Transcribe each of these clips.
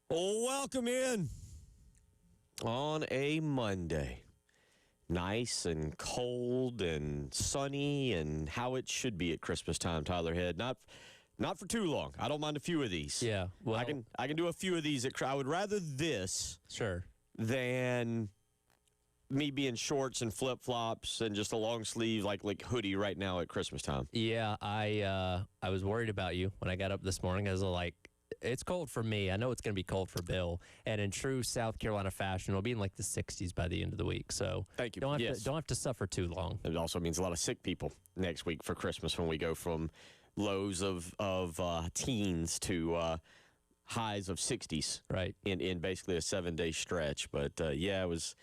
Welcome in on a Monday. Nice and cold and sunny and how it should be at Christmas time, Tyler Head. Not for too long. I don't mind a few of these. Yeah, well, I can do a few of these. I would rather this sure than me be in shorts and flip-flops and just a long sleeve like hoodie right now at Christmas time. Yeah, I was worried about you when I got up this morning. I was like, it's cold for me. I know it's going to be cold for Bill. And in true South Carolina fashion, it'll be in like the 60s by the end of the week. So thank you. Don't have to suffer too long. It also means a lot of sick people next week for Christmas when we go from lows of teens to highs of 60s. Right. In basically a 7-day stretch. But I was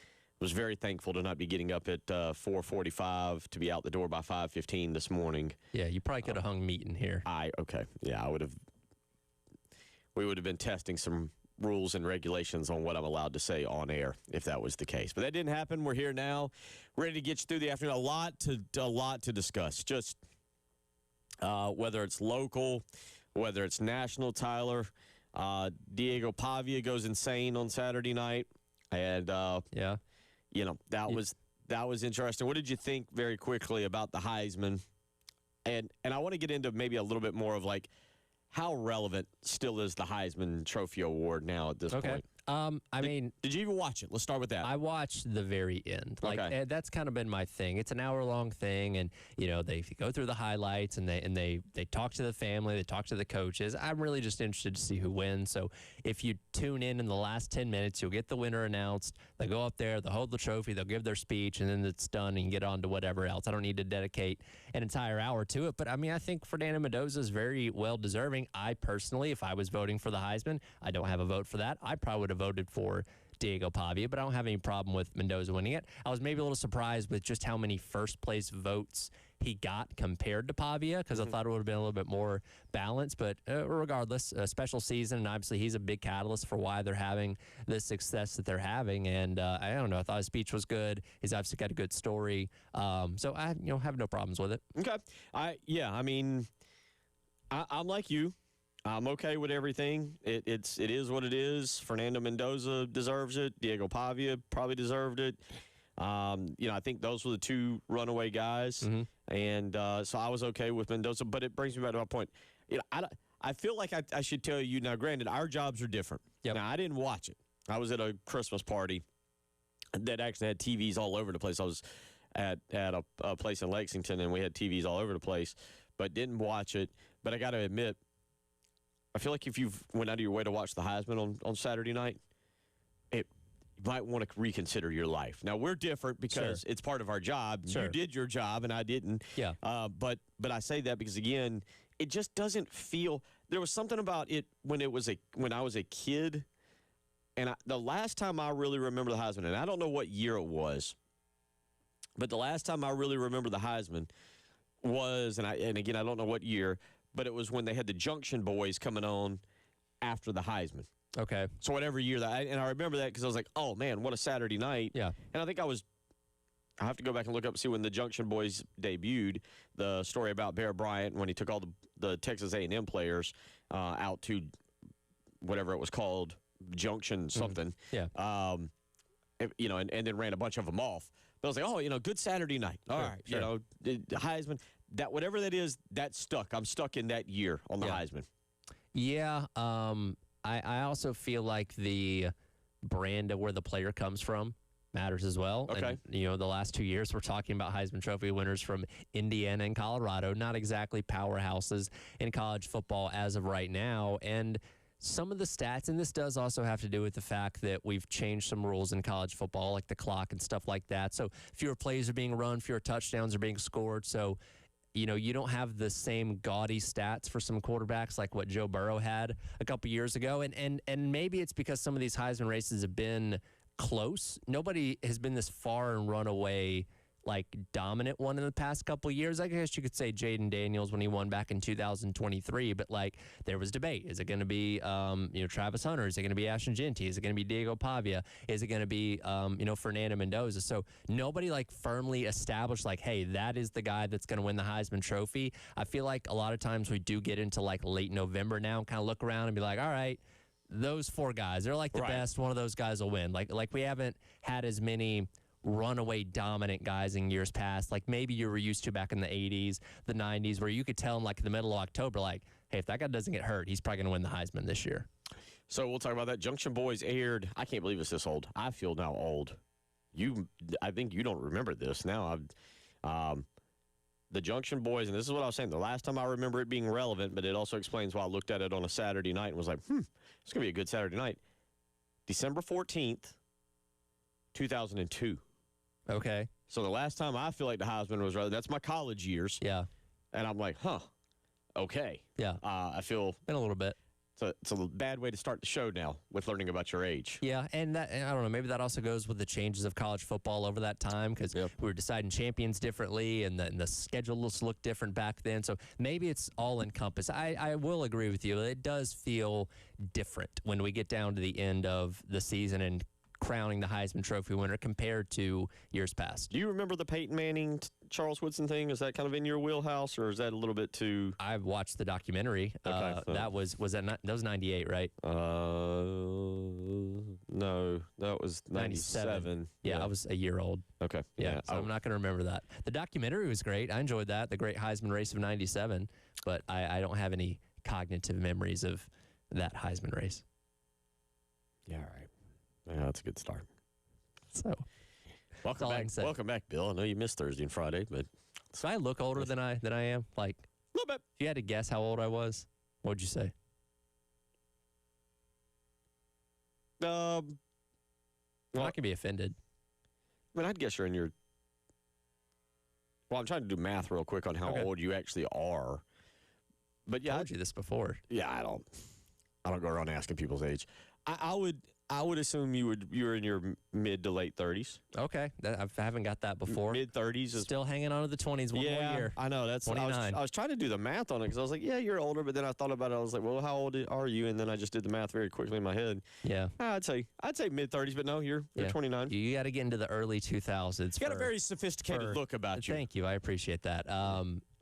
very thankful to not be getting up at 4:45 to be out the door by 5:15 this morning. Yeah, you probably could have hung meat in here. Okay. Yeah, I would have. We would have been testing some rules and regulations on what I'm allowed to say on air if that was the case. But that didn't happen. We're here now, ready to get you through the afternoon. A lot to discuss. Just whether it's local, whether it's national, Tyler. Diego Pavia goes insane on Saturday night. And, yeah. That was interesting. What did you think very quickly about the Heisman? And I want to get into maybe a little bit more of like, how relevant still is the Heisman Trophy Award now at this point? Did you even watch it? Let's start with that. I watched the very end. Okay. That's kind of been my thing. It's an hour-long thing, and they go through the highlights, and they talk to the family, they talk to the coaches. I'm really just interested to see who wins. So if you tune in the last 10 minutes, you'll get the winner announced. They go up there, they'll hold the trophy, they'll give their speech, and then it's done, and you get on to whatever else. I don't need to dedicate an entire hour to it, but I think Fernando Mendoza is very well deserving. I personally, if I was voting for the Heisman, I don't have a vote for that. I probably would have voted for Diego Pavia, but I don't have any problem with Mendoza winning it. I was maybe a little surprised with just how many first-place votes he got compared to Pavia, because I thought it would have been a little bit more balanced. But regardless, a special season, and obviously he's a big catalyst for why they're having the success that they're having. And I don't know, I thought his speech was good. He's obviously got a good story. So I have no problems with it. Okay. I'm like you. I'm okay with everything. It is what it is. Fernando Mendoza deserves it. Diego Pavia probably deserved it. I think those were the two runaway guys. Mm-hmm. And so I was okay with Mendoza. But it brings me back to my point. I feel like I should tell you, now granted, our jobs are different. Yep. Now, I didn't watch it. I was at a Christmas party that actually had TVs all over the place. I was at a place in Lexington, and we had TVs all over the place, but didn't watch it. But I got to admit, I feel like if you went out of your way to watch the Heisman on Saturday night, you might want to reconsider your life. Now, we're different because it's part of our job. Sure. You did your job, and I didn't. Yeah. But I say that because, again, it just doesn't feel – there was something about it when I was a kid, and the last time I really remember the Heisman, and I don't know what year it was, but the last time I really remember the Heisman was, and again, I don't know what year, but it was when they had the Junction Boys coming on after the Heisman. Okay. So whatever year and I remember that because I was like, oh man, what a Saturday night. Yeah. And I think I have to go back and look up and see when the Junction Boys debuted, the story about Bear Bryant when he took all the Texas A&M players out to whatever it was called, Junction something. Mm-hmm. Yeah. And then ran a bunch of them off. But I was like, oh, good Saturday night. All right. Sure. Heisman, that whatever that is, that stuck. I'm stuck in that year on the Heisman. Yeah. I also feel like the brand of where the player comes from matters as well. Okay. And, the last 2 years, we're talking about Heisman Trophy winners from Indiana and Colorado, not exactly powerhouses in college football as of right now. And some of the stats, and this does also have to do with the fact that we've changed some rules in college football, like the clock and stuff like that. So fewer plays are being run, fewer touchdowns are being scored. So, you don't have the same gaudy stats for some quarterbacks like what Joe Burrow had a couple years ago. And maybe it's because some of these Heisman races have been close. Nobody has been this far and run away dominant one in the past couple of years. I guess you could say Jaden Daniels when he won back in 2023, but there was debate. Is it going to be Travis Hunter? Is it going to be Ashton Jeanty? Is it going to be Diego Pavia? Is it going to be Fernando Mendoza? So nobody firmly established hey, that is the guy that's going to win the Heisman Trophy. I feel like a lot of times we do get into late November now and kind of look around and be like, all right, those four guys. They're like the Right. best. One of those guys will win. Like we haven't had as many runaway dominant guys in years past. Like maybe you were used to back in the 80s, the 90s, where you could tell in like the middle of October, like, hey, if that guy doesn't get hurt, he's probably going to win the Heisman this year. So we'll talk about that. Junction Boys aired. I can't believe it's this old. I feel now old. I think you don't remember this now. The Junction Boys, and this is what I was saying. The last time I remember it being relevant, but it also explains why I looked at it on a Saturday night and was like, it's going to be a good Saturday night. December 14th, 2002. Okay. So the last time I feel like the Heisman was relevant, that's my college years. Yeah. And I'm like, okay. Yeah. I feel Been a little bit. it's a bad way to start the show now with learning about your age. Yeah, and I don't know, maybe that also goes with the changes of college football over that time because Yep. we were deciding champions differently and the schedules looked different back then. So maybe it's all encompassed. I will agree with you. It does feel different when we get down to the end of the season and crowning the Heisman Trophy winner compared to years past. Do you remember the Peyton Manning, Charles Woodson thing? Is that kind of in your wheelhouse, or is that a little bit too? I've watched the documentary. Okay, so- that was that was 98, right? No, that was 97. Yeah, I was a year old. Okay. Yeah, so I'm not going to remember that. The documentary was great. I enjoyed that, the Great Heisman Race of 97, but I don't have any cognitive memories of that Heisman race. Yeah, all right. Yeah, that's a good start. So, Welcome all I back. can say. Welcome back, Bill. I know you missed Thursday and Friday, but so I look older than I am. Like, a little bit. if you had to guess how old I was, what would you say? Well, I could be offended. I mean, I'd guess you're in your. Well, I'm trying to do math real quick on how Okay. old you actually are. But I yeah, told you this before. I don't go around asking people's age. I would assume you're in your mid to late 30s. Okay, I haven't got that before. Mid 30s is Still hanging on to the 20s one more year. I know. That's I was 29. trying to do the math on it because I was like, yeah, you're older. But then I thought about it. I was like, well, how old are you? And then I just did the math very quickly in my head. Yeah. I'd say mid 30s, but no, you're Yeah. 29. You got to get into the early 2000s. You got a very sophisticated look about you. Thank you. I appreciate that.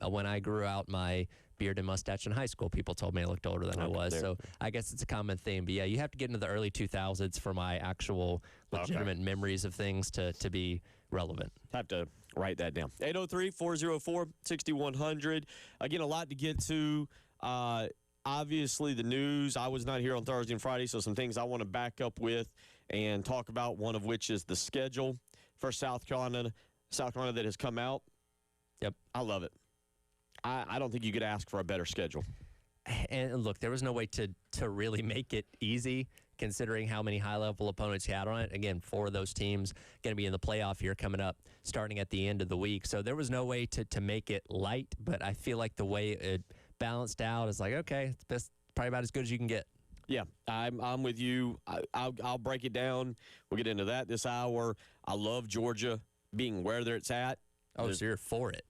When I grew out my beard and mustache in high school, people told me I looked older than I Okay, was. there. So I guess it's a common theme. But yeah, you have to get into the early 2000s for my actual legitimate memories of things to be relevant. Have to write that down. 803-404-6100. Again, a lot to get to. Obviously, the news. I was not here on Thursday and Friday, so some things I want to back up with and talk about, one of which is the schedule for South Carolina that has come out. Yep. I love it. I don't think you could ask for a better schedule. And look, there was no way to really make it easy considering how many high-level opponents you had on it. Again, 4 of those teams going to be in the playoff here coming up starting at the end of the week. So there was no way to make it light, but I feel like the way it balanced out is like, okay, it's best, probably about as good as you can get. Yeah, I'm with you. I'll break it down. We'll get into that this hour. I love Georgia being where it's at. Oh, so you're for it.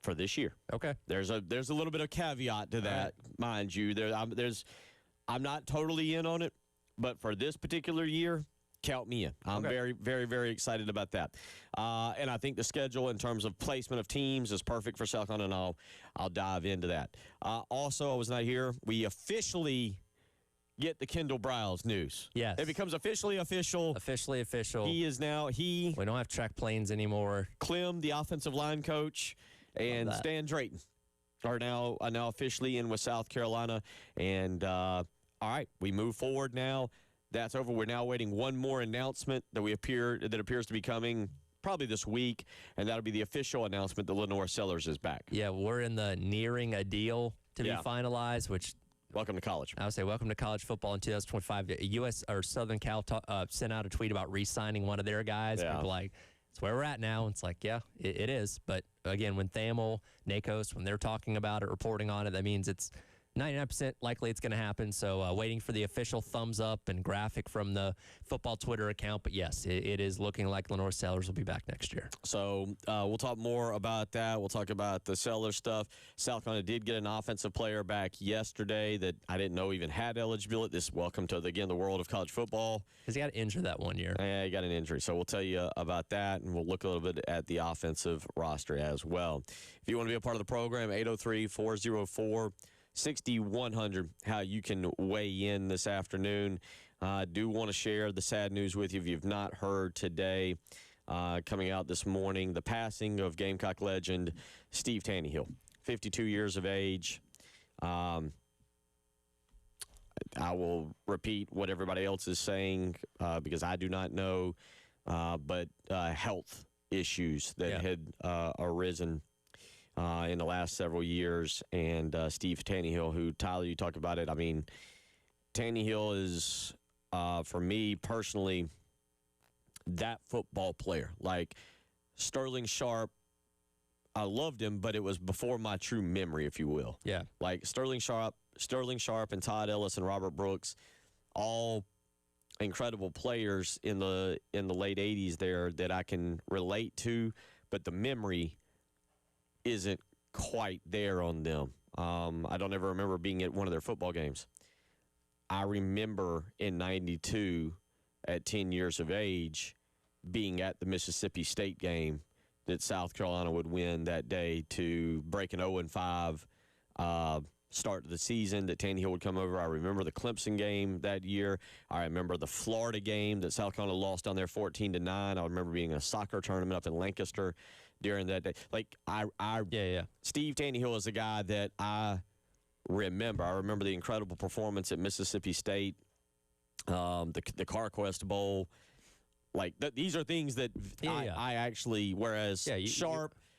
For this year. Okay. There's a little bit of caveat to that, mind you. I'm not totally in on it, but for this particular year, count me in. I'm very, very, very excited about that. And I think the schedule in terms of placement of teams is perfect for South Carolina, and I'll dive into that. Also, I was not here. We officially get the Kendall Briles news. Yes. It becomes officially official. Officially official. He is now, We don't have track planes anymore. Clem, the offensive line coach, and Stan Drayton are now officially in with South Carolina. And all right, we move forward now. That's over. We're now waiting one more announcement that appears to be coming probably this week, and that'll be the official announcement that Lenore Sellers is back. Yeah, we're in the nearing a deal to be finalized, which Welcome to college. I would say welcome to college football in 2025. U.S. or Southern Cal sent out a tweet about re-signing one of their guys. Yeah. People like, it's where we're at now. It's like, yeah, it is. But again, when Thamel, NACOS, when they're talking about it, reporting on it, that means it's 99% likely it's going to happen. So waiting for the official thumbs up and graphic from the football Twitter account. But yes, it is looking like Lenore Sellers will be back next year. So we'll talk more about that. We'll talk about the Sellers stuff. South Carolina did get an offensive player back yesterday that I didn't know even had eligibility. Welcome to, the world of college football. Because he got injured that one year. Yeah, he got an injury. So we'll tell you about that, and we'll look a little bit at the offensive roster as well. If you want to be a part of the program, 803-404 6100, how you can weigh in this afternoon. I do want to share the sad news with you if you've not heard today, coming out this morning, the passing of Gamecock legend Steve Taneyhill, 52 years of age. I will repeat what everybody else is saying because I do not know, but health issues that had arisen in the last several years. And Steve Taneyhill, who, Tyler, you talk about it. I mean, Taneyhill is, for me personally, that football player. Like Sterling Sharpe, I loved him, but it was before my true memory, if you will. Yeah. Like Sterling Sharpe and Todd Ellis and Robert Brooks, all incredible players in the late 80s there that I can relate to, but the memory isn't quite there on them. I don't ever remember being at one of their football games. I remember in 92 at 10 years of age being at the Mississippi State game that South Carolina would win that day to break an 0-5 start to the season, that Taneyhill would come over. I remember the Clemson game that year. I remember the Florida game that South Carolina lost down there 14-9. I remember being in a soccer tournament up in Lancaster during that day. Like, Steve Taneyhill is a guy that I remember. I remember the incredible performance at Mississippi State, the CarQuest Bowl. Like, these are things that I actually, whereas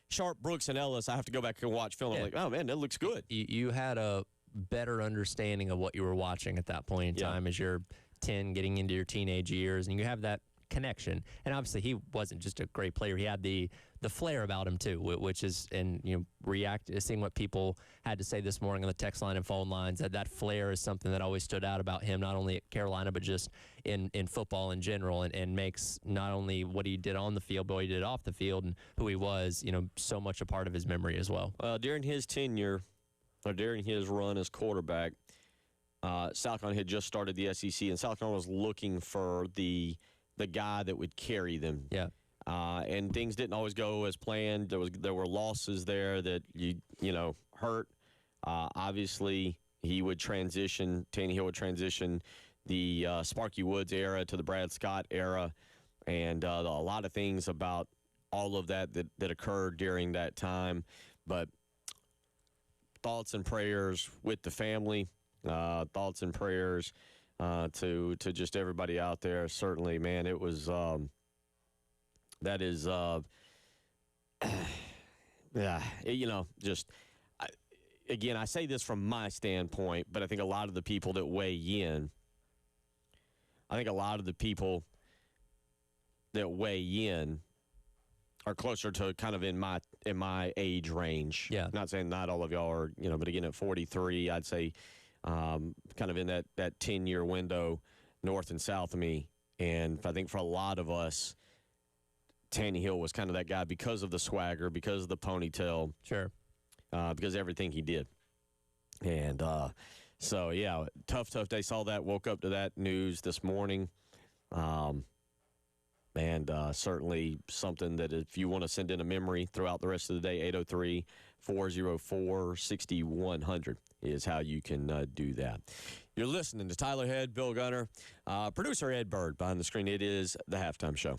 Sharpe, Brooks, and Ellis, I have to go back and watch film. I'm like, oh, man, that looks good. You had a better understanding of what you were watching at that point in time as you're 10, getting into your teenage years, and you have that connection. And obviously, he wasn't just a great player. He had the flair about him, too, which is, and, seeing what people had to say this morning on the text line and phone lines, that flair is something that always stood out about him, not only at Carolina, but just in football in general, and makes not only what he did on the field, but what he did off the field and who he was, so much a part of his memory as well. During his tenure, or during his run as quarterback, South Carolina had just started the SEC, and South Carolina was looking for the guy that would carry them. Yeah. And things didn't always go as planned. There were losses there that hurt. Obviously, Taneyhill would transition the Sparky Woods era to the Brad Scott era, and a lot of things about all of that occurred during that time. But thoughts and prayers with the family. Thoughts and prayers to just everybody out there. Certainly, man, it was. That is, again, I say this from my standpoint, but I think a lot of the people that weigh in, are closer to kind of in my age range. Yeah. Not saying not all of y'all are, but again, at 43, I'd say kind of in that 10-year window, north and south of me. And I think for a lot of us, Taneyhill was kind of that guy because of the swagger, because of the ponytail. Sure. Because of everything he did. And so, yeah, tough day. Saw that, woke up to that news this morning. And certainly something that if you want to send in a memory throughout the rest of the day, 803-404-6100 is how you can do that. You're listening to Tyler Head, Bill Gunner, producer Ed Bird behind the screen. It is the Halftime Show.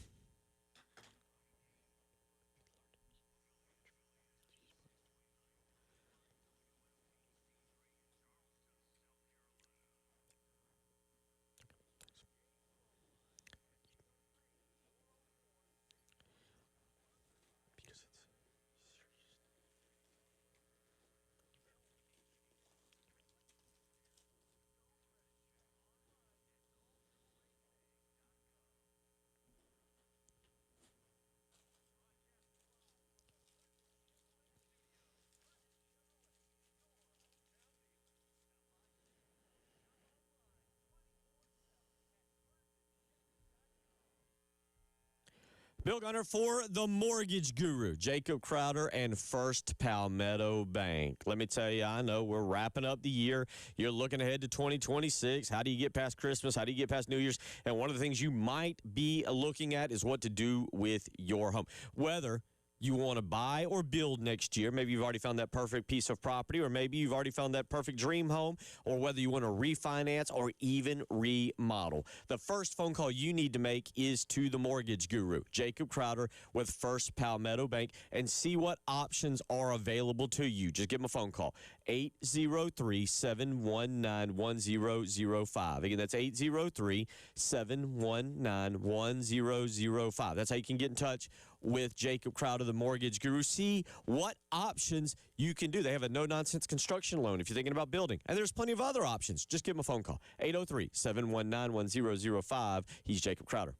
Bill Gunner for the Mortgage Guru, Jacob Crowder and First Palmetto Bank. Let me tell you, I know we're wrapping up the year. You're looking ahead to 2026. How do you get past Christmas? How do you get past New Year's? And one of the things you might be looking at is what to do with your home. Whether you want to buy or build next year. Maybe you've already found that perfect piece of property, or maybe you've already found that perfect dream home, or whether you want to refinance or even remodel. The first phone call you need to make is to the mortgage guru, Jacob Crowder with First Palmetto Bank, and see what options are available to you. Just give him a phone call, 803-719-1005. Again, that's 803-719-1005. That's how you can get in touch with Jacob Crowder, the mortgage guru. See what options you can do. They have a no-nonsense construction loan if you're thinking about building. And there's plenty of other options. Just give them a phone call, 803-719-1005. He's Jacob Crowder.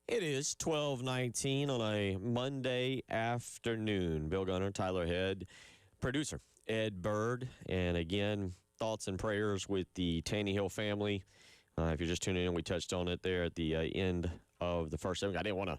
It is 12:19 on a Monday afternoon. Bill Gunner, Tyler Head, producer Ed Bird, and again, thoughts and prayers with the Tannehill family. If you're just tuning in, we touched on it there at the end of the first segment. I didn't want to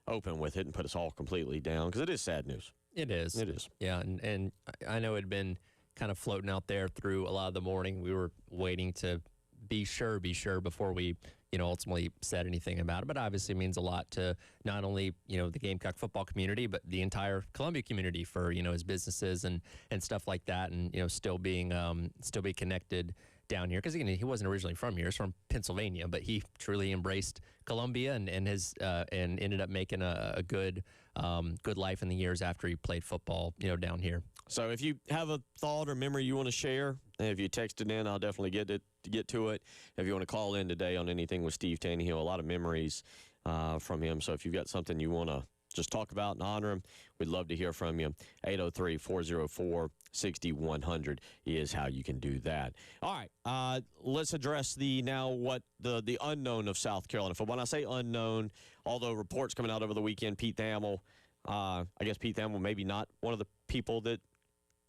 open with it and put us all completely down because it is sad news. It is. It is. Yeah, and I know it had been kind of floating out there through a lot of the morning. We were waiting to be sure before we ultimately said anything about it. But obviously it means a lot to not only, the Gamecock football community, but the entire Columbia community for, his businesses and stuff like that. And, still be connected down here. Because, again, he wasn't originally from here. He's from Pennsylvania, but he truly embraced Columbia and ended up making a good life in the years after he played football, down here. So if you have a thought or memory you want to share, if you text it in, I'll definitely get to it. If you want to call in today on anything with Steve Tannehill, a lot of memories from him. So if you've got something you want to just talk about and honor him, we'd love to hear from you. 803-404-6100 is how you can do that. All right, let's address the unknown of South Carolina football. When I say unknown, although reports coming out over the weekend, Pete Thamel, I guess Pete Thamel maybe not one of the people that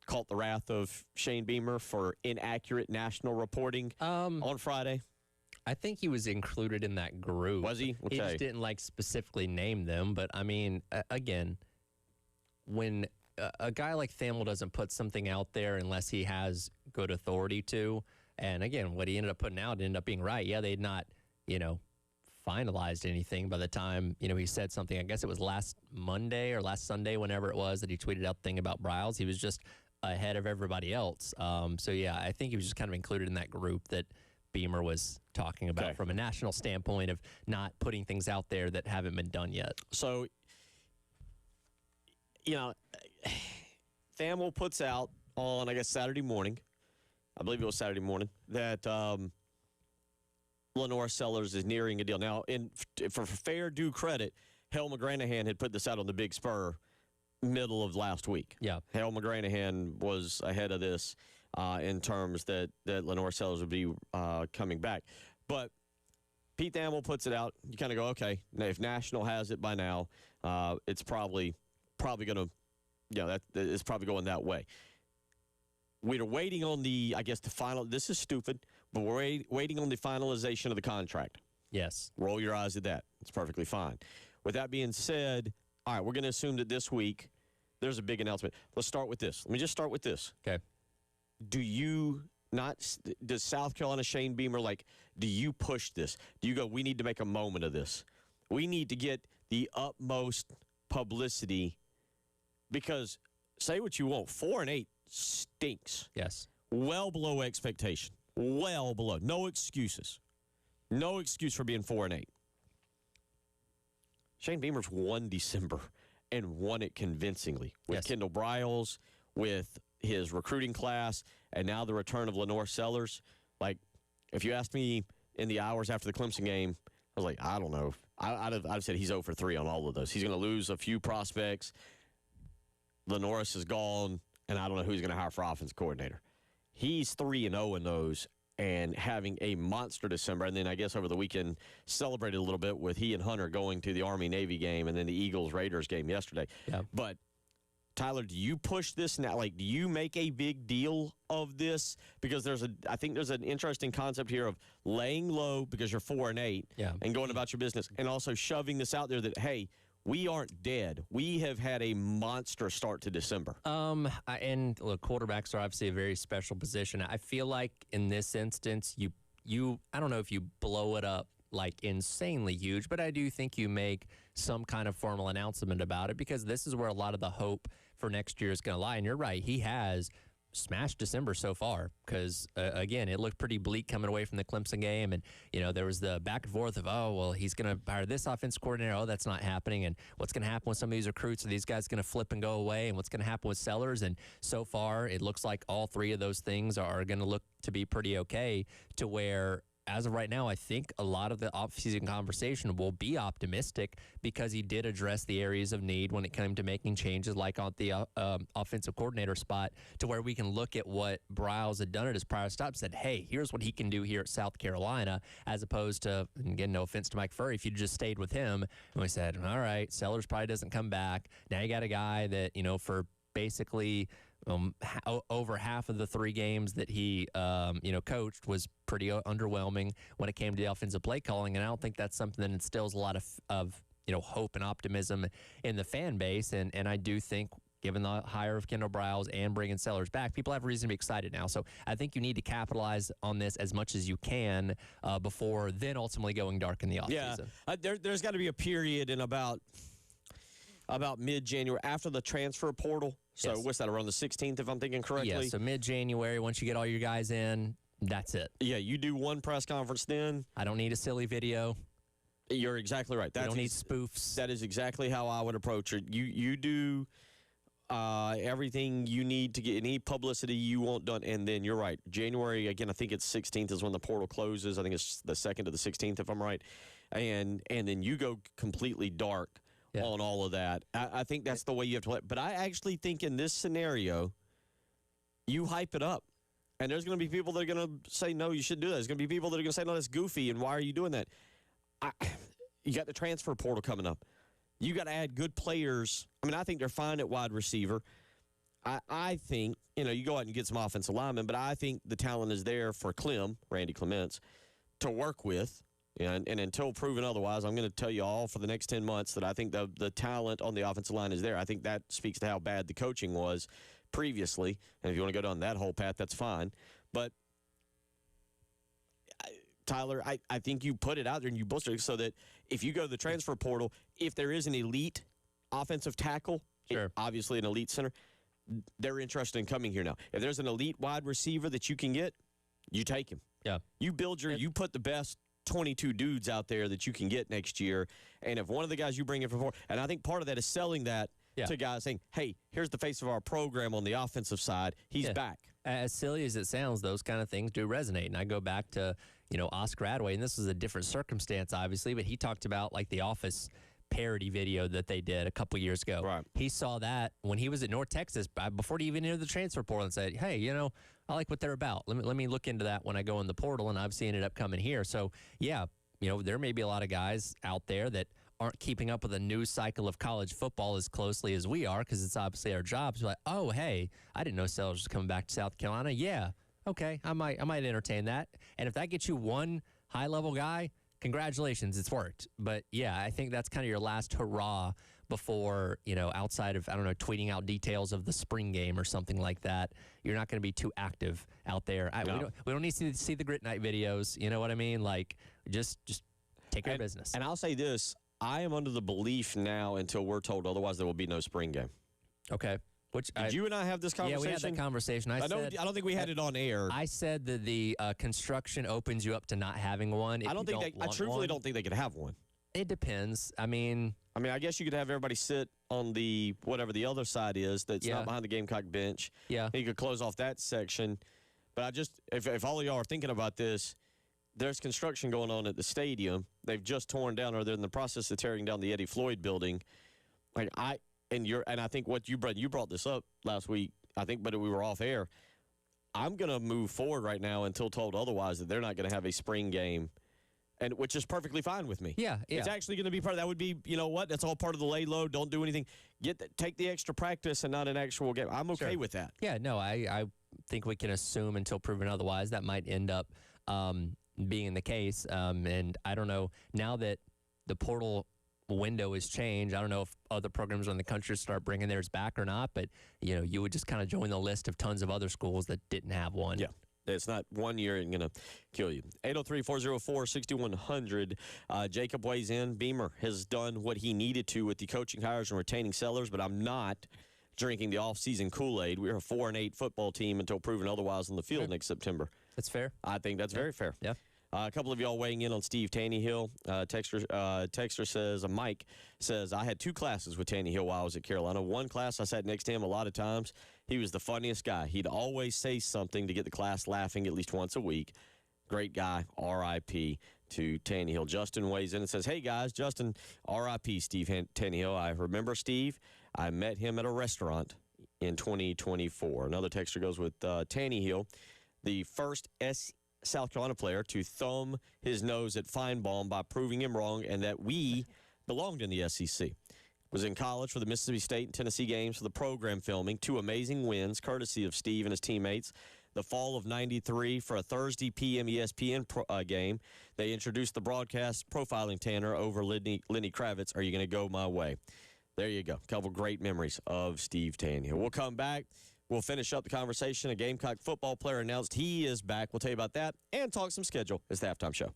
caught the wrath of Shane Beamer for inaccurate national reporting on Friday. I think he was included in that group. Was he? Okay. He just didn't specifically name them. But I mean, again, when a guy like Thamel doesn't put something out there unless he has good authority to, and again, what he ended up putting out ended up being right. Yeah, they'd not, finalized anything by the time, he said something. I guess it was last Monday or last Sunday, whenever it was, that he tweeted out the thing about Briles. He was just ahead of everybody else. So, yeah, I think he was just kind of included in that group that Beamer was talking about from a national standpoint of not putting things out there that haven't been done yet. So, Thamel puts out on, I guess, Saturday morning, I believe it was Saturday morning, that Lenore Sellers is nearing a deal. Now, for fair due credit, Hale McGranahan had put this out on the Big Spur middle of last week. Yeah. Hale McGranahan was ahead of this in terms that Lenore Sellers would be coming back. But Pete Thamel puts it out. You kind of go, okay, now if National has it by now, it's probably going to, it's probably going that way. We're waiting on the final. This is stupid, but we're waiting on the finalization of the contract. Yes. Roll your eyes at that. It's perfectly fine. With that being said, all right, we're going to assume that this week there's a big announcement. Let's start with this. Let me just start with this. Okay. Does South Carolina Shane Beamer, do you push this? Do you go, we need to make a moment of this? We need to get the utmost publicity because, say what you want, 4-8 stinks. Yes. Well below expectation. Well below. No excuses. No excuse for being 4-8. Shane Beamer's won December and won it convincingly with Kendall Briles, with his recruiting class, and now the return of Lenore Sellers. If you asked me in the hours after the Clemson game, I was like, I don't know. I'd have said he's 0 for 3 on all of those. He's going to lose a few prospects. Lenoris is gone, and I don't know who he's going to hire for offense coordinator. He's 3-0 in those and having a monster December. And then I guess over the weekend celebrated a little bit with he and Hunter going to the Army-Navy game and then the Eagles-Raiders game yesterday. Yeah. But, Tyler, do you push this now? Do you make a big deal of this? Because I think there's an interesting concept here of laying low because you're 4-8 and going about your business, and also shoving this out there that, hey, we aren't dead. We have had a monster start to December. And look, quarterbacks are obviously a very special position. I feel like in this instance, you I don't know if you blow it up insanely huge, but I do think you make some kind of formal announcement about it because this is where a lot of the hope for next year is going to lie. And you're right, he has smashed December so far because, again, it looked pretty bleak coming away from the Clemson game. And, there was the back and forth of, oh, well, he's going to hire this offense coordinator. Oh, that's not happening. And what's going to happen with some of these recruits? Are these guys going to flip and go away? And what's going to happen with Sellers? And so far, it looks like all three of those things are going to look to be pretty okay to where, as of right now, I think a lot of the offseason conversation will be optimistic because he did address the areas of need when it came to making changes like on the offensive coordinator spot to where we can look at what Briles had done at his prior stop, said, hey, here's what he can do here at South Carolina, as opposed to, and again, no offense to Mike Furry, if you just stayed with him and we said, all right, Sellers probably doesn't come back. Now you got a guy that, for basically over half of the 3 games that he, coached was pretty underwhelming when it came to the offensive play calling. And I don't think that's something that instills a lot of hope and optimism in the fan base. And I do think given the hire of Kendall Briles and bringing Sellers back, people have reason to be excited now. So I think you need to capitalize on this as much as you can before then ultimately going dark in the offseason. Yeah, there's got to be a period in about mid-January after the transfer portal. So Yes. what's that, around the 16th, if I'm thinking correctly? Yeah, so mid-January, once you get all your guys in, that's it. Yeah, you do one press conference then. I don't need a silly video. You're exactly right. I don't need spoofs. That is exactly how I would approach it. You do everything you need to get any publicity you want done, and then you're right. January, again, I think it's 16th is when the portal closes. I think it's the 2nd to the 16th, if I'm right. And then you go completely dark on all of that. I think that's the way you have to play it. But I actually think in this scenario, you hype it up. And there's going to be people that are going to say, no, you shouldn't do that. There's going to be people that are going to say, no, that's goofy, and why are you doing that? You got the transfer portal coming up. You got to add good players. I mean, I think they're fine at wide receiver. I think, you go out and get some offensive linemen, but I think the talent is there for Randy Clements, to work with. And until proven otherwise, I'm going to tell you all for the next 10 months that I think the talent on the offensive line is there. I think that speaks to how bad the coaching was previously. And if you want to go down that whole path, that's fine. But, Tyler, I think you put it out there and you bolster it so that if you go to the transfer portal, if there is an elite offensive tackle, obviously an elite center, they're interested in coming here now. If there's an elite wide receiver that you can get, you take him. Yeah. You you put the best 22 dudes out there that you can get next year. And if one of the guys you bring in for, and I think part of that is selling that to guys saying, hey, here's the face of our program on the offensive side. He's back. As silly as it sounds, those kind of things do resonate. And I go back to, Oscar Adway, and this was a different circumstance, obviously, but he talked about like the Office parody video that they did a couple years ago. Right. He saw that when he was at North Texas before he even entered the transfer portal and said, hey, I like what they're about. Let me look into that when I go in the portal, and I've seen it up coming here. So, yeah, there may be a lot of guys out there that aren't keeping up with the news cycle of college football as closely as we are, because it's obviously our jobs. Like, oh, hey, I didn't know Sellers was coming back to South Carolina. Yeah, okay, I might entertain that. And if that gets you one high-level guy, congratulations, it's worked. But, yeah, I think that's kind of your last hurrah before, outside of, tweeting out details of the spring game or something like that. You're not going to be too active out there. We don't need to see the Grit Night videos. You know what I mean? Like, just take care of business. And I'll say this. I am under the belief now, until we're told otherwise, there will be no spring game. Okay. Did you and I have this conversation? Yeah, we had that conversation. I don't think we had it on air. I said that the construction opens you up to not having one. I truthfully don't think they could have one. It depends. I mean, I guess you could have everybody sit on the whatever the other side is that's not behind the Gamecock bench. Yeah. You could close off that section. But if all of y'all are thinking about this, there's construction going on at the stadium. They've just torn down, or they're in the process of tearing down the Eddie Floyd building. I think what you brought this up last week, but we were off air. I'm going to move forward right now until told otherwise that they're not going to have a spring game, and which is perfectly fine with me. Yeah. It's actually going to be part of that. Would be, that's all part of the lay low. Don't do anything. Take the extra practice and not an actual game. I'm okay with that. Yeah. No, I think we can assume until proven otherwise that might end up being the case. And I don't know, now that the portal window is changed, I don't know if other programs around the country start bringing theirs back or not, but you would just kind of join the list of tons of other schools that didn't have one. Yeah. It's not 1 year and going to kill you. 803-404-6100. Jacob weighs in. Beamer has done what he needed to with the coaching hires and retaining Sellers, but I'm not drinking the offseason Kool-Aid. We're a 4-8 football team until proven otherwise on the field next September. That's fair. I think that's very fair. Yeah. A couple of y'all weighing in on Steve Taneyhill. Texter says, Mike says, I had 2 classes with Taneyhill while I was at Carolina. One class I sat next to him a lot of times. He was the funniest guy. He'd always say something to get the class laughing at least once a week. Great guy, R.I.P. to Taneyhill. Justin weighs in and says, hey, guys, Justin, R.I.P. Steve Taneyhill. I remember Steve. I met him at a restaurant in 2024. Another texter goes with Taneyhill, the first South Carolina player to thumb his nose at Feinbaum by proving him wrong and that we belonged in the SEC. Was in college for the Mississippi State and Tennessee games for the program filming. 2 amazing wins, courtesy of Steve and his teammates. The fall of '93 for a Thursday p.m. ESPN game. They introduced the broadcast profiling Tanner over Lenny Kravitz. Are you going to go my way? There you go. A couple great memories of Steve Tanya. We'll come back. We'll finish up the conversation. A Gamecock football player announced he is back. We'll tell you about that and talk some schedule. It's the halftime show.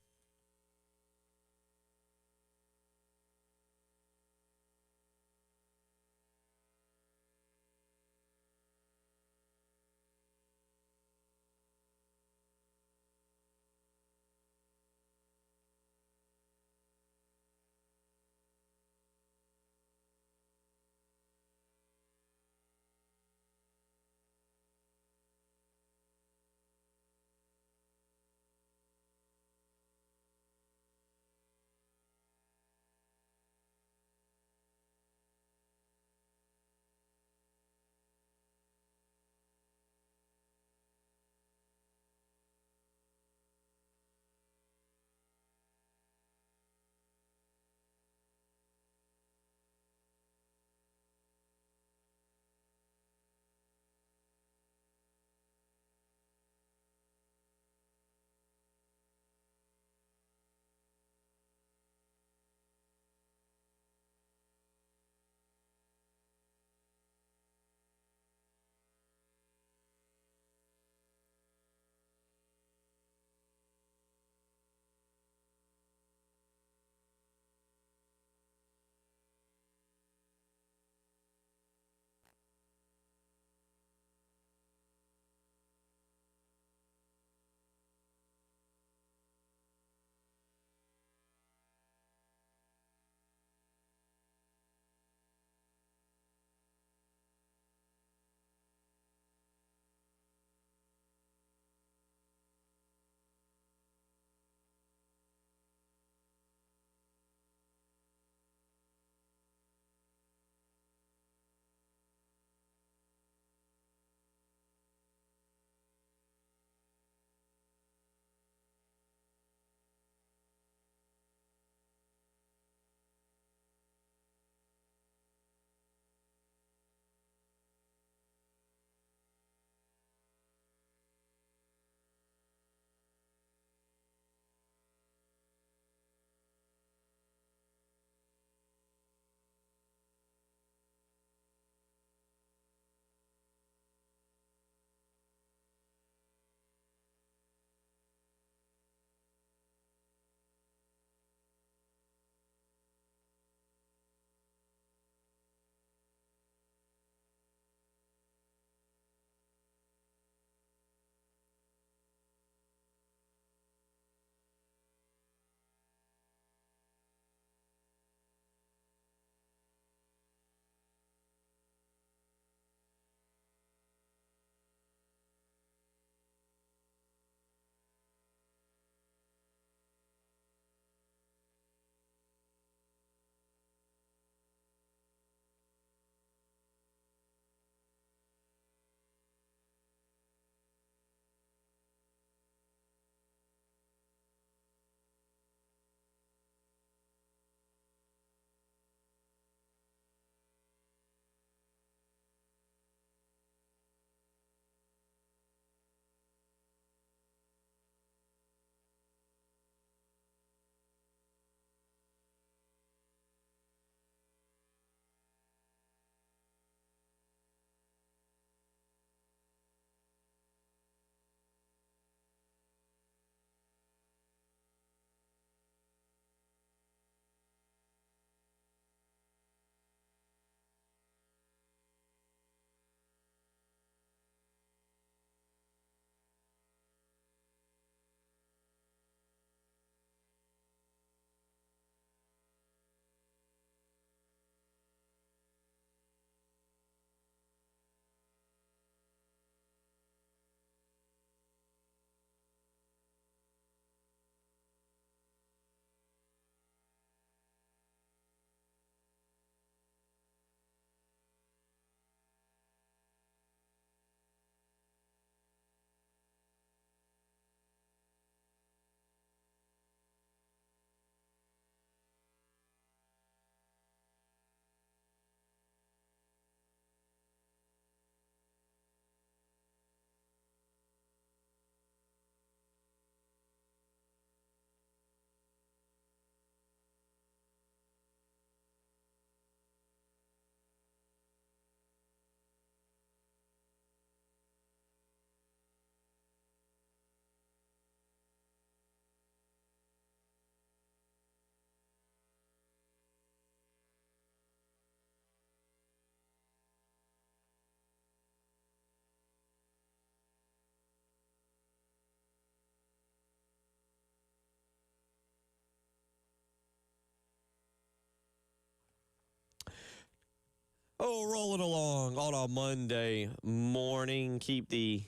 Oh, rolling along on a Monday morning. Keep the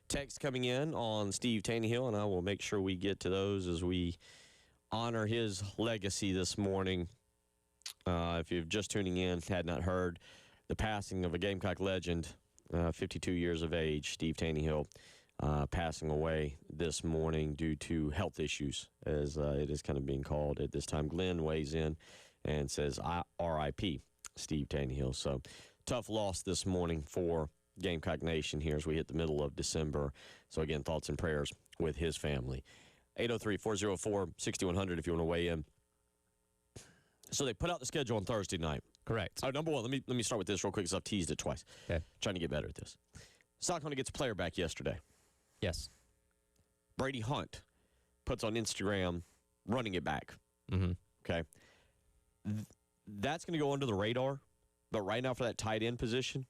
text coming in on Steve Taneyhill, and I will make sure we get to those as we honor his legacy this morning. If you're just tuning in, had not heard the passing of a Gamecock legend, 52 years of age, Steve Taneyhill, passing away this morning due to health issues, as it is kind of being called at this time. Glenn weighs in and says, R.I.P. Steve Taneyhill. So tough loss this morning for Gamecock Nation here as we hit the middle of December. So again, thoughts and prayers with his family. 803-404-6100 if you want to weigh in. So they put out the schedule on Thursday night. Correct. Number one, let me start with this real quick because I've teased it twice. Okay. Trying to get better at this. South Carolina gets a player back yesterday. Yes. Brady Hunt puts on Instagram running it back. Mm-hmm. Okay. That's going to go under the radar. But right now for that tight end position,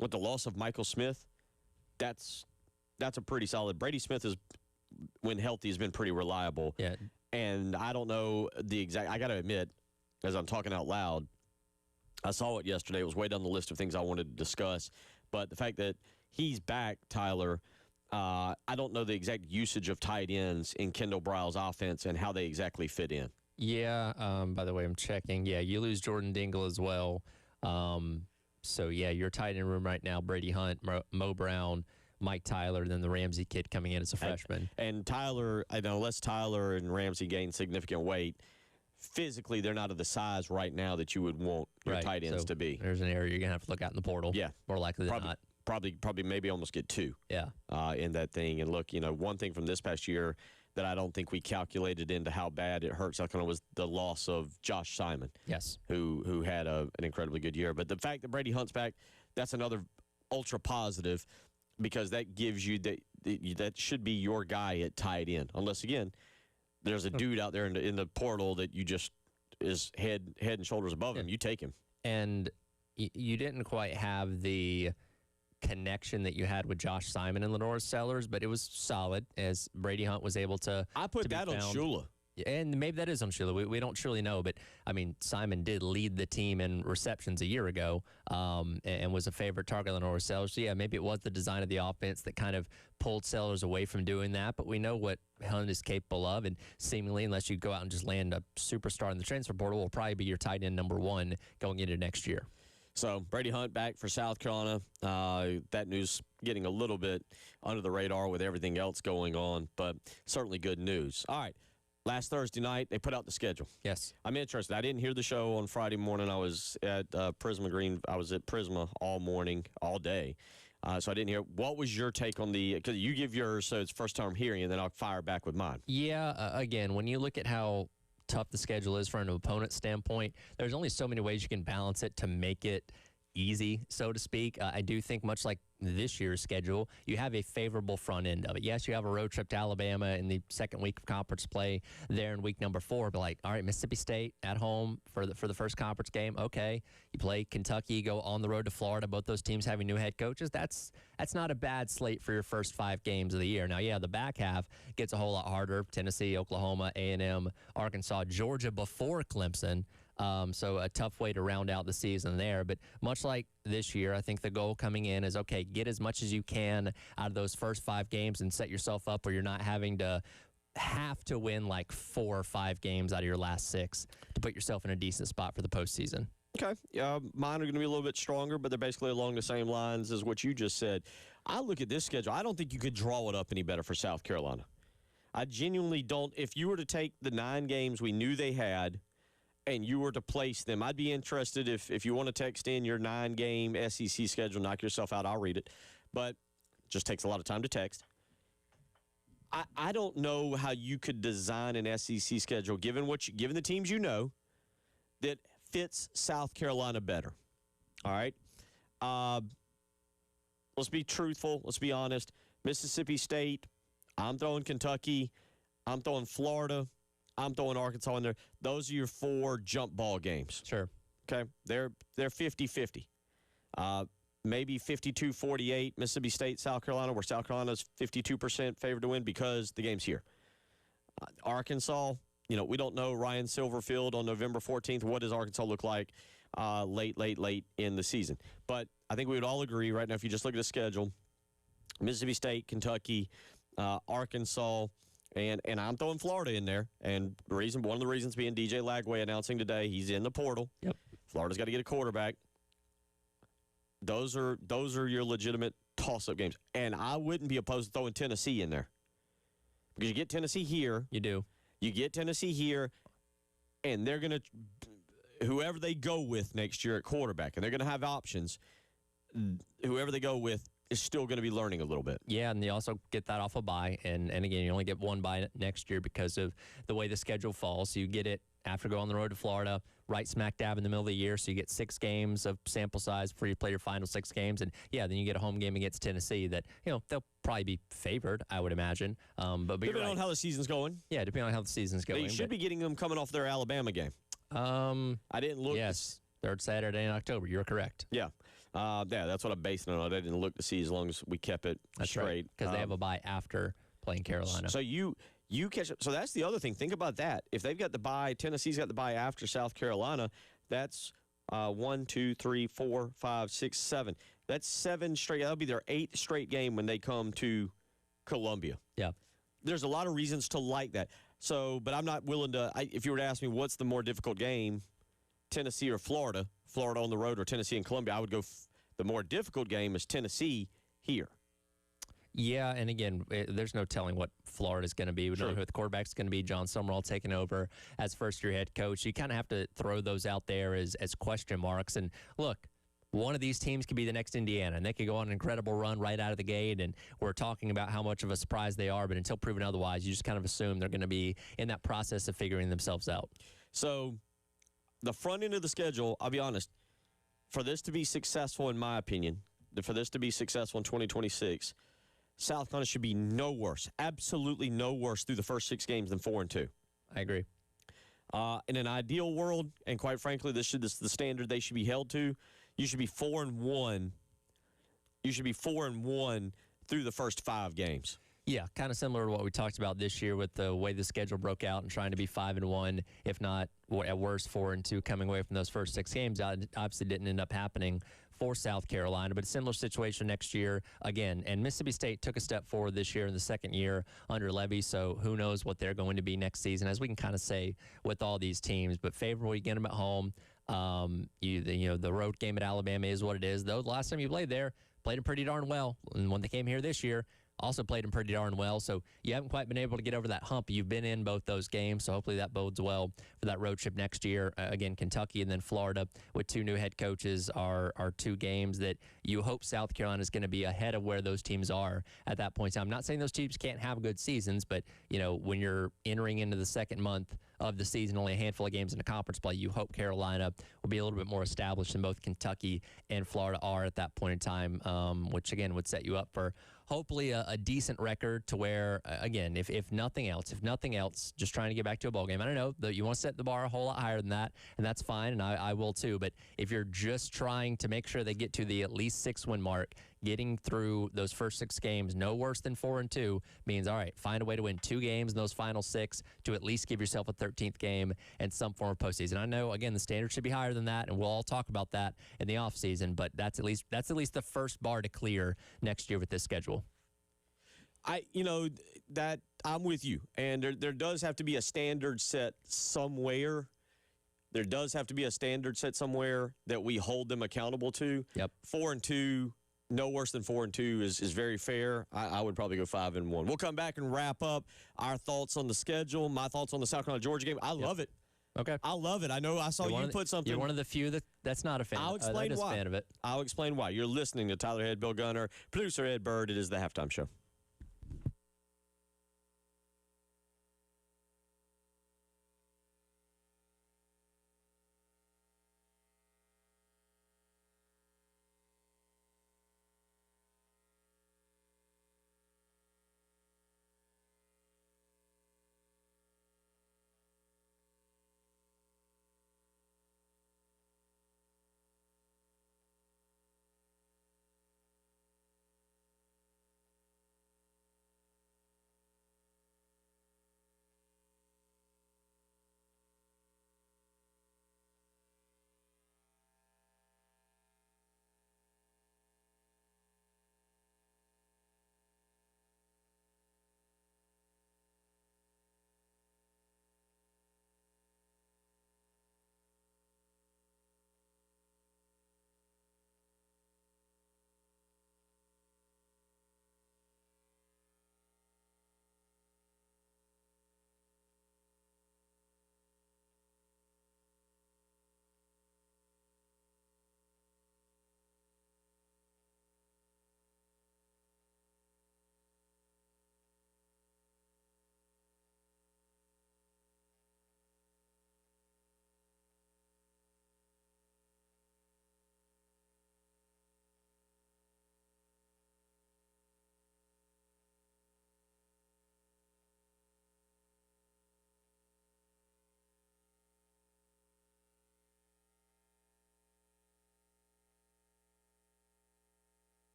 with the loss of Michael Smith, that's a pretty solid. Brady Smith is, when healthy, has been pretty reliable. Yeah. And I don't know the exact, I got to admit, as I'm talking out loud, I saw it yesterday. It was way down the list of things I wanted to discuss. But the fact that he's back, Tyler, I don't know the exact usage of tight ends in Kendall Briles' offense and how they exactly fit in. Yeah. By the way, I'm checking. Yeah, you lose Jordan Dingle as well. So, yeah, your tight end room right now, Brady Hunt, Mo Brown, Mike Tyler, then the Ramsey kid coming in as a freshman. And Tyler, I know, unless Tyler and Ramsey gain significant weight, physically they're not of the size right now that you would want your tight ends to be. There's an area you're going to have to look out in the portal. Yeah. More likely than not. Probably maybe almost get two. Yeah. In that thing. And look, one thing from this past year that I don't think we calculated into how bad it hurt South Carolina was the loss of Josh Simon. Yes. Who had an incredibly good year. But the fact that Brady Hunt's back, that's another ultra positive because that gives you that should be your guy at tight end. Unless, again, there's a dude out there in the portal that you just is head and shoulders above him. You take him. And you didn't quite have the connection that you had with Josh Simon and Lenora Sellers, but it was solid as Brady Hunt was able to. I put that on Shula. And maybe that is on Shula. We don't truly know, but I mean, Simon did lead the team in receptions a year ago, and was a favorite target of Lenora Sellers. So yeah, maybe it was the design of the offense that kind of pulled Sellers away from doing that. But we know what Hunt is capable of, and seemingly, unless you go out and just land a superstar in the transfer portal, will probably be your tight end number one going into next year. So Brady Hunt back for South Carolina. That news getting a little bit under the radar with everything else going on, but certainly good news. All right. Last Thursday night, they put out the schedule. Yes. I'm interested. I didn't hear the show on Friday morning. I was at Prisma Green. I was at Prisma all morning, all day. So I didn't hear. What was your take on because you give yours, so it's first time hearing, and then I'll fire back with mine. Yeah, again, when you look at how tough the schedule is from an opponent standpoint, there's only so many ways you can balance it to make it easy, so to speak. I do think much like this year's schedule, you have a favorable front end of it. Yes, you have a road trip to Alabama in the second week of conference play there in week number 4, but all right, Mississippi State at home for the first conference game. Okay, you play Kentucky, go on the road to Florida. Both those teams having new head coaches. That's not a bad slate for your first 5 games of the year. Now, yeah, the back half gets a whole lot harder. Tennessee, Oklahoma, A&M, Arkansas, Georgia before Clemson. So a tough way to round out the season there. But much like this year, I think the goal coming in is, okay, get as much as you can out of those first 5 games and set yourself up where you're not having to have to win like 4 or 5 games out of your last 6 to put yourself in a decent spot for the postseason. Okay. Mine are going to be a little bit stronger, but they're basically along the same lines as what you just said. I look at this schedule. I don't think you could draw it up any better for South Carolina. I genuinely don't. If you were to take the 9 games we knew they had and you were to place them, I'd be interested if you want to text in your 9-game SEC schedule, knock yourself out, I'll read it. But it just takes a lot of time to text. I don't know how you could design an SEC schedule, given the teams you know, that fits South Carolina better. All right? Let's be truthful. Let's be honest. Mississippi State, I'm throwing Kentucky, I'm throwing Florida, I'm throwing Arkansas in there. Those are your 4 jump ball games. Sure. Okay? They're 50-50. Maybe 52-48 Mississippi State, South Carolina, where South Carolina's 52% favored to win because the game's here. Arkansas, we don't know Ryan Silverfield on November 14th. What does Arkansas look like late in the season? But I think we would all agree right now, if you just look at the schedule, Mississippi State, Kentucky, Arkansas, and I'm throwing Florida in there. And one of the reasons being DJ Lagway announcing today he's in the portal. Yep. Florida's got to get a quarterback. Those are your legitimate toss-up games. And I wouldn't be opposed to throwing Tennessee in there. Because you get Tennessee here. You do. You get Tennessee here, and they're going to – whoever they go with next year at quarterback, and they're going to have options, whoever they go with is still going to be learning a little bit. Yeah, and you also get that off a bye. And again, you only get one bye next year because of the way the schedule falls. So you get it after going on the road to Florida, right smack dab in the middle of the year. So you get 6 games of sample size before you play your final 6 games. And, yeah, then you get a home game against Tennessee that, they'll probably be favored, I would imagine. But depending on how the season's going. Yeah, depending on how the season's going. They should be getting them coming off their Alabama game. I didn't look. Yes, third Saturday in October. You're correct. Yeah. That's what I'm basing it on. I didn't look to see as long as we kept it straight. Because they have a bye after playing Carolina. So you catch up. So that's the other thing. Think about that. If they've got the bye, Tennessee's got the bye after South Carolina, that's 1, 2, 3, 4, 5, 6, 7. That's 7 straight. That'll be their 8th straight game when they come to Columbia. Yeah. There's a lot of reasons to like that. So, but I'm not willing to. If you were to ask me what's the more difficult game, Tennessee or Florida on the road or Tennessee and Columbia, I would go the more difficult game is Tennessee here. Yeah, and again, there's no telling what Florida's going to be. We don't know who the quarterback's going to be. John Summerall taking over as first-year head coach. You kind of have to throw those out there as question marks. And look, one of these teams could be the next Indiana, and they could go on an incredible run right out of the gate, and we're talking about how much of a surprise they are, but until proven otherwise, you just kind of assume they're going to be in that process of figuring themselves out. So the front end of the schedule, I'll be honest, for this to be successful, in my opinion, for this to be successful in 2026, South Carolina should be no worse, absolutely no worse through the first 6 games than 4-2. I agree. In an ideal world, and quite frankly, this is the standard they should be held to. You should be 4-1. You should be 4-1 through the first 5 games. Yeah, kind of similar to what we talked about this year with the way the schedule broke out and trying to be 5-1, if not at worst 4-2, coming away from those first 6 games. Obviously, didn't end up happening for South Carolina, but a similar situation next year again. And Mississippi State took a step forward this year in the second year under Levy, so who knows what they're going to be next season, as we can kind of say with all these teams. But favorable, you get them at home. The road game at Alabama is what it is. Though the last time you played there, played them pretty darn well. And when they came here this year, also played them pretty darn well. So you haven't quite been able to get over that hump. You've been in both those games, so hopefully that bodes well for that road trip next year. Again, Kentucky and then Florida with 2 new head coaches are 2 games that you hope South Carolina is going to be ahead of where those teams are at that point in time. I'm not saying those teams can't have good seasons, but when you're entering into the second month of the season, only a handful of games in the conference play, you hope Carolina will be a little bit more established than both Kentucky and Florida are at that point in time, which, again, would set you up for hopefully a decent record to where, again, if nothing else, just trying to get back to a bowl game. I don't know that you want to set the bar a whole lot higher than that, and that's fine, and I will too. But if you're just trying to make sure they get to the at least 6-win mark, getting through those first 6 games, no worse than 4-2, means, all right, find a way to win 2 games in those final 6 to at least give yourself a 13th game and some form of postseason. I know, again, the standard should be higher than that, and we'll all talk about that in the offseason, but that's at least the first bar to clear next year with this schedule. That I'm with you, and there does have to be a standard set somewhere. There does have to be a standard set somewhere that we hold them accountable to. Yep. 4-2, no worse than 4-2 is very fair. I would probably go 5-1. We'll come back and wrap up our thoughts on the schedule, my thoughts on the South Carolina Georgia game. I love it. Okay. I love it. I know I saw you put something. You're one of the few that's not a fan. I'll explain that is why. A fan of it. I'll explain why. You're listening to Tyler Head, Bill Gunner, producer Ed Bird. It is the Halftime Show.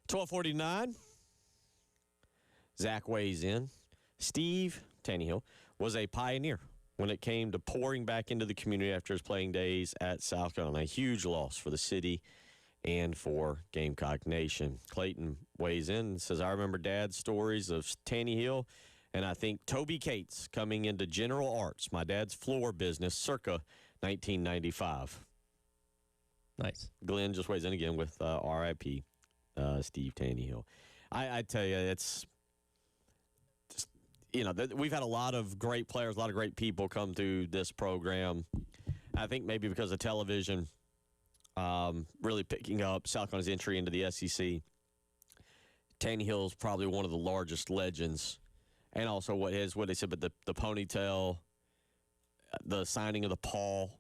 12:49. Zach weighs in. Steve Tannehill was a pioneer when it came to pouring back into the community after his playing days at South Carolina. A huge loss for the city and for Gamecock Nation. Clayton weighs in and says, I remember Dad's stories of Tannehill, and I think Toby Cates coming into General Arts, my dad's floor business, circa 1995. Nice. Glenn just weighs in again with RIP Steve Tannehill. I tell you, it's just, we've had a lot of great players, a lot of great people come through this program. I think maybe because of television really picking up South Carolina's entry into the SEC. Tannehill is probably one of the largest legends. And also what they said, but the ponytail, the signing of the Paul,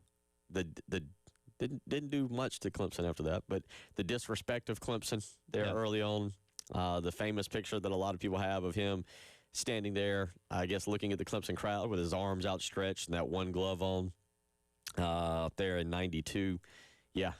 didn't do much to Clemson after that, but the disrespect of Clemson there early on, the famous picture that a lot of people have of him standing there, I guess looking at the Clemson crowd with his arms outstretched and that one glove on up there in 92. Yeah,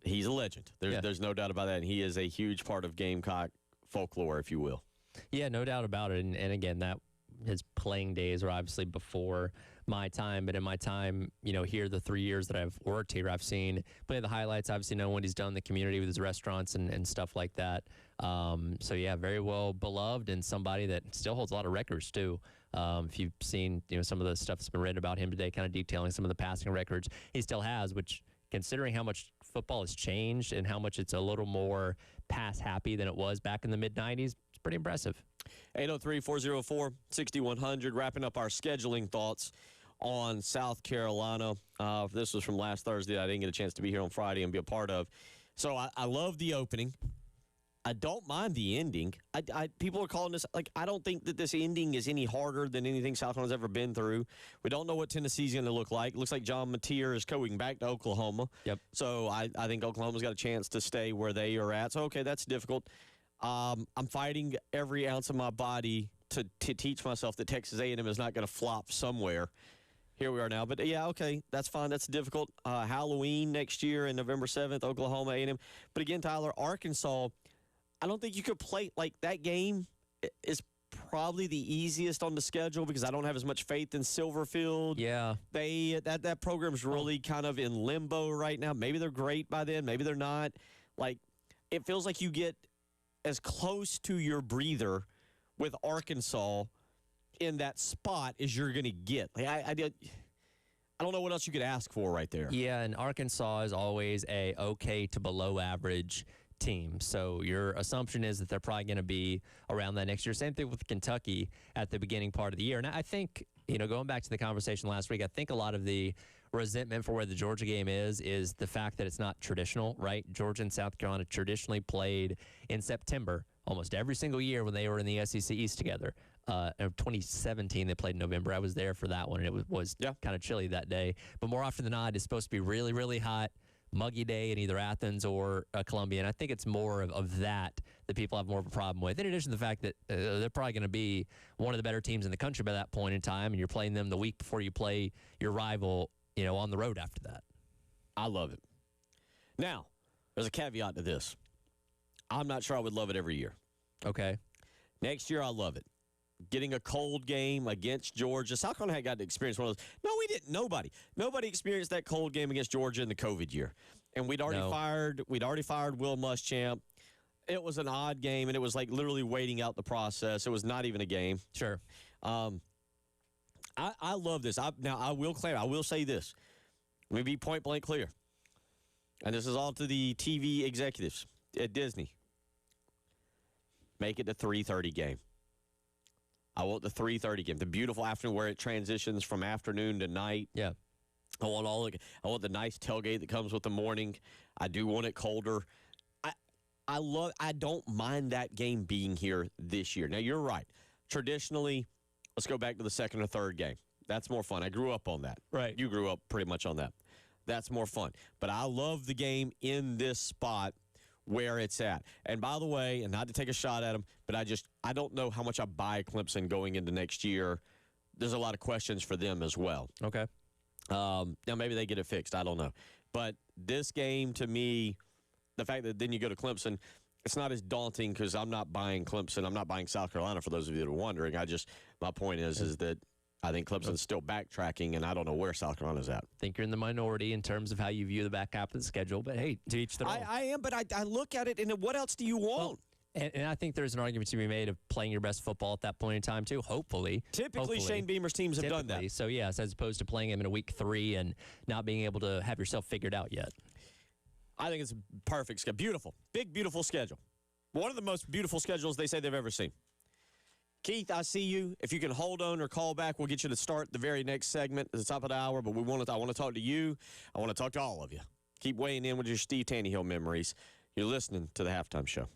he's a legend. There's no doubt about that, and he is a huge part of Gamecock folklore, if you will. Yeah, no doubt about it. And again, that his playing days were obviously before my time, but in my time, here the 3 years that I've worked here, I've seen plenty of the highlights. Obviously, know what he's done in the community with his restaurants and stuff like that. So yeah, very well beloved and somebody that still holds a lot of records too. If you've seen some of the stuff that's been written about him today, kind of detailing some of the passing records he still has, which considering how much football has changed and how much it's a little more pass happy than it was back in the mid 90s, it's pretty impressive. 803-404-6100, wrapping up our scheduling thoughts on South Carolina. This was from last Thursday. I didn't get a chance to be here on Friday and be a part of. So I love the opening. I don't mind the ending. People are calling this, I don't think that this ending is any harder than anything South Carolina's ever been through. We don't know what Tennessee's going to look like. It looks like John Mateer is going back to Oklahoma. Yep. So I think Oklahoma's got a chance to stay where they are at. So, okay, that's difficult. I'm fighting every ounce of my body to teach myself that Texas A&M is not going to flop somewhere. Here we are now. But, yeah, okay, that's fine. That's difficult. Halloween next year in November 7th, Oklahoma A&M. But, again, Tyler, Arkansas, I don't think you could play that game is probably the easiest on the schedule because I don't have as much faith in Silverfield. Yeah. That program's really kind of in limbo right now. Maybe they're great by then. Maybe they're not. It feels like you get as close to your breather with Arkansas in that spot as you're going to get. I don't know what else you could ask for right there. Yeah, and Arkansas is always a okay to below average team. So your assumption is that they're probably going to be around that next year. Same thing with Kentucky at the beginning part of the year. And I think, going back to the conversation last week, I think a lot of the resentment for where the Georgia game is the fact that it's not traditional, right? Georgia and South Carolina traditionally played in September almost every single year when they were in the SEC East together. In 2017, they played in November. I was there for that one, and it was kind of chilly that day. But more often than not, it's supposed to be really, really hot, muggy day in either Athens or Columbia. And I think it's more of that people have more of a problem with. In addition to the fact that they're probably going to be one of the better teams in the country by that point in time, and you're playing them the week before you play your rival, on the road after that. I love it. Now, there's a caveat to this. I'm not sure I would love it every year. Okay. Next year, I love it. Getting a cold game against Georgia. South Carolina had got to experience one of those. No, we didn't. Nobody experienced that cold game against Georgia in the COVID year. And we'd already fired Will Muschamp. It was an odd game, and it was literally waiting out the process. It was not even a game. Sure. I love this. Now, I will say this. Let me be point blank clear. And this is all to the TV executives at Disney. Make it the 3:30 game. I want the 3:30 game, the beautiful afternoon where it transitions from afternoon to night. Yeah. I want the nice tailgate that comes with the morning. I do want it colder. I don't mind that game being here this year. Now, you're right. Traditionally, let's go back to the second or third game. That's more fun. I grew up on that. Right. You grew up pretty much on that. That's more fun. But I love the game in this spot where it's at. And by the way, and not to take a shot at them, but I don't know how much I buy Clemson going into next year. There's a lot of questions for them as well. Okay. Now, maybe they get it fixed. I don't know. But this game, to me, the fact that then you go to Clemson, it's not as daunting because I'm not buying Clemson. I'm not buying South Carolina, for those of you that are wondering. My point is that I think Clemson's still backtracking, and I don't know where South Carolina's at. I think you're in the minority in terms of how you view the back half of the schedule, but hey, to each their own. I am, but I look at it, and what else do you want? Well, and I think there's an argument to be made of playing your best football at that point in time, too, hopefully. Typically, Shane Beamer's teams have done that. So, yes, as opposed to playing him in a week 3 and not being able to have yourself figured out yet. I think it's a perfect schedule. Beautiful. Big, beautiful schedule. One of the most beautiful schedules they say they've ever seen. Keith, I see you. If you can hold on or call back, we'll get you to start the very next segment at the top of the hour. But I want to talk to you. I want to talk to all of you. Keep weighing in with your Steve Tannehill memories. You're listening to the Halftime Show.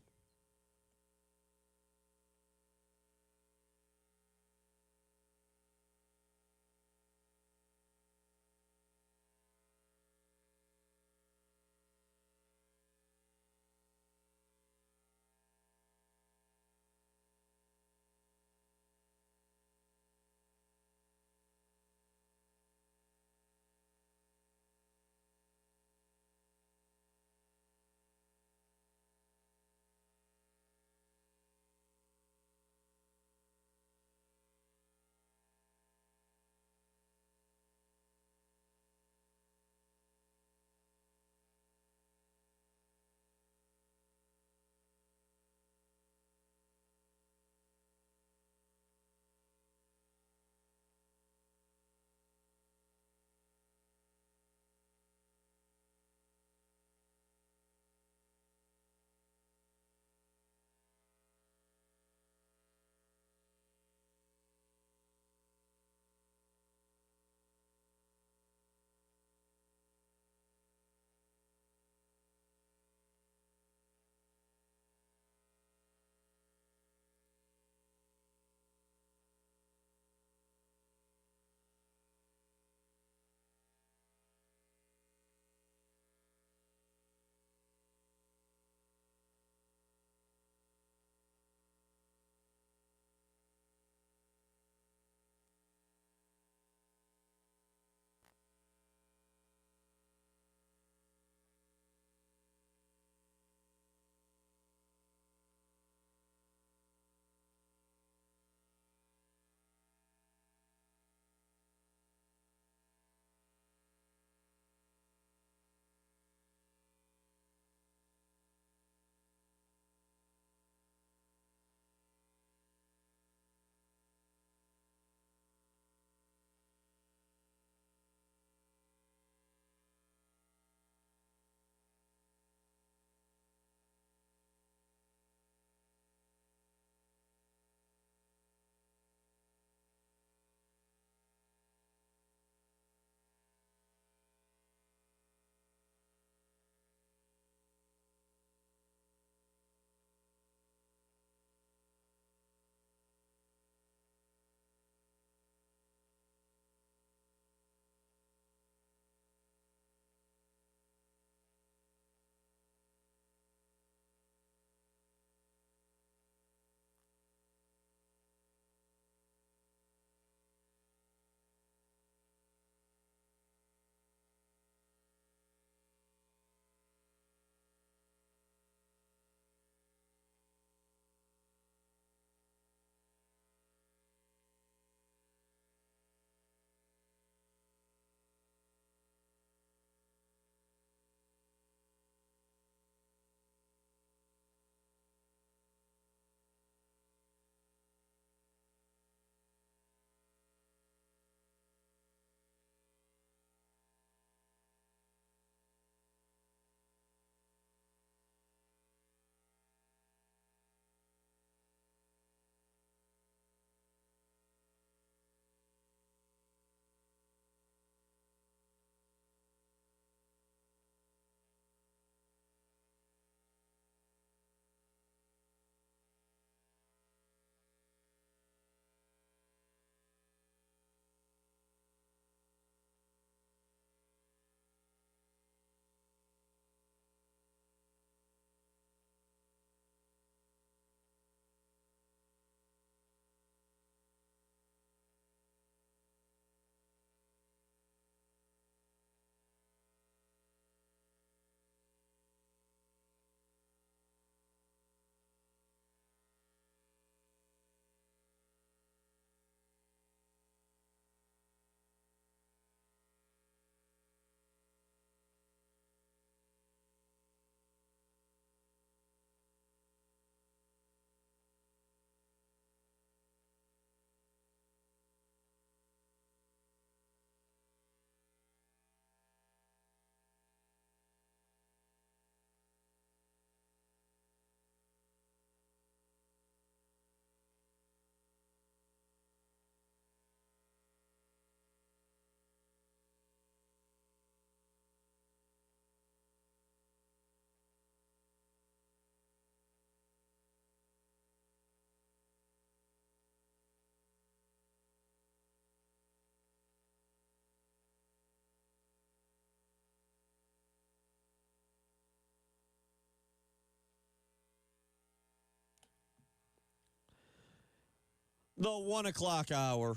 The 1 o'clock hour.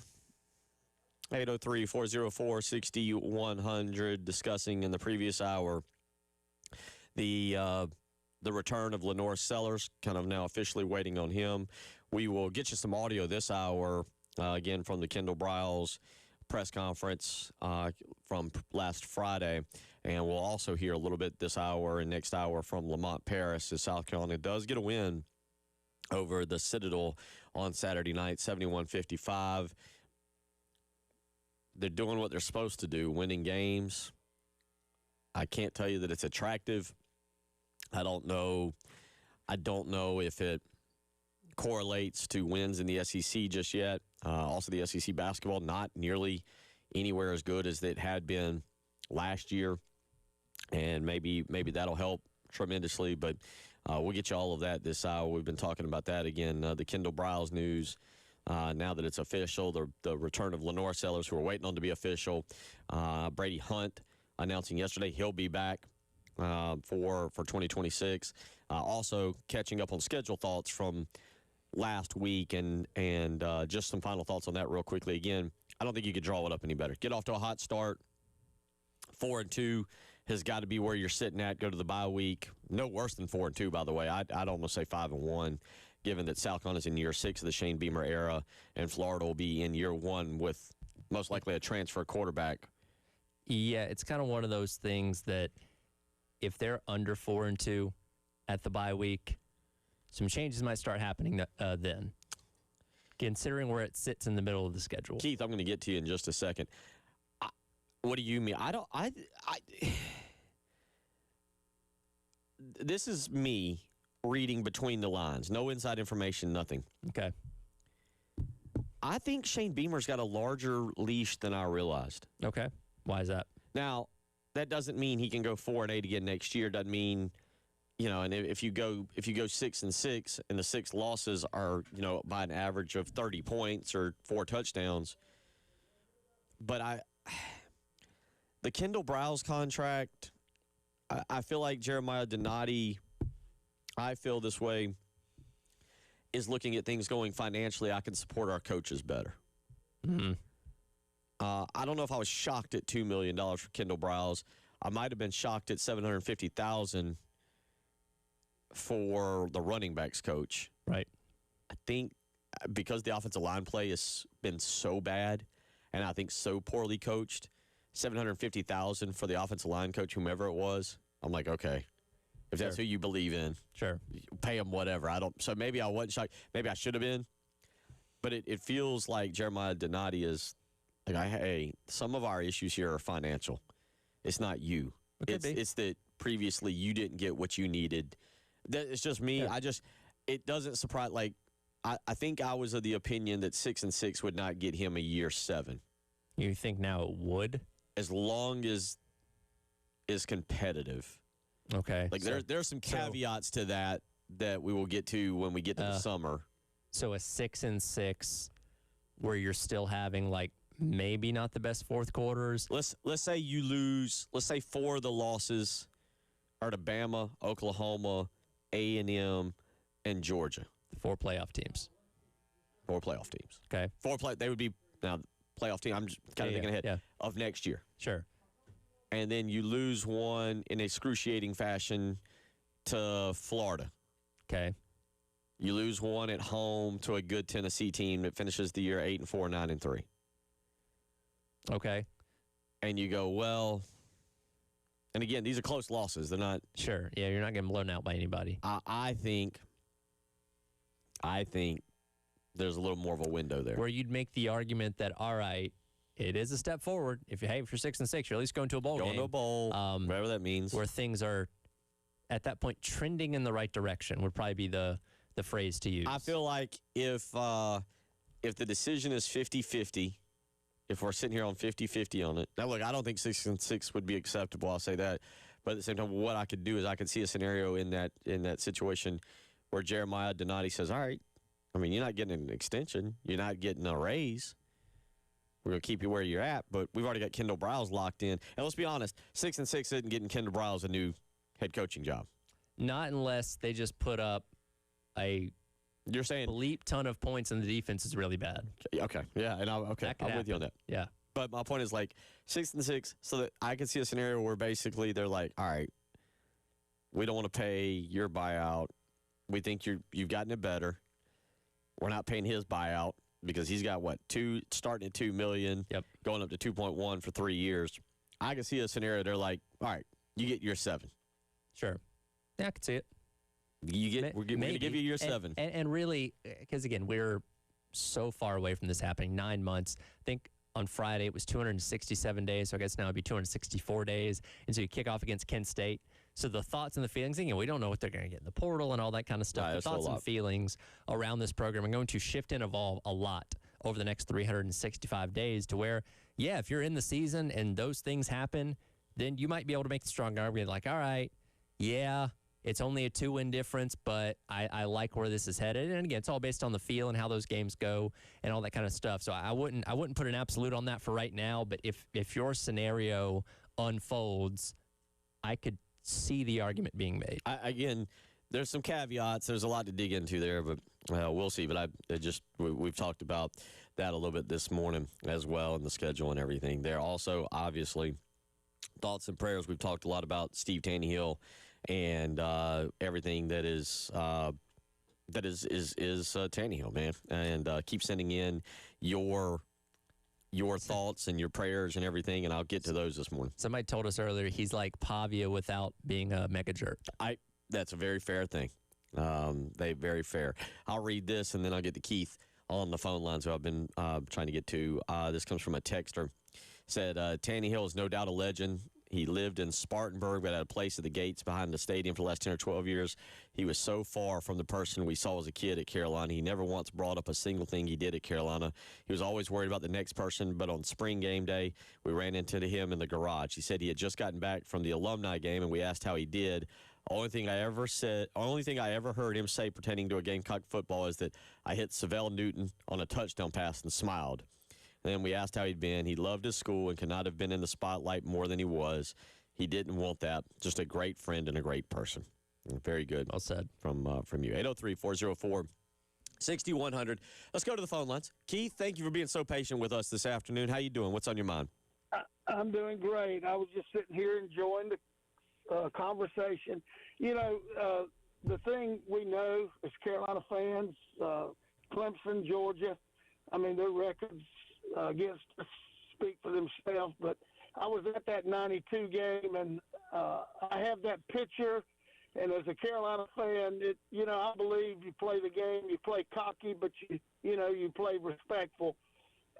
803-404-6100. Discussing in the previous hour the return of Lenore Sellers, kind of now officially waiting on him. We will get you some audio this hour, again, from the Kendall Briles press conference from last Friday. And we'll also hear a little bit this hour and next hour from Lamont Paris as South Carolina does get a win over the Citadel on Saturday night, 71-55. They're doing what they're supposed to do, winning games. I can't tell you that it's attractive. I don't know if it correlates to wins in the SEC just yet. Also, the SEC basketball not nearly anywhere as good as it had been last year, and maybe that'll help tremendously. But we'll get you all of that this hour. We've been talking about that again. The Kendall Briles news. Now that it's official, the return of Lenore Sellers, who we're waiting on to be official. Brady Hunt announcing yesterday he'll be back for 2026. Also catching up on schedule thoughts from last week and just some final thoughts on that real quickly. Again, I don't think you could draw it up any better. Get off to a hot start. 4-2 has got to be where you're sitting at. Go to the bye week. No worse than 4-2, by the way. I'd almost say 5-1. Given that South Carolina is in year 6 of the Shane Beamer era, and Florida will be in year 1 with most likely a transfer quarterback. Yeah, it's kind of one of those things that if they're under 4-2 at the bye week, some changes might start happening then, considering where it sits in the middle of the schedule. Keith, I'm going to get to you in just a second. What do you mean? This is me reading between the lines. No inside information, nothing. Okay. I think Shane Beamer's got a larger leash than I realized. Okay. Why is that? Now, that doesn't mean he can go 4-8 again next year. Doesn't mean, and if you go 6-6 and the 6 losses are, by an average of 30 points or 4 touchdowns. But the Kendall Briles contract, I feel like Jeremiah Donati, I feel this way, is looking at things going financially. I can support our coaches better. Mm-hmm. I don't know if I was shocked at $2 million for Kendall Briles. I might have been shocked at $750,000 for the running backs coach. Right. I think because the offensive line play has been so bad, and I think so poorly coached, $750,000 for the offensive line coach, whomever it was. I'm like, okay. If that's who you believe in, sure, pay them whatever. So maybe I wasn't shocked. Maybe I should have been. But it feels like Jeremiah Donati is like, hey, some of our issues here are financial. It's not you. It's that previously you didn't get what you needed. It's just me. Yeah. It doesn't surprise. Like, I think I was of the opinion that 6-6 would not get him a year 7. You think now it would? As long as is competitive. Okay. Like there's some caveats to that we will get to when we get to the summer. So a 6-6 where you're still having like maybe not the best fourth quarters. Let's say you lose. Let's say 4 of the losses are to Bama, Oklahoma, A&M, and Georgia. 4 playoff teams. 4 playoff teams. Okay. They would be now playoff team. I'm just kind of thinking ahead of next year. Sure. And then you lose one in excruciating fashion to Florida. Okay. You lose one at home to a good Tennessee team that finishes the year 8-4, 9-3. Okay. And you go, well, and again, these are close losses. They're not. Sure. Yeah, you're not getting blown out by anybody. I think there's a little more of a window there. Where you'd make the argument that, all right, it is a step forward. If you're 6-6, you're at least going to a bowl game. Going to a bowl, whatever that means. Where things are, at that point, trending in the right direction would probably be the phrase to use. I feel like if the decision is 50-50, if we're sitting here on 50-50 on it. Now, look, I don't think 6-6 would be acceptable. I'll say that. But at the same time, what I could do is I could see a scenario in that situation where Jeremiah Donati says, all right, I mean, you're not getting an extension. You're not getting a raise. We're going to keep you where you're at, but we've already got Kendall Briles locked in. And let's be honest, 6-6 isn't getting Kendall Briles a new head coaching job. Not unless they just put up a You're saying bleep ton of points and the defense is really bad. okay, yeah, and I'm with you on that. Yeah. But my point is like 6-6, so that I could see a scenario where basically they're like, all right, we don't want to pay your buyout. We think you've gotten it better. We're not paying his buyout because he's got starting at $2 million, going up to 2.1 for 3 years. I can see a scenario they're like, all right, you get your 7. Sure. Yeah, I can see it. We're going to give you your 7. And really, because again, we're so far away from this happening. 9 months. I think on Friday it was 267 days, so I guess now it'd be 264 days. And so you kick off against Kent State. So the thoughts and the feelings, we don't know what they're going to get in the portal and all that kind of stuff. The thoughts and feelings around this program are going to shift and evolve a lot over the next 365 days to where, if you're in the season and those things happen, then you might be able to make the strong argument like, all right, it's only a 2-win difference, but I like where this is headed. And again, it's all based on the feel and how those games go and all that kind of stuff. So I wouldn't put an absolute on that for right now. But if your scenario unfolds, I could see the argument being made. Again, there's some caveats. There's a lot to dig into there, but we'll see. But we've talked about that a little bit this morning as well, and the schedule and everything. There also, obviously, thoughts and prayers. We've talked a lot about Steve Tannehill and everything that is Tannehill, man. And keep sending in your thoughts and your prayers and everything, and I'll get to those this morning. Somebody told us earlier he's like Pavia without being a mega jerk. That's a very fair thing. Very fair. I'll read this, and then I'll get to Keith on the phone lines who I've been trying to get to. This comes from a texter. Said, Tannehill is no doubt a legend. He lived in Spartanburg, but had a place at the gates behind the stadium for the last 10 or 12 years. He was so far from the person we saw as a kid at Carolina. He never once brought up a single thing he did at Carolina. He was always worried about the next person, but on spring game day, we ran into him in the garage. He said he had just gotten back from the alumni game, and we asked how he did. Only thing I ever heard him say pertaining to a Gamecock football is that I hit Savell Newton on a touchdown pass and smiled. And then we asked how he'd been. He loved his school and could not have been in the spotlight more than he was. He didn't want that. Just a great friend and a great person. Very good. Well said. From you. 803-404-6100. Let's go to the phone lines. Keith, thank you for being so patient with us this afternoon. How you doing? What's on your mind? I'm doing great. I was just sitting here enjoying the conversation. The thing we know as Carolina fans, Clemson, Georgia, their records against us speak for themselves. But I was at that 92 game, and I have that picture. And as a Carolina fan, I believe you play the game, you play cocky, but you play respectful.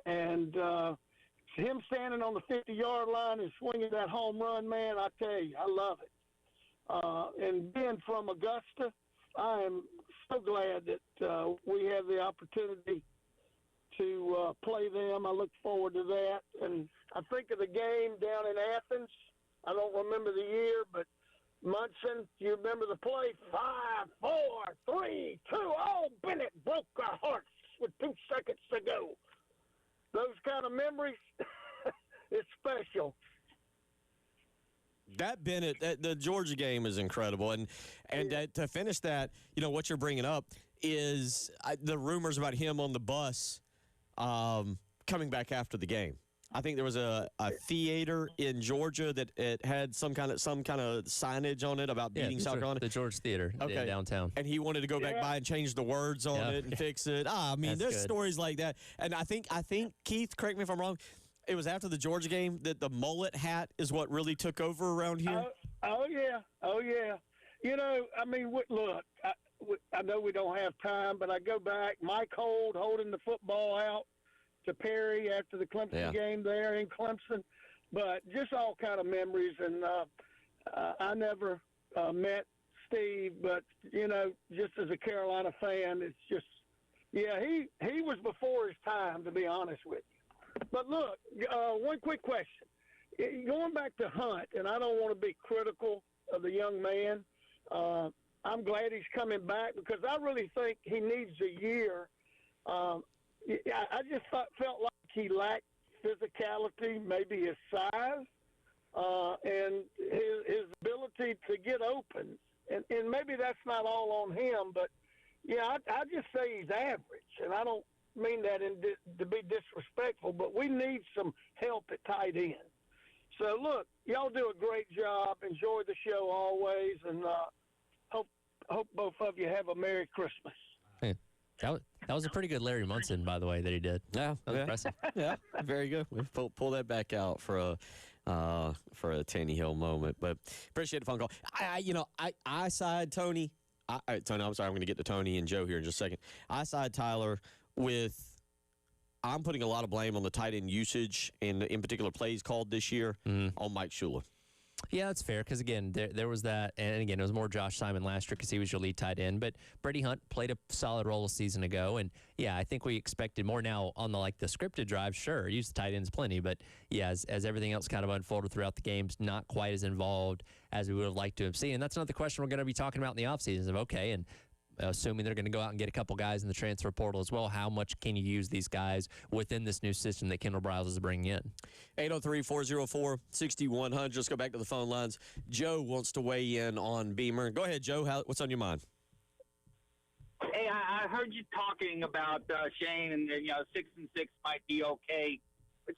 And him standing on the 50-yard line and swinging that home run, man, I tell you, I love it. And being from Augusta, I am so glad that we have the opportunity to play them. I look forward to that. And I think of the game down in Athens. I don't remember the year, but Munson, you remember the play? 5, 4, 3, 2. Oh, Bennett broke our hearts with 2 seconds to go. Those kind of memories, it's special. That Bennett, the Georgia game is incredible. And to finish that, what you're bringing up is the rumors about him on the bus coming back after the game. I think there was a theater in Georgia that it had some kind of signage on it about beating South Carolina. The George Theater downtown. And he wanted to go back by and change the words on it and fix it. There's good stories like that. And I think Keith, correct me if I'm wrong, it was after the Georgia game that the mullet hat is what really took over around here. Oh yeah. Look, I know we don't have time, but I go back. Mike Holt holding the football out to Perry after the Clemson game there in Clemson. But just all kind of memories. And I never met Steve, but, just as a Carolina fan, it's just, he was before his time, to be honest with you. But look, one quick question. Going back to Hunt, and I don't want to be critical of the young man. I'm glad he's coming back because I really think he needs a year. I just felt like he lacked physicality, maybe his size, and his ability to get open. And maybe that's not all on him, but Yeah, I just say he's average, and I don't mean that to be disrespectful, but we need some help at tight end. So, look, y'all do a great job. Enjoy the show always, and hope both of you have a Merry Christmas. Hey, that was a pretty good Larry Munson, by the way, that he did. Yeah, That was impressive. yeah, very good. We pull that back out for a Tanny Hill moment, but appreciate the phone call. I side Tony. Tony, I'm sorry, I'm going to get to Tony and Joe here in just a second. I side Tyler with. I'm putting a lot of blame on the tight end usage and in particular plays called this year on Mike Shula. Yeah, that's fair because, again, there was that. And, again, it was more Josh Simon last year because he was your lead tight end. But Brady Hunt played a solid role a season ago. And, yeah, I think we expected more now on the scripted drive. Sure, use the tight ends plenty. But, yeah, as everything else kind of unfolded throughout the games, not quite as involved as we would have liked to have seen. And that's another question we're going to be talking about in the offseason of, okay, and assuming they're going to go out and get a couple guys in the transfer portal as well, how much can you use these guys within this new system that Kendall Briles is bringing in? 803-404-6100. Let's go back to the phone lines. Joe wants to weigh in on Beamer. Go ahead, Joe. What's on your mind? Hey, I heard you talking about Shane, and 6-6 might be okay, but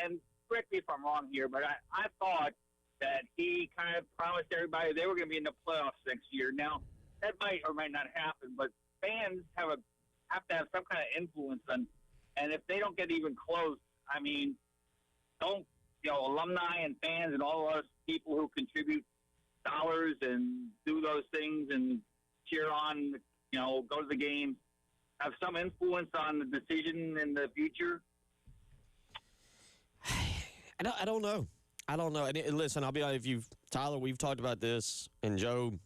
and correct me if I'm wrong here, but I thought that he kind of promised everybody they were going to be in the playoffs next year. Now, that might or might not happen, but fans have to have some kind of influence on, and if they don't get even close, I mean, alumni and fans and all us people who contribute dollars and do those things and cheer on, go to the game, have some influence on the decision in the future? I don't know. And listen, I'll be honest, Tyler, we've talked about this, and Joe,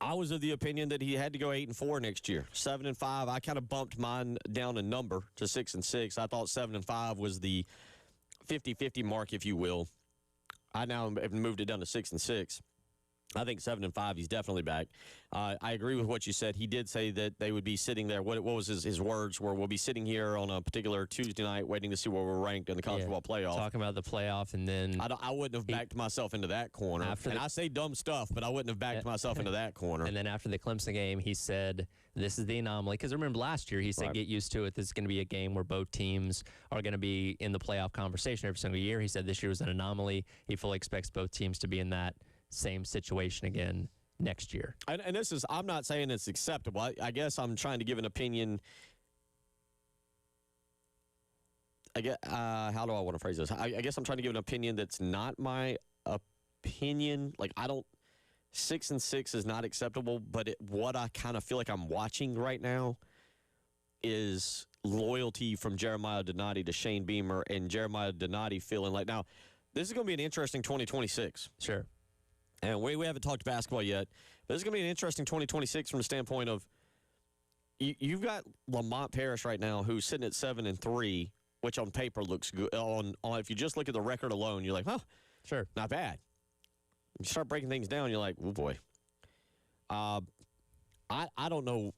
I was of the opinion that he had to go 8-4 next year. 7-5. I kind of bumped mine down a number to 6-6. I thought 7-5 was the 50-50 mark, if you will. I now have moved it down to 6-6. I think 7-5. He's definitely back. I agree with what you said. He did say that they would be sitting there. What was his words? Where we'll be sitting here on a particular Tuesday night, waiting to see where we're ranked in the college football playoff. Talking about the playoff, and then I wouldn't have backed myself into that corner. I say dumb stuff, but I wouldn't have backed myself into that corner. And then after the Clemson game, he said, "This is the anomaly." Because remember last year, he said, "Get used to it. This is going to be a game where both teams are going to be in the playoff conversation every single year." He said this year was an anomaly. He fully expects both teams to be in that same situation again next year. And this is, I'm not saying it's acceptable. I guess I'm trying to give an opinion. How do I want to phrase this? I guess I'm trying to give an opinion that's not my opinion. 6-6 is not acceptable, but what I kind of feel like I'm watching right now is loyalty from Jeremiah Donati to Shane Beamer, and Jeremiah Donati feeling like, now, this is going to be an interesting 2026. Sure. And we haven't talked basketball yet, but this is going to be an interesting 2026 from the standpoint of you've got Lamont Paris right now who's sitting at 7-3, which on paper looks good. If you just look at the record alone, you're like, huh, sure, not bad. You start breaking things down, you're like, oh boy. I don't know.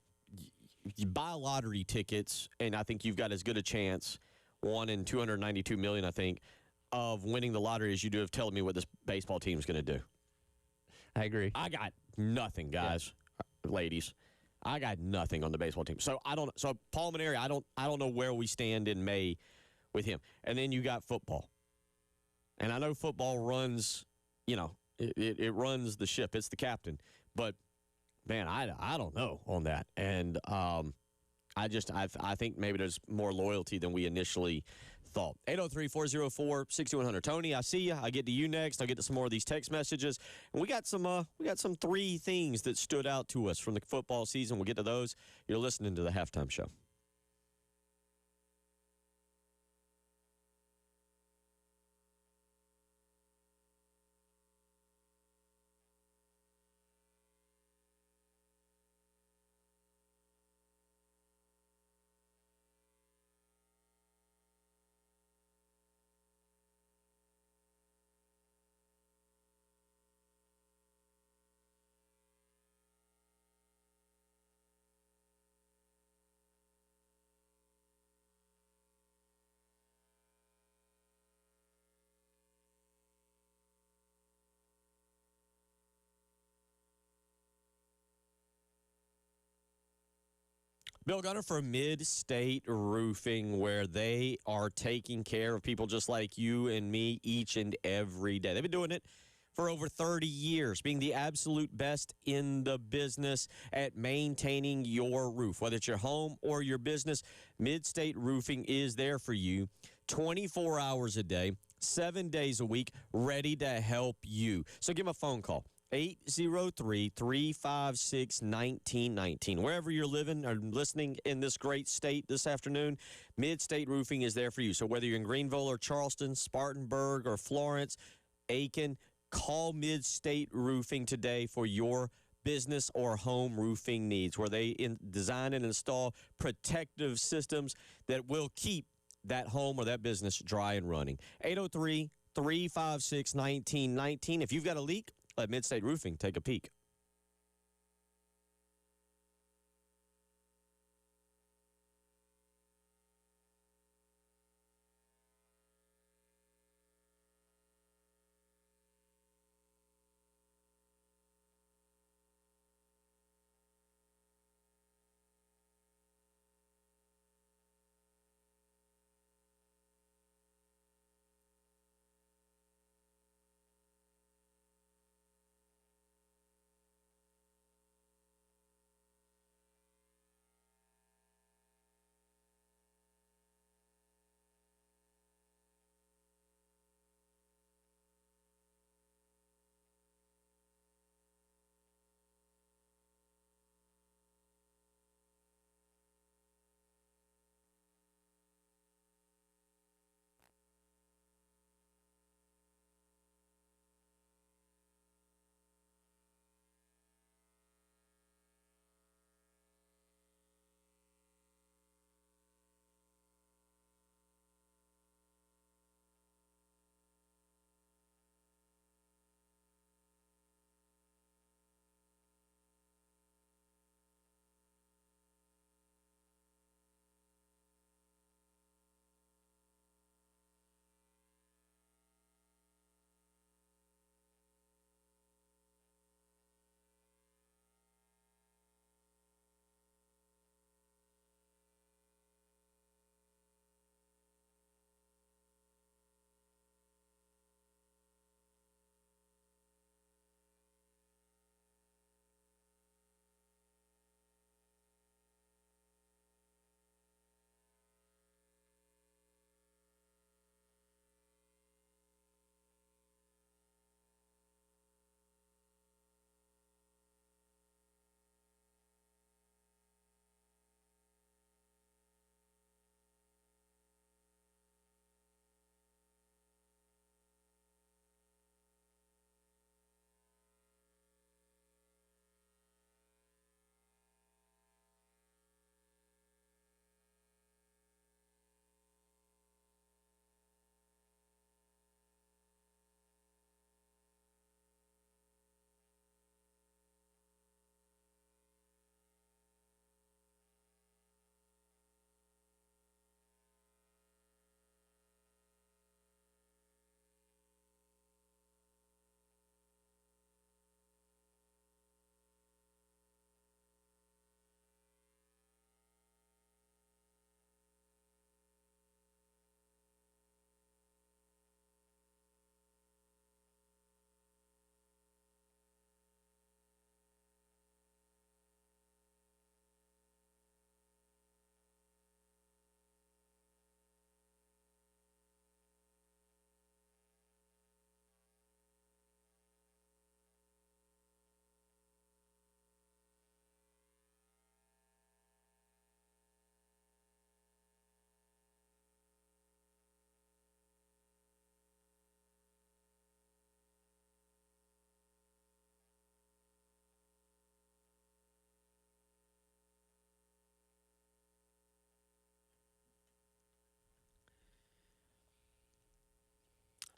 You buy lottery tickets, and I think you've got as good a chance, 1 in 292 million, I think, of winning the lottery as you do of telling me what this baseball team is going to do. I agree. I got nothing, guys, ladies. I got nothing on the baseball team. So So Paul Mainieri, I don't know where we stand in May with him. And then you got football, and I know football runs. It runs the ship. It's the captain. But man, I don't know on that. And I think maybe there's more loyalty than we initially thought. 803-404-6100. Tony, I see you. I get to you next. I'll get to some more of these text messages. And we got some 3 things that stood out to us from the football season. We'll get to those. You're listening to the Halftime Show. Bill Gunner for Mid-State Roofing, where they are taking care of people just like you and me each and every day. They've been doing it for over 30 years, being the absolute best in the business at maintaining your roof. Whether it's your home or your business, Mid-State Roofing is there for you 24 hours a day, 7 days a week, ready to help you. So give them a phone call. 803-356-1919. Wherever you're living or listening in this great state this afternoon, Mid-State Roofing is there for you. So whether you're in Greenville or Charleston, Spartanburg or Florence, Aiken, call Mid-State Roofing today for your business or home roofing needs, where they design and install protective systems that will keep that home or that business dry and running. 803-356-1919. If you've got a leak, let Mid-State Roofing take a peek.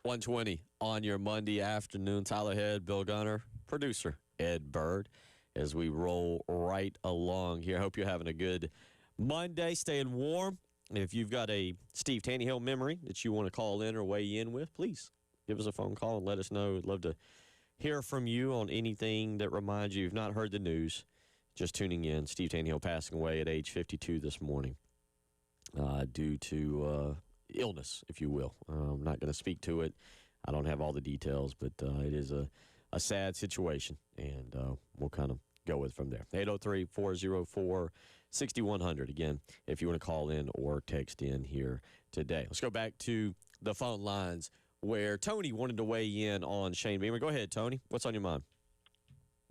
.120 on your Monday afternoon. Tyler Head, Bill Gunner, producer Ed Bird, as we roll right along here. Hope you're having a good Monday, staying warm. If you've got a Steve Tannehill memory that you want to call in or weigh in with, please give us a phone call and let us know. We'd love to hear from you on anything that reminds you you've not heard the news. just tuning in, Steve Tannehill passing away at age 52 this morning due to illness, if you will. I'm not going to speak to it. I don't have all the details, but it is a sad situation, and we'll kind of go with from there. 803-404-6100. Again, if you want to call in or text in here today. Let's go back to the phone lines where Tony wanted to weigh in on Shane Beamer. Go ahead, Tony. What's on your mind?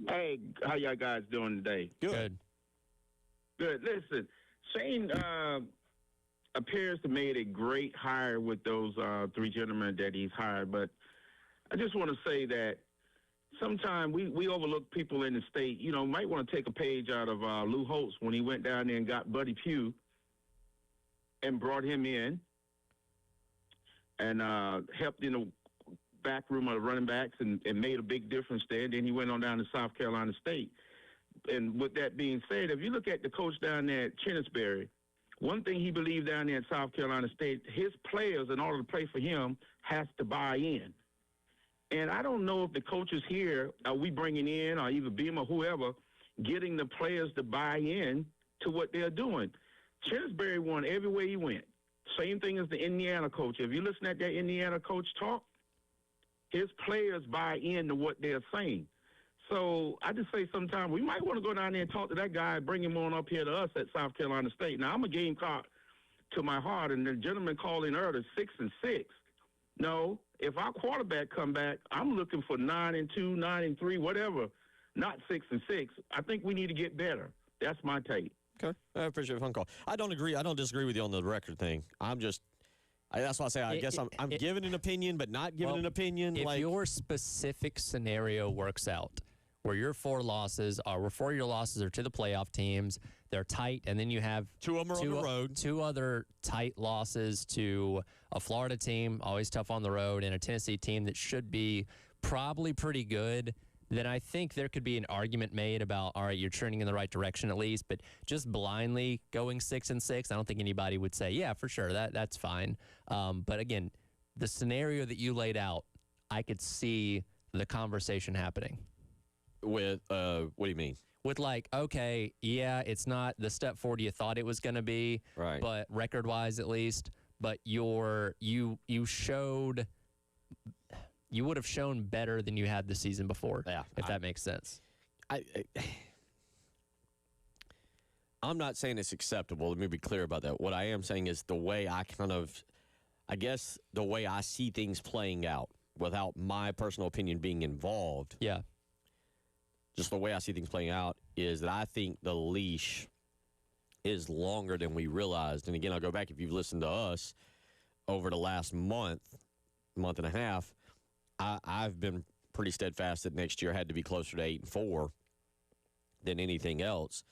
Hey, how y'all guys doing today? Good. Listen, Shane appears to made a great hire with those three gentlemen that he's hired, but I just want to say that sometimes we overlook people in the state. You know, might want to take a page out of Lou Holtz when he went down there and got Buddy Pugh and brought him in and helped in the back room of the running backs and made a big difference there. And then he went on down to South Carolina State. And with that being said, if you look at the coach down there at Chennisbury, one thing he believed down there at South Carolina State, his players, in order to play for him, has to buy in. And I don't know if the coaches here, are we bringing in, or either Beam or whoever, getting the players to buy in to what they're doing. Chennisbury won everywhere he went. Same thing as the Indiana coach. If you listen at that Indiana coach talk, his players buy into what they're saying. So I just say sometimes we might want to go down there and talk to that guy and bring him on up here to us at South Carolina State. Now, I'm a Gamecock to my heart, and the gentleman called in earlier, 6-6. No, if our quarterback come back, I'm looking for 9-2, 9-3, whatever, not 6-6. I think we need to get better. That's my take. Okay. I appreciate the phone call. I don't agree. I don't disagree with you on the record thing. That's why I say I guess I'm giving an opinion, but not giving an opinion. If your specific scenario works out, where your four of your losses are to the playoff teams, they're tight, and then you have two of them are on the road. Two other tight losses to a Florida team, always tough on the road, and a Tennessee team that should be probably pretty good, then I think there could be an argument made about, all right, you're trending in the right direction at least, but just blindly going 6-6, I don't think anybody would say, yeah, for sure, that's fine. But again, the scenario that you laid out, I could see the conversation happening. With, what do you mean? With like, okay, yeah, it's not the step forward you thought it was going to be, right? But record-wise at least, but you would have shown better than you had the season before, if that makes sense. I'm not saying it's acceptable. Let me be clear about that. What I am saying is the way the way I see things playing out without my personal opinion being involved. Yeah. Just the way I see things playing out is that I think the leash is longer than we realized. And again, I'll go back, if you've listened to us over the last month and a half, I've been pretty steadfast that next year had to be closer to 8-4 than anything else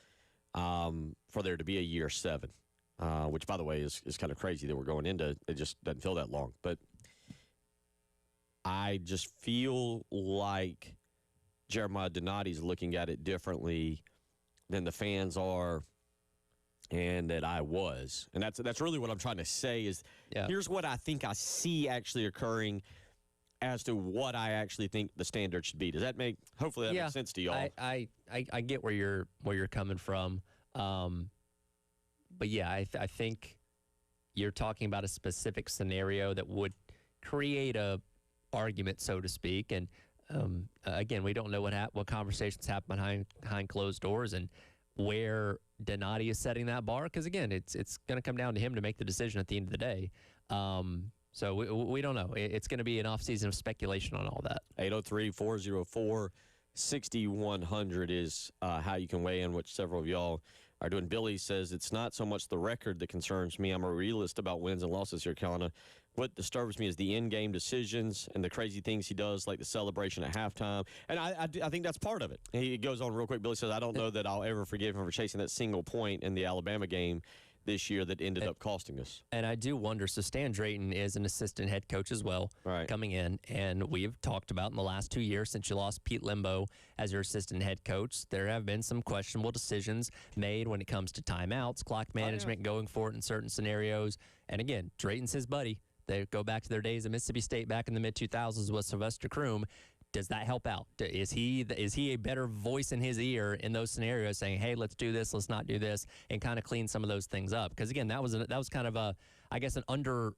for there to be a year 7, which, by the way, is kind of crazy that we're going into. It just doesn't feel that long. But I just feel like Jeremiah Donati's looking at it differently than the fans are and that I was. And that's really what I'm trying to say is here's what I think I see actually occurring as to what I actually think the standard should be. Does that hopefully that makes sense to y'all? I get where you're coming from. But yeah, I think you're talking about a specific scenario that would create a argument, so to speak. And again, we don't know what conversations happen behind closed doors and where Donati is setting that bar. Because again, it's going to come down to him to make the decision at the end of the day. So we don't know. It's going to be an off-season of speculation on all that. 803-404-6100 is how you can weigh in, which several of y'all are doing. Billy says, it's not so much the record that concerns me. I'm a realist about wins and losses here, Carolina. What disturbs me is the in-game decisions and the crazy things he does, like the celebration at halftime. And I think that's part of it. He goes on real quick. Billy says, I don't know that I'll ever forgive him for chasing that single point in the Alabama game this year that ended up costing us. And I do wonder, so Stan Drayton is an assistant head coach as well, coming in. And we've talked about in the last 2 years since you lost Pete Limbo as your assistant head coach, there have been some questionable decisions made when it comes to timeouts, clock management, going for it in certain scenarios. And again, Drayton's his buddy. They go back to their days at Mississippi State back in the mid-2000s with Sylvester Croom. does that help out? Is he a better voice in his ear in those scenarios, saying, "Hey, let's do this, let's not do this," and kind of clean some of those things up? Because again, that was kind of a, I guess, an under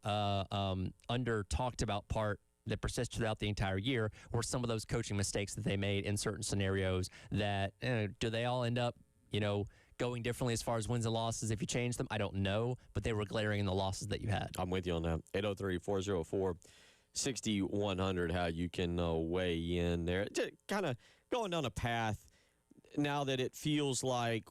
talked about part that persists throughout the entire year were some of those coaching mistakes that they made in certain scenarios. That do they all end up, going differently as far as wins and losses if you change them? I don't know, but they were glaring in the losses that you had. I'm with you on that. 803-404-6100, how you can weigh in there. Just kind of going down a path now that it feels like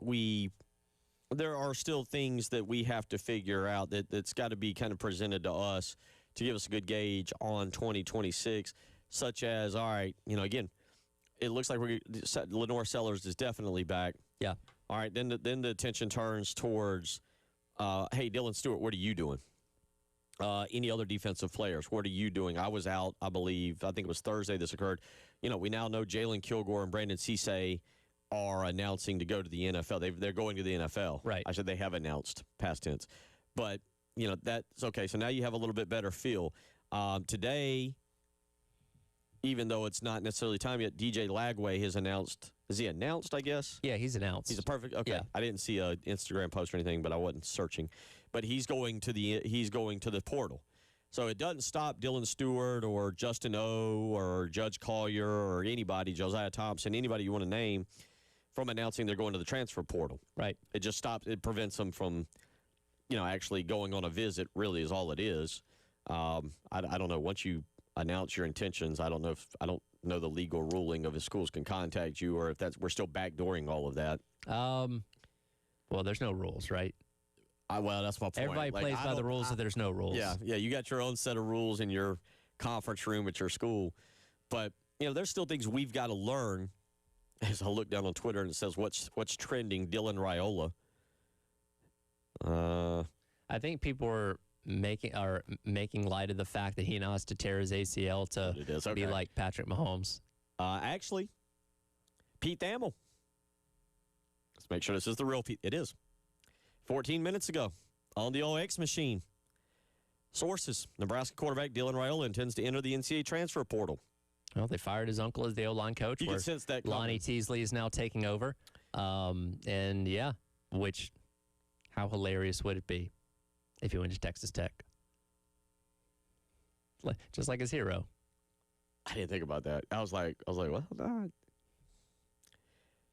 there are still things that we have to figure out that's got to be kind of presented to us to give us a good gauge on 2026, such as, all right, again, it looks like Lenore Sellers is definitely back. Yeah. All right, then the attention turns towards, hey, Dylan Stewart, what are you doing? Any other defensive players, what are you doing? I was out, I think it was Thursday this occurred. We now know Jalen Kilgore and Brandon Cisse are announcing to go to the NFL. They're going to the NFL. Right. I said they have announced, past tense. But, that's okay. So now you have a little bit better feel. Today, even though it's not necessarily time yet, DJ Lagway has announced. Is he announced, I guess? Yeah, he's announced. He's a perfect. Okay. Yeah. I didn't see an Instagram post or anything, but I wasn't searching. But he's going to the portal. So it doesn't stop Dylan Stewart or Justin O or Judge Collier or anybody, Josiah Thompson, anybody you want to name, from announcing they're going to the transfer portal. Right. It just stops. It prevents them from, actually going on a visit. Really, is all it is. I don't know. Once you announce your intentions, I don't know the legal ruling of if schools can contact you or if we're still backdooring all of that. Well, there's no rules, right? Well, that's my point. Everybody plays by the rules, so there's no rules. Yeah, you got your own set of rules in your conference room at your school. But, there's still things we've got to learn. As I look down on Twitter and it says, what's trending, Dylan Raiola. I think people are making light of the fact that he now has to tear his ACL to be like Patrick Mahomes. Actually, Pete Thamel. Let's make sure this is the real Pete. It is. 14 minutes ago on the OX machine. Sources: Nebraska quarterback Dylan Raiola intends to enter the NCAA transfer portal. Well, they fired his uncle as the O-line coach. You can sense that Lonnie Teasley is now taking over. And yeah, how hilarious would it be if he went to Texas Tech? Just like his hero. I didn't think about that. I was like, well, not.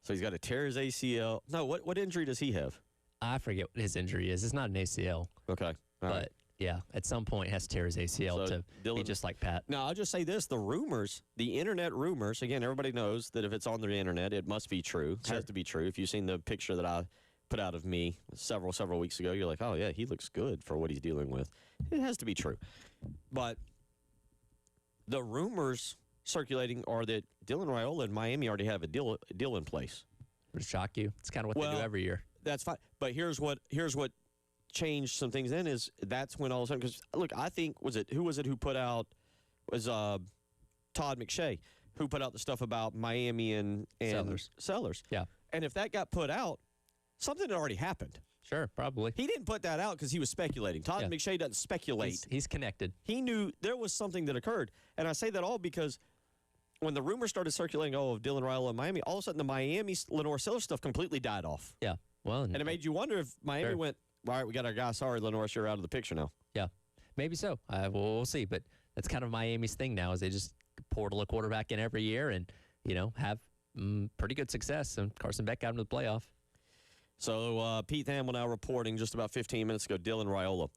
So he's got to tear his ACL. No, what injury does he have? I forget what his injury is. It's not an ACL. Okay. All but right. yeah, at some point he has to tear his ACL to be just like Pat. Now, I'll just say this. The internet rumors, again, everybody knows that if it's on the internet, it must be true. It has to be true. If you've seen the picture that I put out of me several weeks ago, you're like, oh, yeah, he looks good for what he's dealing with. It has to be true. But the rumors circulating are that Dylan Raiola and Miami already have a deal in place. Would it shock you? It's kind of what they do every year. That's fine. But here's what changed some things then is that's when all of a sudden, because look, I think who was it who put out was Todd McShay who put out the stuff about Miami and Sellers. Yeah. And if that got put out, something had already happened. Sure, probably. He didn't put that out because he was speculating. Todd McShay doesn't speculate. He's connected. He knew there was something that occurred. And I say that all because when the rumors started circulating, of Dylan Raiola in Miami, all of a sudden the Miami Lenore Sellers stuff completely died off. Yeah. Well, and it made you wonder if Miami went, all right, we got our guy. Sorry, Lenore, you're out of the picture now. Yeah, maybe so. We'll see. But that's kind of Miami's thing now is they just portal a quarterback in every year and, have pretty good success. And Carson Beck got him to the playoff. So Pete Thamel now reporting just about 15 minutes ago, Dylan Raiola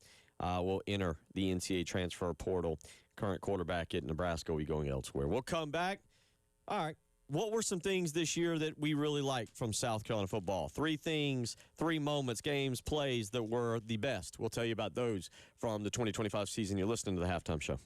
will enter the NCAA transfer portal. Current quarterback at Nebraska will be going elsewhere. We'll come back. All right. What were some things this year that we really liked from South Carolina football? 3 things, 3 moments, games, plays that were the best. We'll tell you about those from the 2025 season. You're listening to The Halftime Show.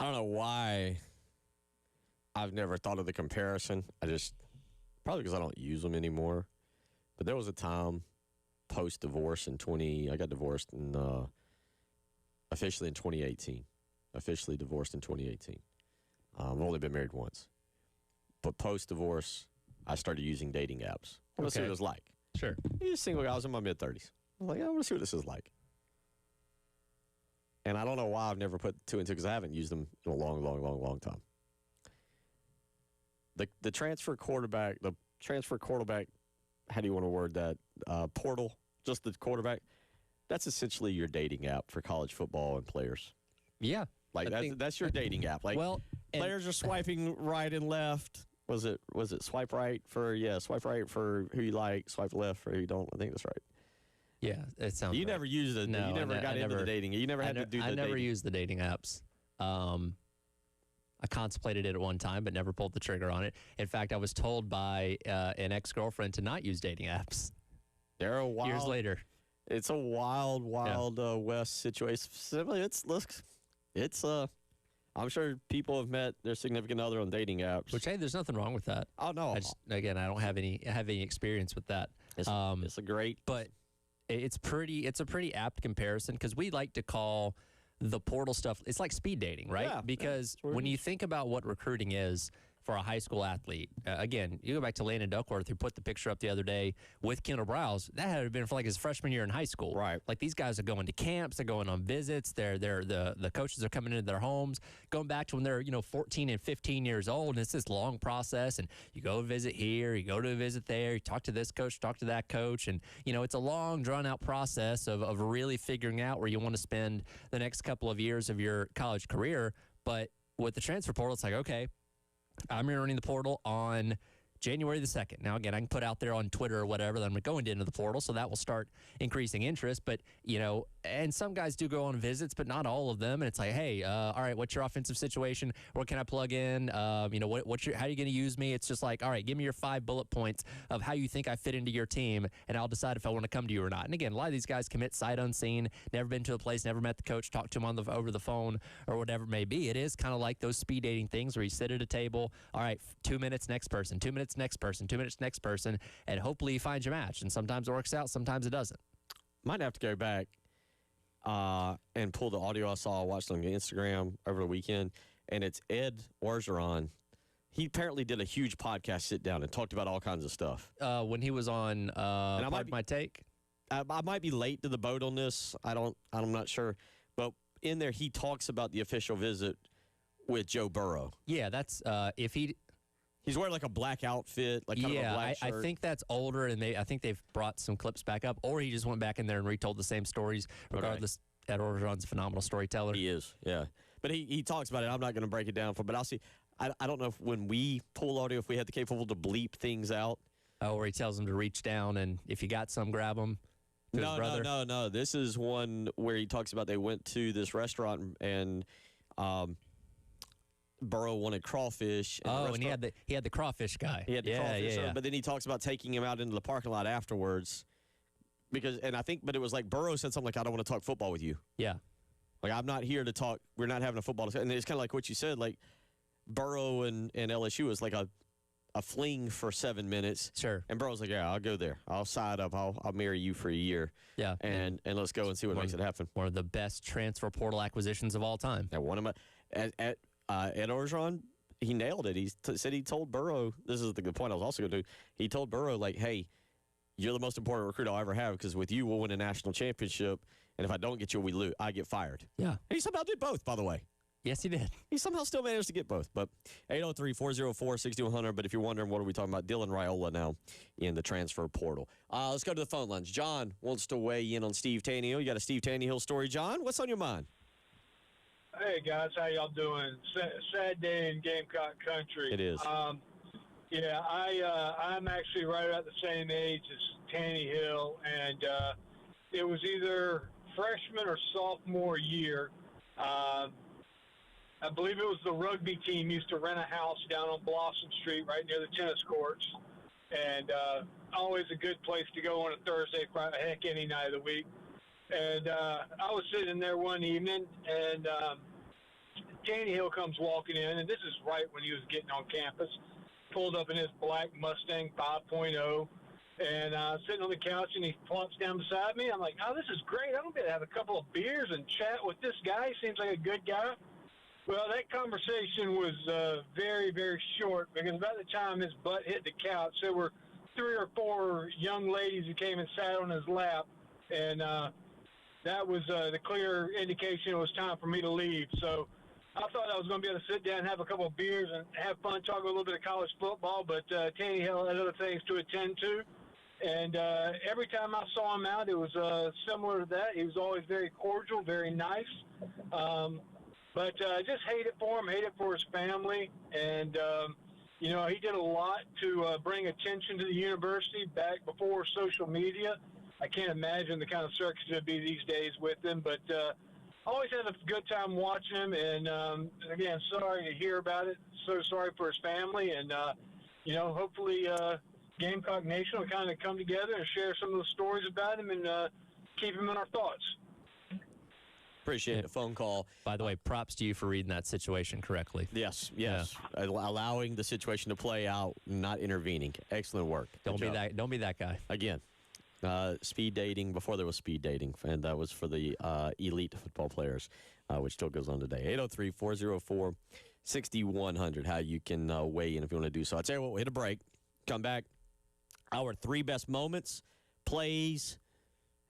I don't know why I've never thought of the comparison. Probably because I don't use them anymore. But there was a time post-divorce I got divorced officially in 2018. Officially divorced in 2018. I've only been married once. But post-divorce, I started using dating apps. I want to see what it was like. Sure. He's a single guy. I was in my mid-30s. I was like, I want to see what this is like. And I don't know why I've never put two and two because I haven't used them in a long time. The transfer quarterback, how do you want to word that? Portal, just the quarterback. That's essentially your dating app for college football and players. Yeah. Like that's your dating app. Like players are swiping right and left. Was it swipe right for who you like, swipe left for who you don't? I think that's right. Yeah, it sounds. You right. never used it. No, you never got into the dating. You never had to do the dating. I never used the dating apps. I contemplated it at one time, but never pulled the trigger on it. In fact, I was told by an ex-girlfriend to not use dating apps. They're a wild, years later. It's a wild west situation. I'm sure people have met their significant other on dating apps. Which, hey, there's nothing wrong with that. Oh no! I don't have any experience with that. It's a great, but it's a pretty apt comparison because we like to call the portal stuff. It's like speed dating, right? Yeah, because when you think about what recruiting is for a high school athlete, again, you go back to Landon Duckworth, who put the picture up the other day with Kendall Browse. That had been for like his freshman year in high school. Right. Like these guys are going to camps, they're going on visits, the coaches are coming into their homes, going back to when they're 14 and 15 years old, and it's this long process. And you go visit here, you go to a visit there, you talk to this coach, talk to that coach, and it's a long, drawn out process of really figuring out where you want to spend the next couple of years of your college career. But with the transfer portal, it's like, okay, I'm running the portal on January the 2nd. Now, again, I can put out there on Twitter or whatever that I'm going into the portal, so that will start increasing interest. But, and some guys do go on visits, but not all of them. And it's like, hey, all right, what's your offensive situation? What can I plug in? How are you going to use me? It's just like, all right, give me your 5 bullet points of how you think I fit into your team, and I'll decide if I want to come to you or not. And again, a lot of these guys commit sight unseen, never been to a place, never met the coach, talked to him over the phone or whatever it may be. It is kind of like those speed dating things where you sit at a table, all right, 2 minutes, next person, 2 minutes, next person, 2 minutes, next person, and hopefully you find your match. And sometimes it works out, sometimes it doesn't. Might have to go back and pull the audio I watched on Instagram over the weekend, and it's Ed Orgeron. He apparently did a huge podcast sit down and talked about all kinds of stuff. When he was on My Take? I might be late to the boat on this. I'm not sure. But in there, he talks about the official visit with Joe Burrow. Yeah, that's He's wearing like a black outfit, like kind of a black shirt. I think that's older, and I think they've brought some clips back up, or he just went back in there and retold the same stories. Regardless, Ed Orgeron's a phenomenal storyteller. He is, yeah. But he talks about it. I'm not going to break it down but I'll see. I don't know if when we pull audio, if we had the capable to bleep things out. Oh, where he tells them to reach down, and if you got some, grab them. No. This is one where he talks about they went to this restaurant and Burrow wanted crawfish. And he had the crawfish guy. He had the crawfish. Yeah. But then he talks about taking him out into the parking lot afterwards. But it was like Burrow said something like, I don't want to talk football with you. Yeah. Like, I'm not here to talk. We're not having a football discussion. And it's kind of like what you said, like Burrow and LSU is like a fling for 7 minutes. Sure. And Burrow's like, yeah, I'll go there. I'll side up. I'll marry you for a year. Yeah. And let's go and see what makes it happen. One of the best transfer portal acquisitions of all time. And one of my Ed Orgeron, he nailed it. He said he told Burrow, this is the good point I was also going to do, he told Burrow, like, hey, you're the most important recruit I'll ever have because with you, we'll win a national championship, and if I don't get you, we lose. I get fired. Yeah. And he somehow did both, by the way. Yes, he did. He somehow still managed to get both. But 803-404-6100. But if you're wondering, what are we talking about? Dylan Raiola now in the transfer portal. Let's go to the phone lines. John wants to weigh in on Steve Tannehill. You got a Steve Tannehill story, John? What's on your mind? Hey, guys. How y'all doing? Sad day in Gamecock country. It is. I'm actually right about the same age as Tannehill, and it was either freshman or sophomore year. I believe it was the rugby team used to rent a house down on Blossom Street right near the tennis courts, and always a good place to go on a Thursday, Friday, heck, any night of the week. And I was sitting there one evening, and Tannehill comes walking in, and this is right when he was getting on campus, pulled up in his black Mustang 5.0, and sitting on the couch, and he plumps down beside me. I'm like, oh, this is great. I'm going to be able to have a couple of beers and chat with this guy. He seems like a good guy. Well, that conversation was very, very short, because by the time his butt hit the couch, there were 3 or 4 young ladies who came and sat on his lap, and that was the clear indication it was time for me to leave. So I thought I was going to be able to sit down and have a couple of beers and have fun, talk a little bit of college football, but Tannehill had other things to attend to. And every time I saw him out, it was similar to that. He was always very cordial, very nice. But just hate it for him, hate it for his family. And, you know, he did a lot to bring attention to the university back before social media. I can't imagine the kind of circus it'd be these days with him. But always had a good time watching him. And, again, sorry to hear about it. So sorry for his family. And, you know, hopefully Gamecock Nation will kind of come together and share some of the stories about him and keep him in our thoughts. Appreciate the phone call. By the way, props to you for reading that situation correctly. Yes. Allowing the situation to play out, not intervening. Excellent work. Don't be that guy. Again, speed dating before there was speed dating, and that was for the elite football players, which still goes on today. 803-404-6100. How you can weigh in if you want to do so. I'll tell you what, we'll hit a break. Come back. Our 3 best moments, plays.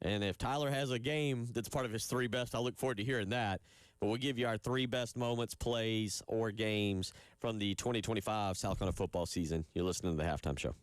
And if Tyler has a game that's part of his 3 best, I look forward to hearing that. But we'll give you our 3 best moments, plays, or games from the 2025 South Carolina football season. You're listening to the Halftime Show.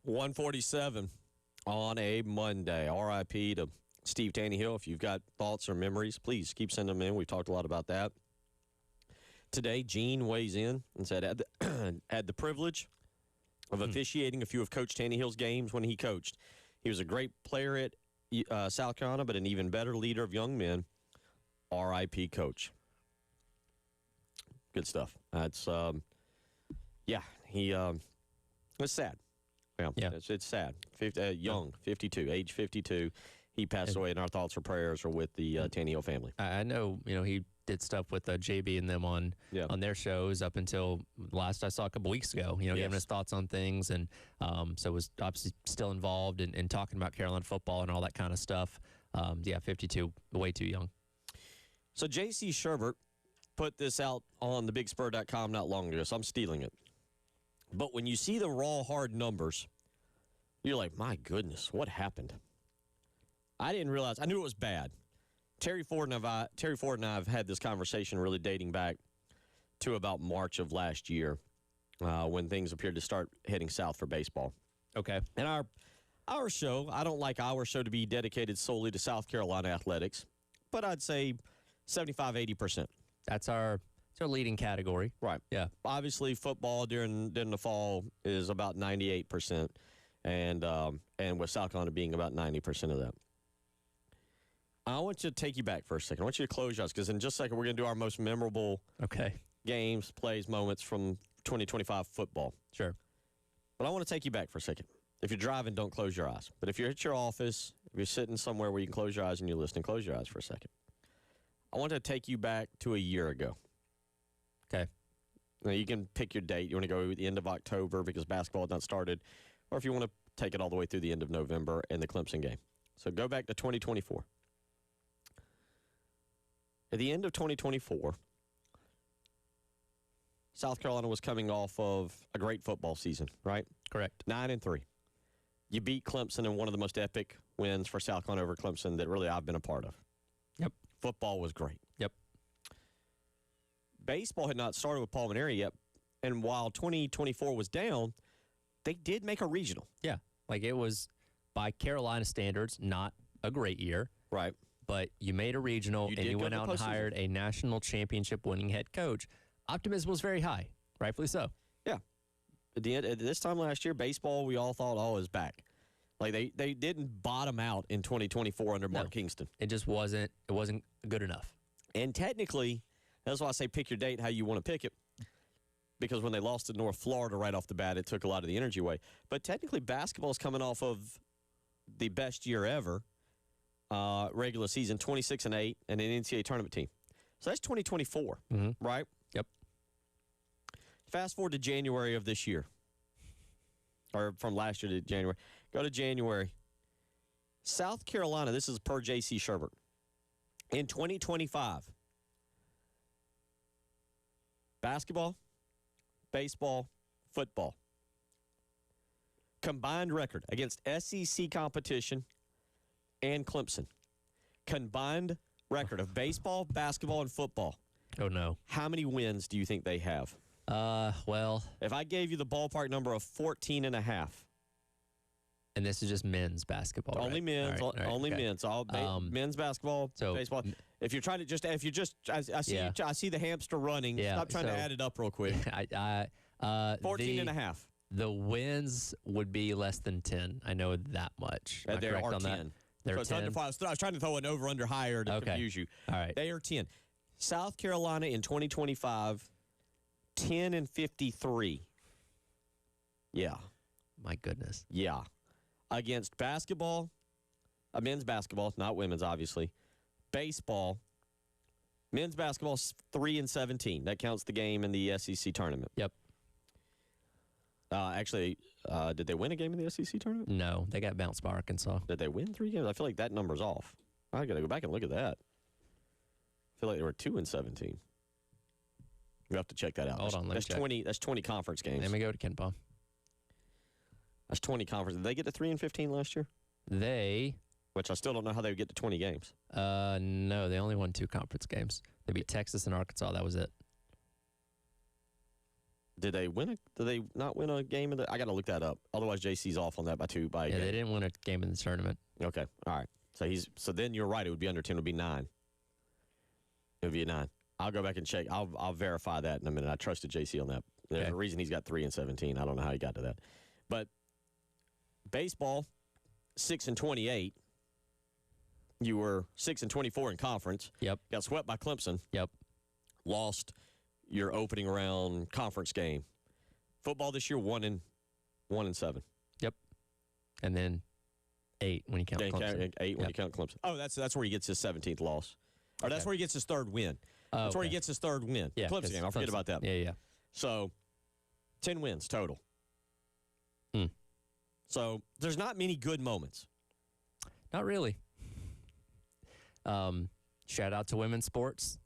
147 on a Monday. R.I.P. to Steve Tannehill. If you've got thoughts or memories, please keep sending them in. We've talked a lot about that. Today, Gene weighs in and said, had the privilege of officiating a few of Coach Tannehill's games when he coached. He was a great player at South Carolina, but an even better leader of young men. R.I.P. Coach. Good stuff. That's, he, it's sad. Yeah. It's sad. Young, 52, age 52. He passed away, and our thoughts or prayers are with the Tannehill family. I know, he did stuff with JB and them on their shows up until last I saw a couple weeks ago, giving us thoughts on things. And so was obviously still involved in talking about Carolina football and all that kind of stuff. 52, way too young. So J.C. Sherbert put this out on thebigspur.com not long ago, so I'm stealing it. But when you see the raw, hard numbers, you're like, my goodness, what happened? I didn't realize. I knew it was bad. Terry Ford and I have had this conversation really dating back to about March of last year when things appeared to start heading south for baseball. Okay. And our show, I don't like our show to be dedicated solely to South Carolina athletics, but I'd say 75, 80%. That's our leading category. Right. Yeah. Obviously, football during the fall is about 98%, and with South Carolina being about 90% of that. I want you to take you back for a second. I want you to close your eyes, because in just a second, we're going to do our most memorable games, plays, moments from 2025 football. Sure. But I want to take you back for a second. If you're driving, don't close your eyes. But if you're at your office, if you're sitting somewhere where you can close your eyes and you're listening, close your eyes for a second. I want to take you back to a year ago. Okay. Now, you can pick your date. You want to go at the end of October because basketball had not started, or if you want to take it all the way through the end of November and the Clemson game. So go back to 2024. At the end of 2024, South Carolina was coming off of a great football season, right? Correct. 9-3. You beat Clemson in one of the most epic wins for South Carolina over Clemson that really I've been a part of. Yep. Football was great. Yep. Baseball had not started with Paul Maneri yet, and while 2024 was down, they did make a regional. Yeah. Like, it was, by Carolina standards, not a great year. Right. But you made a regional, and you went out and hired a national championship winning head coach. Optimism was very high, rightfully so. Yeah. At this time last year, baseball, we all thought, is back. Like, they didn't bottom out in 2024 under Mark Kingston. It just wasn't good enough. And technically, that's why I say pick your date how you want to pick it. Because when they lost to North Florida right off the bat, it took a lot of the energy away. But technically, basketball is coming off of the best year ever. Regular season, 26-8, and an NCAA tournament team. So that's 2024, right? Yep. Fast forward to January of this year, or from last year to January. Go to January. South Carolina, this is per J.C. Sherbert. In 2025, basketball, baseball, football, combined record against SEC competition and Clemson. Combined record of baseball, basketball, and football. Oh, no. How many wins do you think they have? Well. If I gave you the ballpark number of 14.5. And this is just men's basketball, Only right? men's. All right, only okay. men's. Men's basketball, baseball. If you're trying to I see the hamster running. Yeah, Stop trying to add it up real quick. 14.5. The wins would be less than 10. I know that much. Am I There correct are on 10. that? They're So it's 10. under 5. I was trying to throw an over-under higher to confuse you. All right. They are 10. South Carolina in 2025, 10-53. Yeah. My goodness. Yeah. Against basketball, men's basketball, not women's, obviously. Baseball, men's basketball, 3-17. That counts the game in the SEC tournament. Yep. Actually, did they win a game in the SEC tournament? No, they got bounced by Arkansas. Did they win 3 games? I feel like that number's off. I got to go back and look at that. I feel like they were 2-17. You have to check that out. Hold on, let me that's check. 20. That's 20 conference games. Let me go to KenPom. That's 20 conference. Did they get to 3-15 last year? They, Which I still don't know how they would get to 20 games. no, they only won 2 conference games. They beat Texas and Arkansas. That was it. Did they win? Did they not win a game? I got to look that up. Otherwise, JC's off on that by a Yeah, game. they didn't win a game in the tournament. Okay, all right. So then you're right. It would be under 10. It would be 9. It would be a 9. I'll go back and check. I'll verify that in a minute. I trusted JC on that. There's Okay. a reason he's got 3 and 17. I don't know how he got to that. But baseball, 6 and 28. You were 6 and 24 in conference. Yep. Got swept by Clemson. Yep. Lost your opening round conference game. Football this year, 1 and 7. And then 8 when you count Yeah, Clemson. 8 when Yep. you count Clemson. Oh, that's where he gets his 17th loss. Or that's Okay. where he gets his 3rd win. Oh, That's where he okay. gets his 3rd win. Yeah, Clemson 'cause game. I forget Clemson. about that. Yeah. So 10 wins total. Hmm. So there's not many good moments. Not really. Shout out to women's sports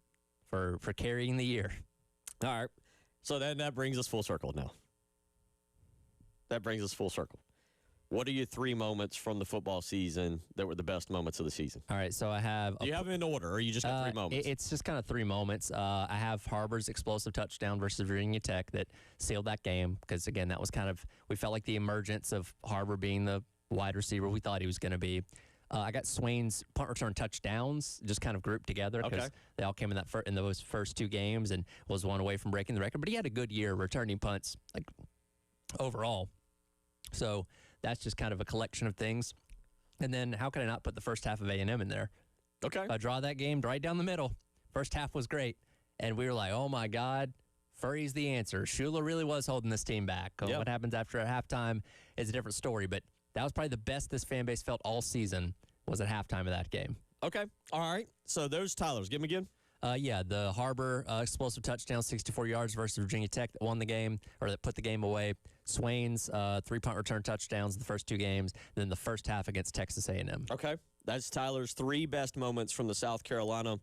for carrying the year. All right. So then that brings us full circle now. What are your 3 moments from the football season that were the best moments of the season? All right, so I have. Do you have them in order, or you just got 3 moments? It's just kind of 3 moments. I have Harbor's explosive touchdown versus Virginia Tech that sealed that game because, again, that was kind of, we felt like the emergence of Harbor being the wide receiver we thought he was going to be. I got Swain's punt return touchdowns just kind of grouped together because Okay. they all came in in those first 2 games and was one away from breaking the record. But he had a good year returning punts, like overall. So that's just kind of a collection of things. And then how can I not put the first half of A&M in there? Okay. I draw that game right down the middle. First half was great. And we were like, oh, my God, Furry's the answer. Shula really was holding this team back. Yep. What happens after a halftime is a different story. But that was probably the best this fan base felt all season was at halftime of that game. Okay. All right. So those Tylers. Give them again. Yeah, the Harbor explosive touchdown, 64 yards versus Virginia Tech that won the game, or that put the game away. Swain's 3-punt return touchdowns the first 2 games, then the first half against Texas A&M. Okay. That's Tyler's 3 best moments from the South Carolina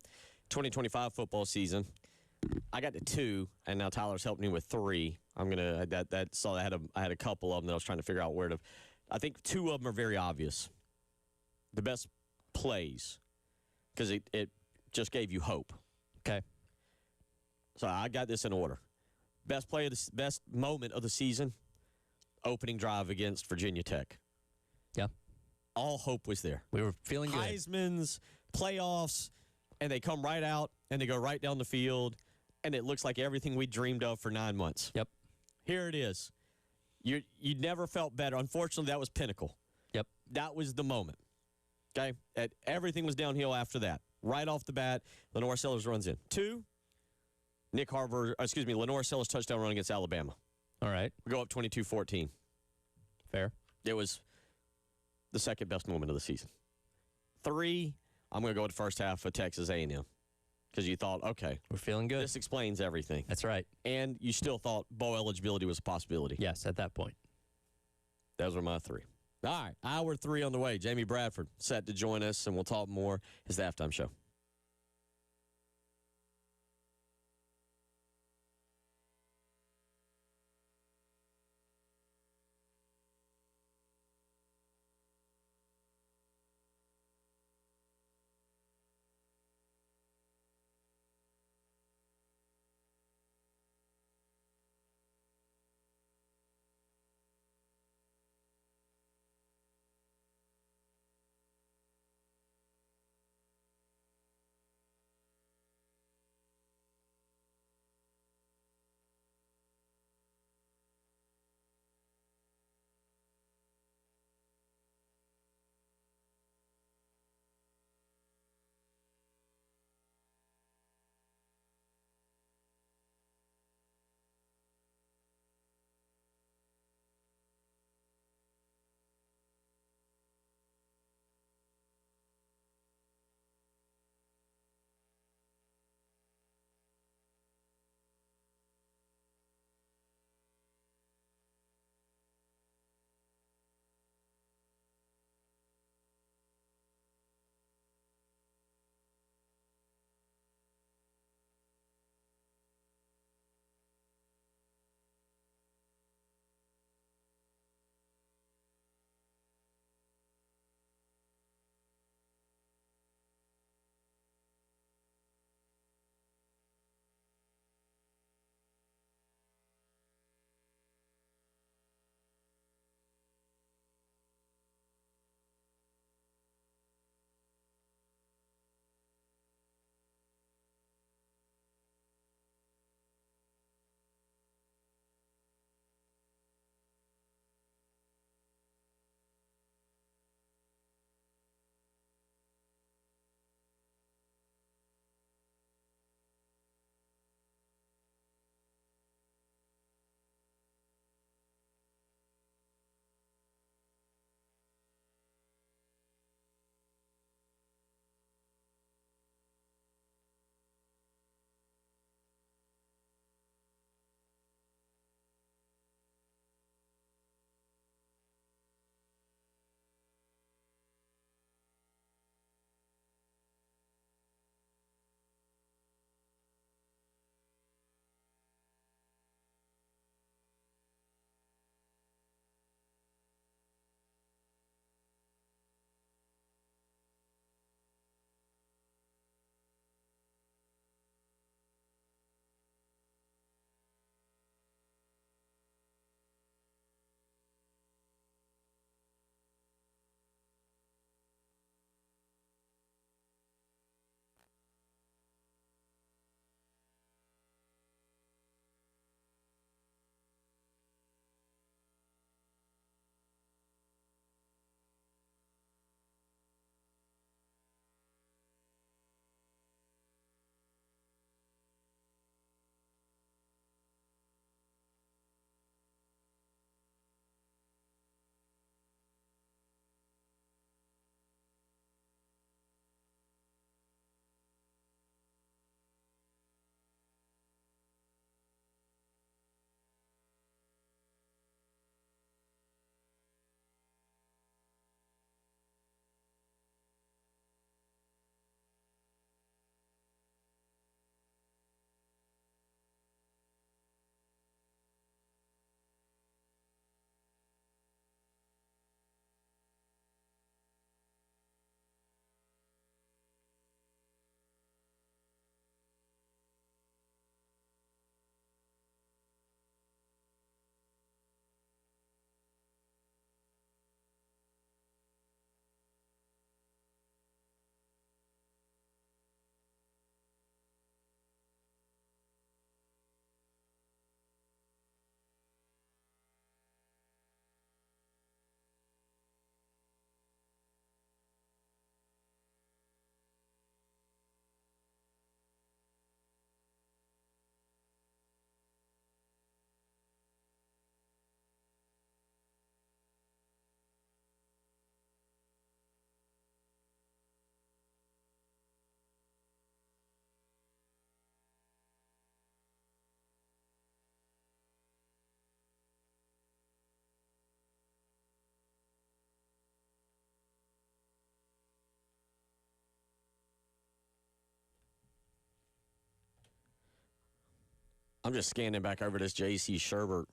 2025 football season. I got to 2, and now Tyler's helped me with 3. I'm gonna so I had a couple of them that I was trying to figure out where to. I think 2 of them are very obvious. The best plays, because it just gave you hope. Okay. So I got this in order. Best moment of the season, opening drive against Virginia Tech. Yeah. All hope was there. We were feeling good. Heisman's, playoffs, and they come right out and they go right down the field, and it looks like everything we dreamed of for 9 months. Yep. Here it is. You never felt better. Unfortunately, that was pinnacle. Yep. That was the moment. Okay? Everything was downhill after that. Right off the bat, Lenore Sellers runs in. 2, Lenore Sellers touchdown run against Alabama. All right. We go up 22-14. Fair. It was the second best moment of the season. 3, I'm going to go with the first half of Texas A&M because you thought, okay, We're feeling good. this explains everything. That's right. And you still thought bowl eligibility was a possibility. Yes, at that point. Those were my 3. All right, hour 3 on the way. Jamie Bradford set to join us, and we'll talk more. It's the halftime show. I'm just scanning back over this J.C. Sherbert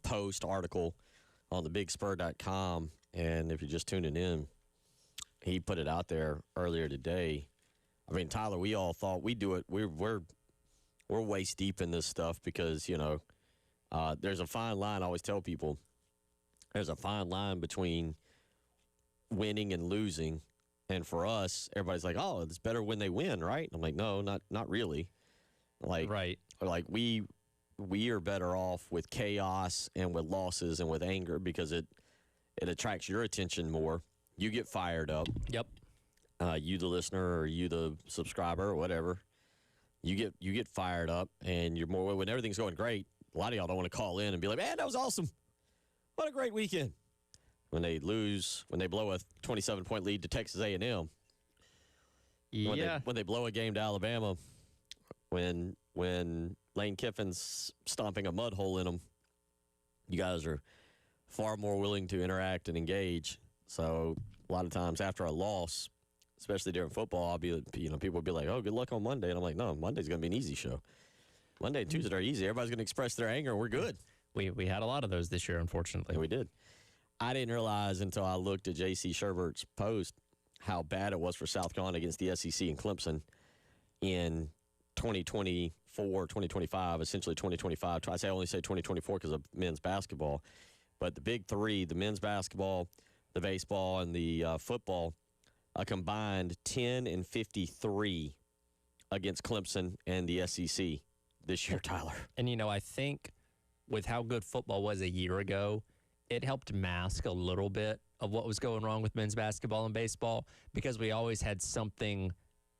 post article on thebigspur.com, and if you're just tuning in, he put it out there earlier today. I mean, Tyler, we all thought we'd do it. We're waist deep in this stuff because, there's a fine line. I always tell people there's a fine line between winning and losing. And for us, everybody's like, oh, it's better when they win, right? I'm like, no, not really. Like, Right. like we are better off with chaos and with losses and with anger because it attracts your attention more. You get fired up. Yep. You, the listener, or you, the subscriber, or whatever. You get fired up, and you're more when everything's going great. A lot of y'all don't want to call in and be like, "Man, that was awesome! What a great weekend!" When they lose, when they blow a 27-point lead to Texas A&M, Yeah. when they blow a game to Alabama, when Lane Kiffin's stomping a mud hole in them, you guys are far more willing to interact and engage. So a lot of times after a loss, especially during football, people will be like, "Oh, good luck on Monday," and I'm like, "No, Monday's going to be an easy show. Monday and Tuesday are easy. Everybody's going to express their anger. We're good." We had a lot of those this year, unfortunately. And we did. I didn't realize until I looked at J.C. Sherbert's post how bad it was for South Carolina against the SEC and Clemson in 2024, 2025, essentially 2025. I only say 2024 because of men's basketball. But the big three, the men's basketball, the baseball, and the football, a combined 10-53 against Clemson and the SEC this year, Tyler. And, I think with how good football was a year ago, it helped mask a little bit of what was going wrong with men's basketball and baseball because we always had something.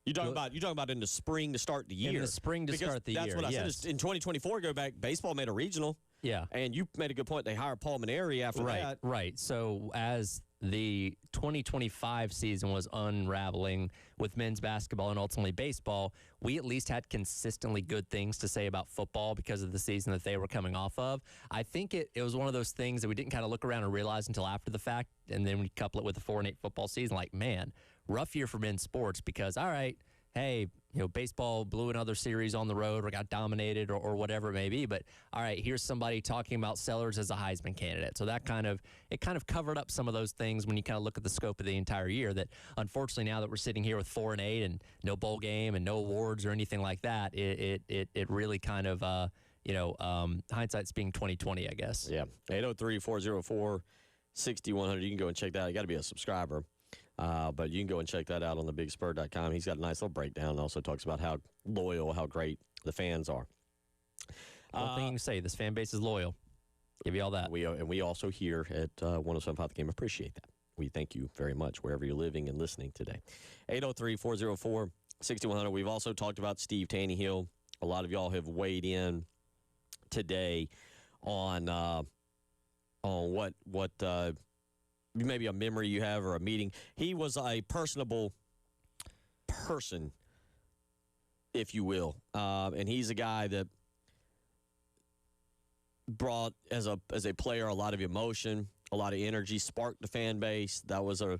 You're talking about in the spring to start the year. In the spring to start the year, That's what I yes. said. In 2024, go back, baseball made a regional. Yeah. And you made a good point. They hired Paul Maneri after that. Right. So as the 2025 season was unraveling with men's basketball and ultimately baseball, we at least had consistently good things to say about football because of the season that they were coming off of. I think it was one of those things that we didn't kind of look around and realize until after the fact, and then we couple it with the 4-8 football season. Like, man, rough year for men's sports because, all right, hey, baseball blew another series on the road or got dominated or whatever it may be. But, all right, here's somebody talking about Sellers as a Heisman candidate. So that kind of covered up some of those things when you kind of look at the scope of the entire year that, unfortunately, now that we're sitting here with 4-8 and no bowl game and no awards or anything like that, it really kind of, hindsight's being 20/20, I guess. Yeah, 803-404-6100. You can go and check that out. You got to be a subscriber. But you can go and check that out on thebigspur.com. He's got a nice little breakdown and also talks about how loyal, how great the fans are. One thing you can say, this fan base is loyal. Give you all that. We also here at 107.5 The Game appreciate that. We thank you very much wherever you're living and listening today. 803-404-6100. We've also talked about Steve Taneyhill. A lot of y'all have weighed in today on what maybe a memory you have or a meeting. He was a personable person, if you will. And he's a guy that brought, as a player, a lot of emotion, a lot of energy, sparked the fan base. That was a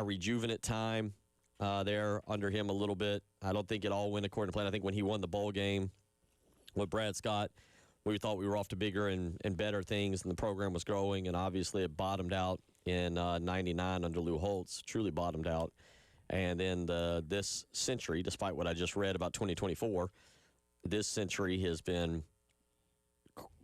rejuvenant time there under him a little bit. I don't think it all went according to plan. I think when he won the bowl game with Brad Scott, we thought we were off to bigger and better things, and the program was growing, and obviously it bottomed out in 99 under Lou Holtz, truly bottomed out. And then this century, despite what I just read about 2024, this century has been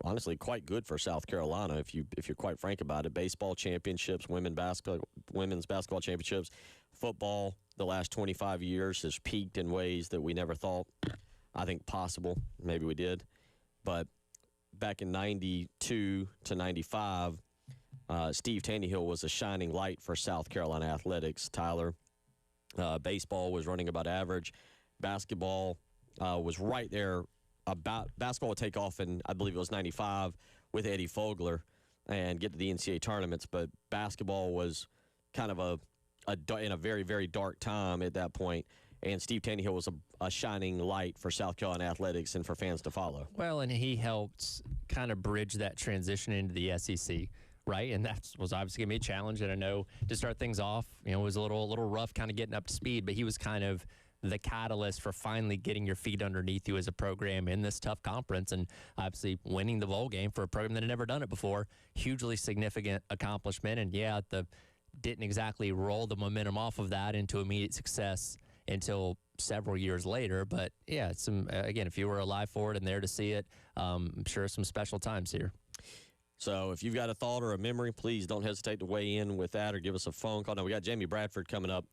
honestly quite good for South Carolina, if you're quite frank about it. Baseball championships, women's basketball championships, football the last 25 years has peaked in ways that we never thought, I think, possible. Maybe we did. But back in 92 to 95, Steve Taneyhill was a shining light for South Carolina athletics. Tyler, baseball was running about average. Basketball was right there. Basketball would take off in, I believe it was 95 with Eddie Fogler and get to the NCAA tournaments. But basketball was kind of in a very, very dark time at that point. And Steve Taneyhill was a shining light for South Carolina athletics and for fans to follow. Well, and he helped kind of bridge that transition into the SEC, right? And that was obviously going to be a challenge. And I know to start things off, it was a little rough kind of getting up to speed, but he was kind of the catalyst for finally getting your feet underneath you as a program in this tough conference, and obviously winning the bowl game for a program that had never done it before. Hugely significant accomplishment, and didn't exactly roll the momentum off of that into immediate success until several years later. But yeah, again, if you were alive for it and there to see it, I'm sure some special times here. So if you've got a thought or a memory, please don't hesitate to weigh in with that or give us a phone call. Now, we got Jamie Bradford coming up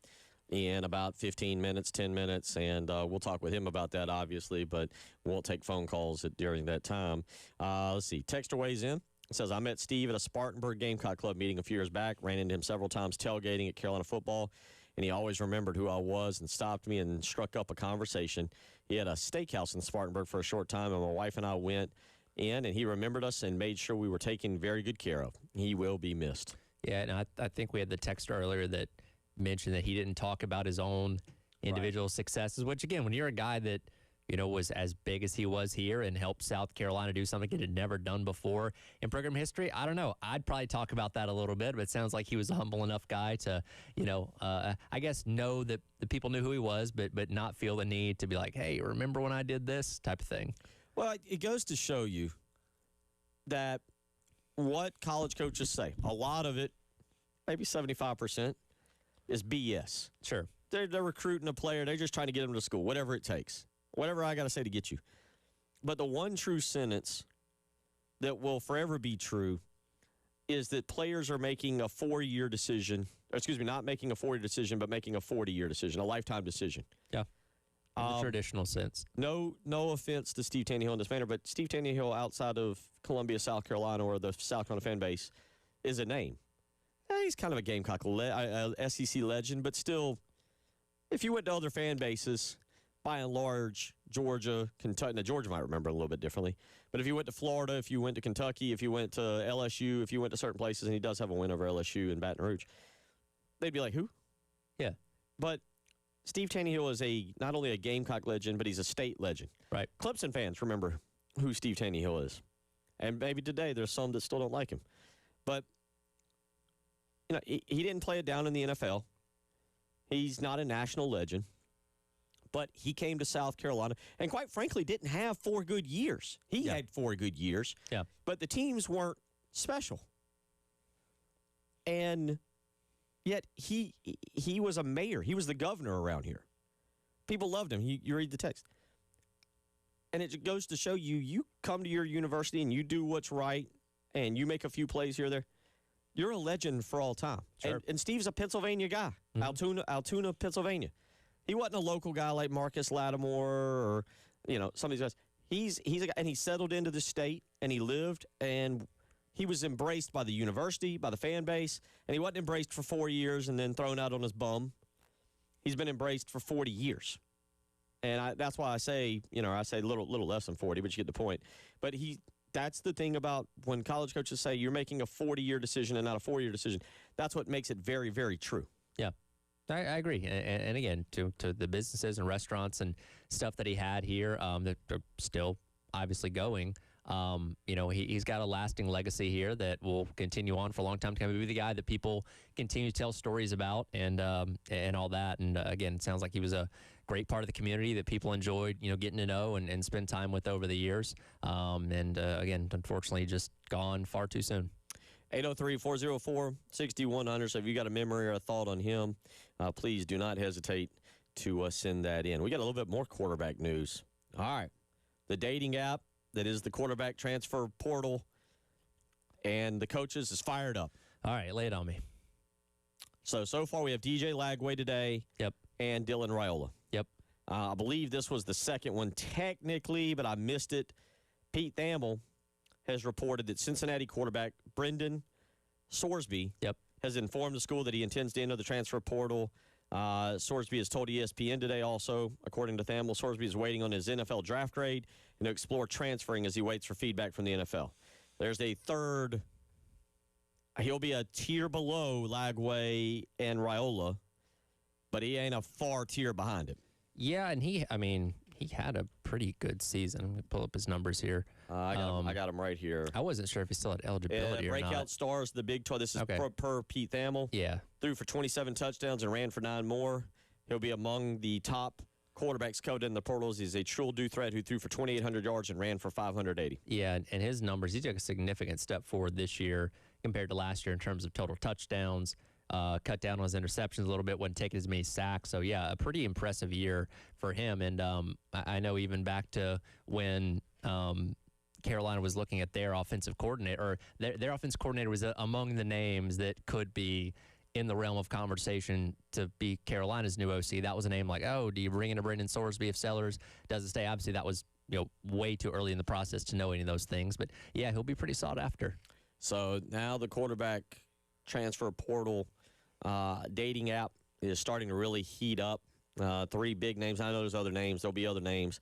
in about 15 minutes, 10 minutes, and we'll talk with him about that, obviously, but we won't take phone calls during that time. Let's see. Texter weighs in. It says, I met Steve at a Spartanburg Gamecock Club meeting a few years back, ran into him several times tailgating at Carolina football, and he always remembered who I was and stopped me and struck up a conversation. He had a steakhouse in Spartanburg for a short time, and my wife and I went in, and he remembered us and made sure we were taken very good care of. He will be missed. Yeah, and I think we had the text earlier that mentioned that he didn't talk about his own individual successes, which, again, when you're a guy that was as big as he was here and helped South Carolina do something it had never done before in program history, I don't know. I'd probably talk about that a little bit, but it sounds like he was a humble enough guy to, I guess know that the people knew who he was, but not feel the need to be like, hey, remember when I did this type of thing. Well, it goes to show you that what college coaches say, a lot of it, maybe 75%, is BS. Sure. They're recruiting a player. They're just trying to get him to school, whatever it takes. Whatever I got to say to get you. But the one true sentence that will forever be true is that players are making a 4-year decision. Not making a 4-year decision, but making a 40-year decision, a lifetime decision. Yeah. In the traditional sense. No offense to Steve Tannehill in this manner, but Steve Tannehill outside of Columbia, South Carolina, or the South Carolina fan base is a name. He's kind of a Gamecock SEC legend, but still, if you went to other fan bases, by and large, Georgia, Kentucky. Now, Georgia might remember a little bit differently. But if you went to Florida, if you went to Kentucky, if you went to LSU, if you went to certain places, and he does have a win over LSU in Baton Rouge, they'd be like, who? Yeah. But Steve Tannehill is not only a Gamecock legend, but he's a state legend. Right. Clemson fans remember who Steve Tannehill is. And maybe today there's some that still don't like him. But, he didn't play it down in the NFL. He's not a national legend. But he came to South Carolina and, quite frankly, didn't have 4 good years. He had 4 good years. Yeah. But the teams weren't special. And yet he was a mayor. He was the governor around here. People loved him. You read the text. And it goes to show you come to your university and you do what's right and you make a few plays here or there. You're a legend for all time. Sure. And Steve's a Pennsylvania guy, Altoona, Pennsylvania. He wasn't a local guy like Marcus Lattimore or, some of these guys. He's a guy, and he settled into the state, and he lived, and he was embraced by the university, by the fan base, and he wasn't embraced for 4 years and then thrown out on his bum. He's been embraced for 40 years. And that's why I say, I say a little less than 40, but you get the point. But that's the thing about when college coaches say you're making a 40-year decision and not a 4-year decision. That's what makes it very, very true. Yeah. I agree. And again, to the businesses and restaurants and stuff that he had here that are still obviously going, he's got a lasting legacy here that will continue on for a long time to come. He'll be the guy that people continue to tell stories about and all that. And again, it sounds like he was a great part of the community that people enjoyed, getting to know and spend time with over the years. Again, unfortunately, just gone far too soon. 803-404-6100. So if you got a memory or a thought on him, please do not hesitate to send that in. We got a little bit more quarterback news. All right. The dating app that is the quarterback transfer portal and the coaches is fired up. All right, lay it on me. So far we have DJ Lagway today. Yep. And Dylan Raiola. Yep. I believe this was the second one technically, but I missed it. Pete Thamel has reported that Cincinnati quarterback Brendan Sorsby has informed the school that he intends to enter the transfer portal. Sorsby has told ESPN today also, according to Thamel, Sorsby is waiting on his NFL draft grade and to explore transferring as he waits for feedback from the NFL. There's a third. He'll be a tier below Lagway and Raiola, but he ain't a far tier behind him. Yeah, and he had a pretty good season. I'm going to pull up his numbers here. I got him right here. I wasn't sure if he still had eligibility or not. Breakout stars, the Big 12. This is per Pete Thamel. Yeah. Threw for 27 touchdowns and ran for 9 more. He'll be among the top quarterbacks coded in the portals. He's a true dual threat who threw for 2,800 yards and ran for 580. Yeah, and his numbers, he took a significant step forward this year compared to last year in terms of total touchdowns, cut down on his interceptions a little bit, wasn't taking as many sacks. So, yeah, a pretty impressive year for him. And I know even back to when Carolina was looking at their offensive coordinator, or their offensive coordinator was among the names that could be in the realm of conversation to be Carolina's new OC. That was a name like, oh, do you bring in a Brendan Sorsby if Sellers doesn't stay? Obviously, that was way too early in the process to know any of those things. But, yeah, he'll be pretty sought after. So now the quarterback transfer portal dating app is starting to really heat up. 3 big names. I know there's other names. There'll be other names.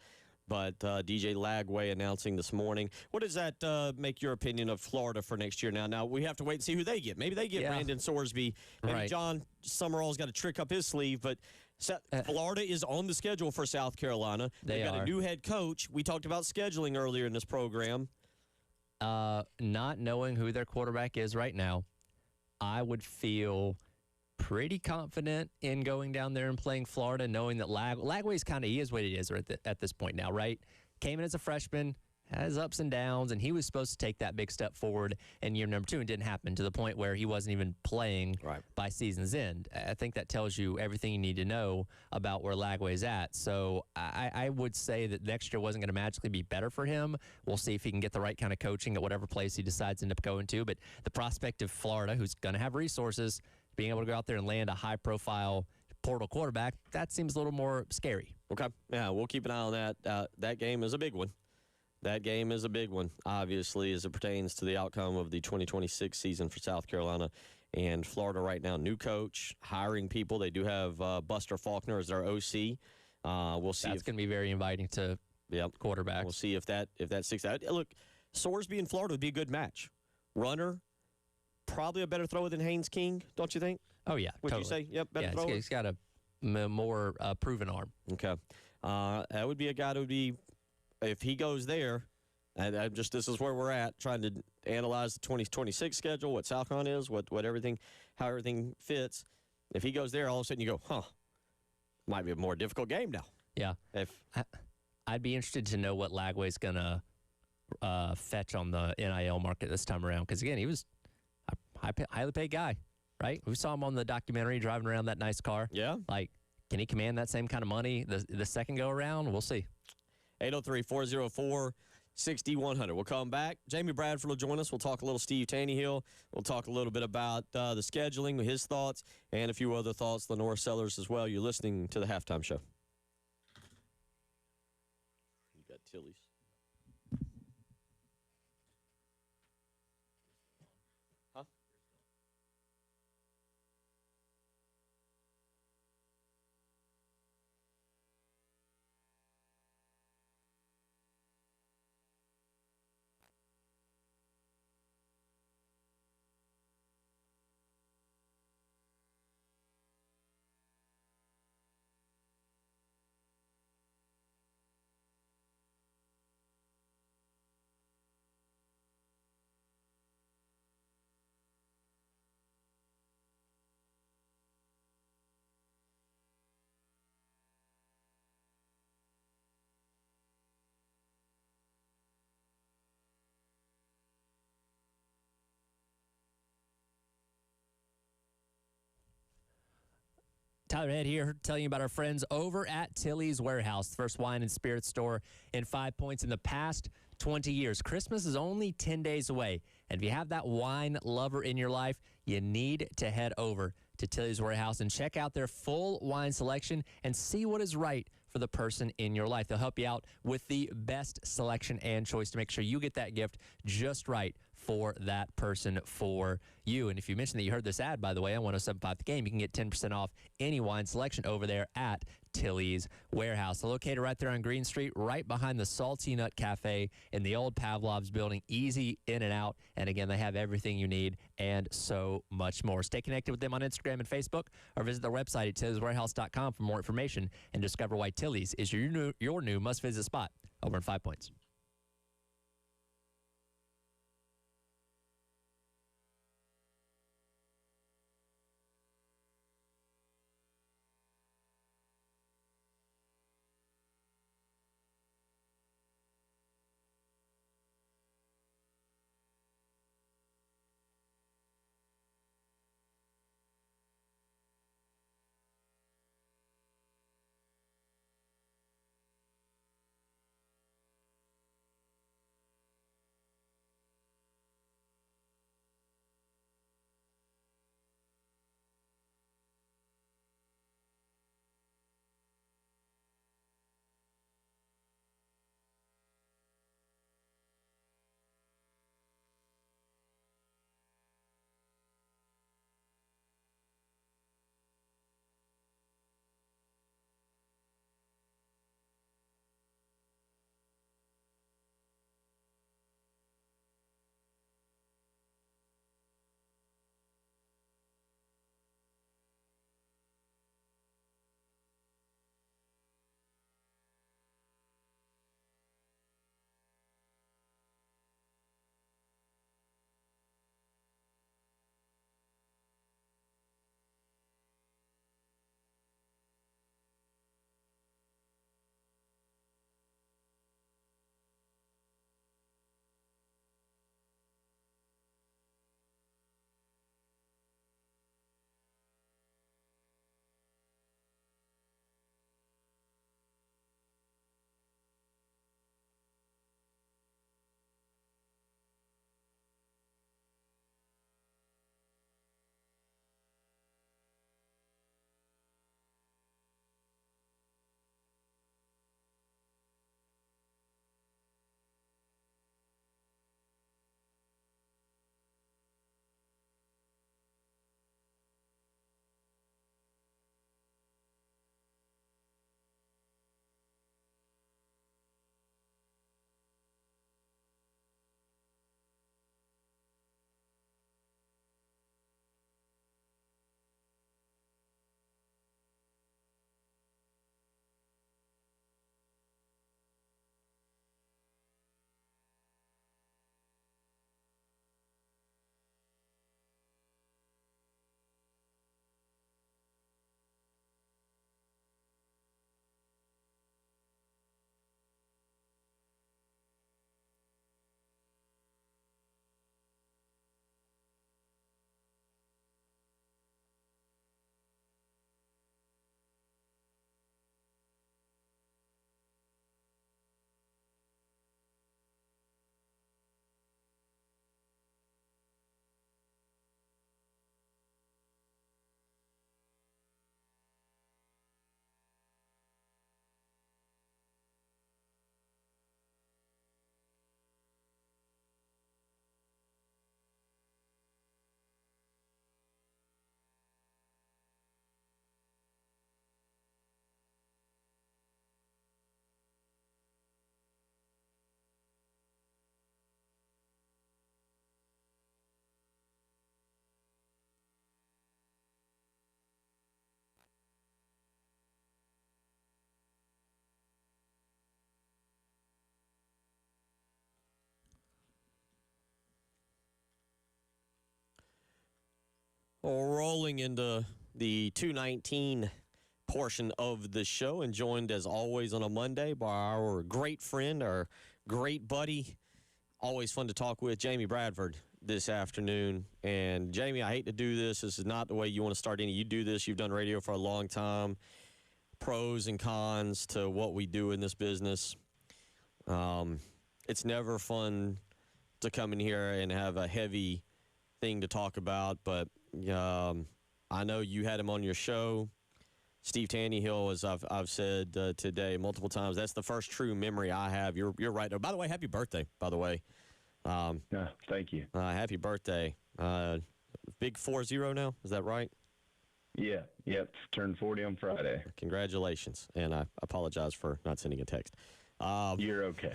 But DJ Lagway announcing this morning. What does that make your opinion of Florida for next year? Now we have to wait and see who they get. Maybe they get Brandon Sorsby. Maybe right. John Summerall's got a trick up his sleeve. But Florida is on the schedule for South Carolina. They've got a new head coach. We talked about scheduling earlier in this program. Not knowing who their quarterback is right now, I would feel pretty confident in going down there and playing Florida, knowing that Lagway's kind of, he is what he is at this point now, right? Came in as a freshman, has ups and downs, and he was supposed to take that big step forward in year number 2 and didn't happen, to the point where he wasn't even playing by season's end. I think that tells you everything you need to know about where Lagway's at. So I would say that next year wasn't going to magically be better for him. We'll see if he can get the right kind of coaching at whatever place he decides to end up going to. But the prospect of Florida, who's going to have resources, being able to go out there and land a high-profile portal quarterback, that seems a little more scary. Okay. Yeah, we'll keep an eye on that. That game is a big one. That game is a big one, obviously, as it pertains to the outcome of the 2026 season for South Carolina and Florida right now. New coach, hiring people. They do have Buster Faulkner as their OC. We'll see. That's going to be very inviting to quarterbacks. We'll see if that sticks out. Look, Sorsby and Florida would be a good match. Runner, probably a better thrower than Haynes King, don't you think? Oh, yeah. Would you totally. say? Yep, better thrower. He's got a more proven arm. Okay. That would be a guy that would be, if he goes there, and this is where we're at, trying to analyze the 2026 schedule, what South Carolina is, what everything, how everything fits. If he goes there, all of a sudden you go, might be a more difficult game now. Yeah. I'd be interested to know what Lagway's going to fetch on the NIL market this time around, because, again, he was a highly paid guy, right? We saw him on the documentary driving around that nice car. Yeah. Like, can he command that same kind of money the second go around? We'll see. 803-404-6100. We'll come back. Jamie Bradford will join us. We'll talk a little Steve Tannehill. We'll talk a little bit about the scheduling, his thoughts, and a few other thoughts. Lenore Sellers as well. You're listening to the Halftime Show. You got Tilly's. Tyler Head here, telling you about our friends over at Tilly's Warehouse, the first wine and spirits store in 5 Points in the past 20 years. Christmas is only 10 days away, and if you have that wine lover in your life, you need to head over to Tilly's Warehouse and check out their full wine selection and see what is right for the person in your life. They'll help you out with the best selection and choice to make sure you get that gift just right for that person for you. And if you mentioned that you heard this ad, by the way, on 107.5 The Game, you can get 10% off any wine selection over there at Tilly's Warehouse. They're located right there on Green Street, right behind the Salty Nut Cafe in the old Pavlov's building. Easy in and out. And again, they have everything you need and so much more. Stay connected with them on Instagram and Facebook, or visit their website at tillyswarehouse.com for more information and discover why Tilly's is your new must-visit spot over in 5 Points. Rolling into the 219 portion of the show, and joined as always on a Monday by our great friend, our great buddy, always fun to talk with, Jamie Bradford this afternoon. And Jamie, I hate to do this. This is not the way you want to start any. You do this. You've done radio for a long time. Pros and cons to what we do in this business. It's never fun to come in here and have a heavy thing to talk about, but I know you had him on your show. Steve Taneyhill, as I've said today multiple times, that's the first true memory I have. You're right there. By the way, happy birthday, by the way. Thank you. Happy birthday. Big 4-0 now, is that right? Yeah, yep. Turned 40 on Friday. Congratulations, and I apologize for not sending a text. You're okay.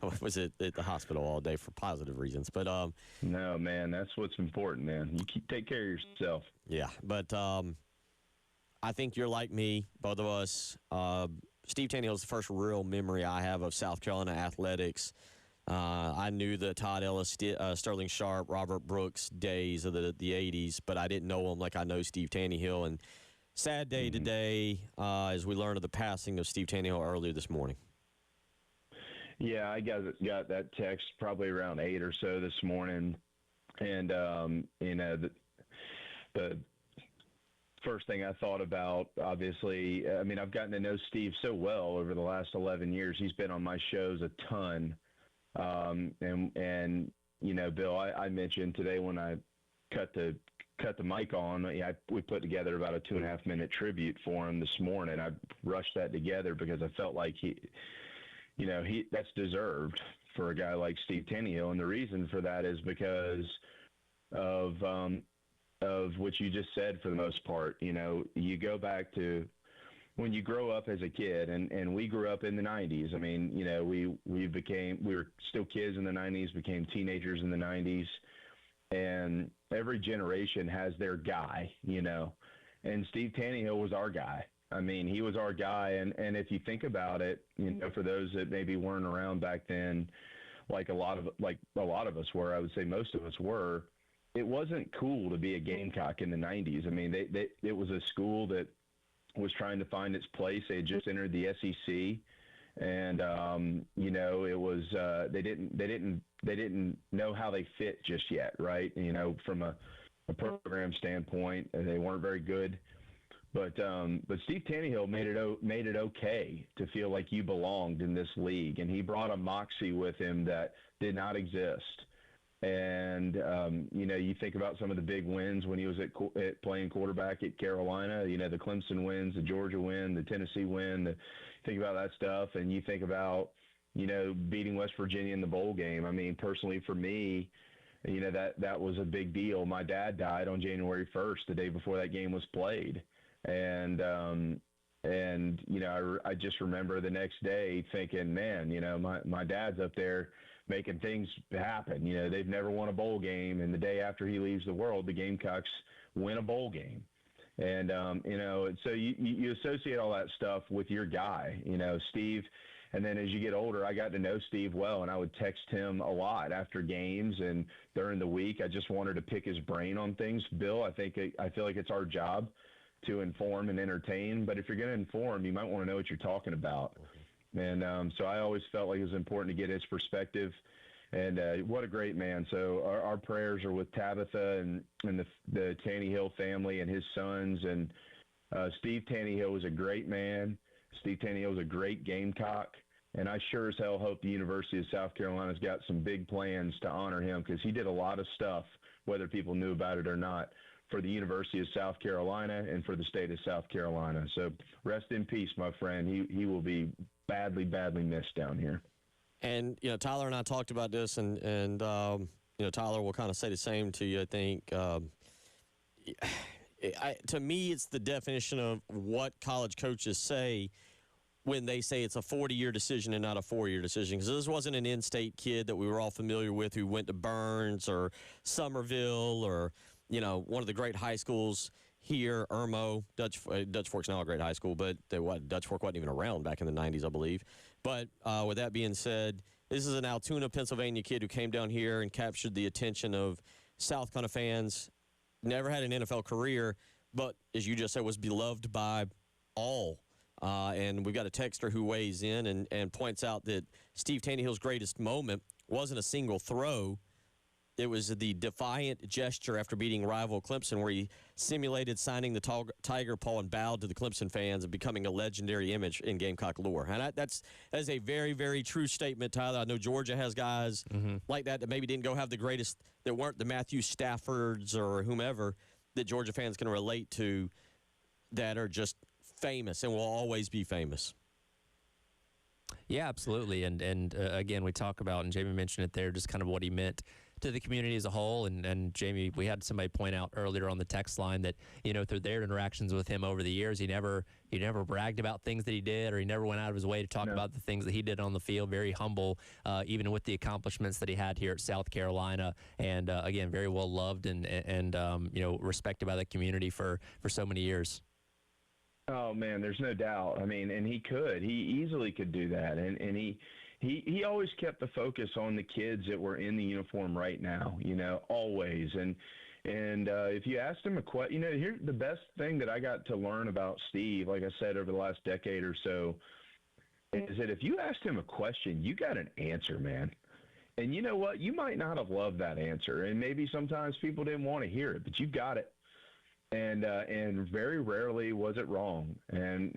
I was at the hospital all day for positive reasons, but no, man, that's what's important, man. You take care of yourself. Yeah, but I think you're like me, both of us. Steve Taneyhill is the first real memory I have of South Carolina athletics. I knew the Todd Ellis, Sterling Sharp, Robert Brooks days of the 80s, but I didn't know them like I know Steve Taneyhill. And sad day today as we learned of the passing of Steve Taneyhill earlier this morning. Yeah, I got that text probably around 8 or so this morning, and the first thing I thought about, obviously, I mean, I've gotten to know Steve so well over the last 11 years. He's been on my shows a ton, and you know, Bill, I mentioned today when I cut the mic on, we put together about a 2.5 minute tribute for him this morning. I rushed that together because I felt like that's deserved for a guy like Steve Taneyhill. And the reason for that is because of what you just said for the most part. You know, you go back to when you grow up as a kid, and we grew up in the 90s. I mean, you know, we were still kids in the 90s, became teenagers in the 90s, and every generation has their guy, you know, and Steve Taneyhill was our guy. I mean, he was our guy, and if you think about it, you know, for those that maybe weren't around back then, like a lot of us were, I would say most of us were, it wasn't cool to be a Gamecock in the 90s. I mean, it was a school that was trying to find its place. They had just entered the SEC, and you know, it was they didn't know how they fit just yet, right? You know, from a program standpoint, they weren't very good. But Steve Taneyhill made it okay to feel like you belonged in this league, and he brought a moxie with him that did not exist. And you know, you think about some of the big wins when he was at playing quarterback at Carolina. You know, the Clemson wins, the Georgia win, the Tennessee win. Think about that stuff, and you think about, you know, beating West Virginia in the bowl game. I mean, personally for me, you know, that was a big deal. My dad died on January 1st, the day before that game was played. And you know, I just remember the next day thinking, man, you know, my dad's up there making things happen. You know, they've never won a bowl game, and the day after he leaves the world, the Gamecocks win a bowl game. And you know, so you associate all that stuff with your guy, you know, Steve. And then as you get older, I got to know Steve well, and I would text him a lot after games and during the week. I just wanted to pick his brain on things. Bill, I feel like it's our job to inform and entertain, but if you're going to inform, you might want to know what you're talking about. And so I always felt like it was important to get his perspective. And what a great man. So our prayers are with Tabitha and the Taneyhill family and his sons. And Steve Taneyhill was a great man. Steve Taneyhill was a great Gamecock. And I sure as hell hope the University of South Carolina's got some big plans to honor him, because he did a lot of stuff, whether people knew about it or not, for the University of South Carolina and for the state of South Carolina. So rest in peace, my friend. He will be badly, badly missed down here. And, you know, Tyler and I talked about this, and you know, Tyler will kind of say the same to you, I think. To me, it's the definition of what college coaches say when they say it's a 40-year decision and not a 4-year decision. Because this wasn't an in-state kid that we were all familiar with who went to Burns or Somerville or, you know, one of the great high schools here, Irmo. Dutch Fork's now a great high school, but Dutch Fork wasn't even around back in the 90s, I believe. But with that being said, this is an Altoona, Pennsylvania kid who came down here and captured the attention of South Carolina fans never had an NFL career, but as you just said, was beloved by all. And we've got a texter who weighs in and points out that Steve Tannehill's greatest moment wasn't a single throw. It was the defiant gesture after beating rival Clemson where he simulated signing the tiger paw and bowed to the Clemson fans and becoming a legendary image in Gamecock lore. And that is a very, very true statement, Tyler. I know Georgia has guys like that maybe didn't go have the greatest, that weren't the Matthew Staffords or whomever that Georgia fans can relate to, that are just famous and will always be famous. Yeah, absolutely. And again, we talk about, and Jamie mentioned it there, just kind of what he meant to the community as a whole. And Jamie, we had somebody point out earlier on the text line that, through their interactions with him over the years, he never bragged about things that he did, or he never went out of his way to talk about the things that he did on the field. Very humble, even with the accomplishments that he had here at South Carolina. And again, very well loved and respected by the community for so many years. Oh man, there's no doubt. I mean, and he easily could do that. And he always kept the focus on the kids that were in the uniform right now, always. And if you asked him a question, here's the best thing that I got to learn about Steve, like I said, over the last decade or so, is that if you asked him a question, you got an answer, man. And you know what? You might not have loved that answer. And maybe sometimes people didn't want to hear it, but you got it. And very rarely was it wrong. And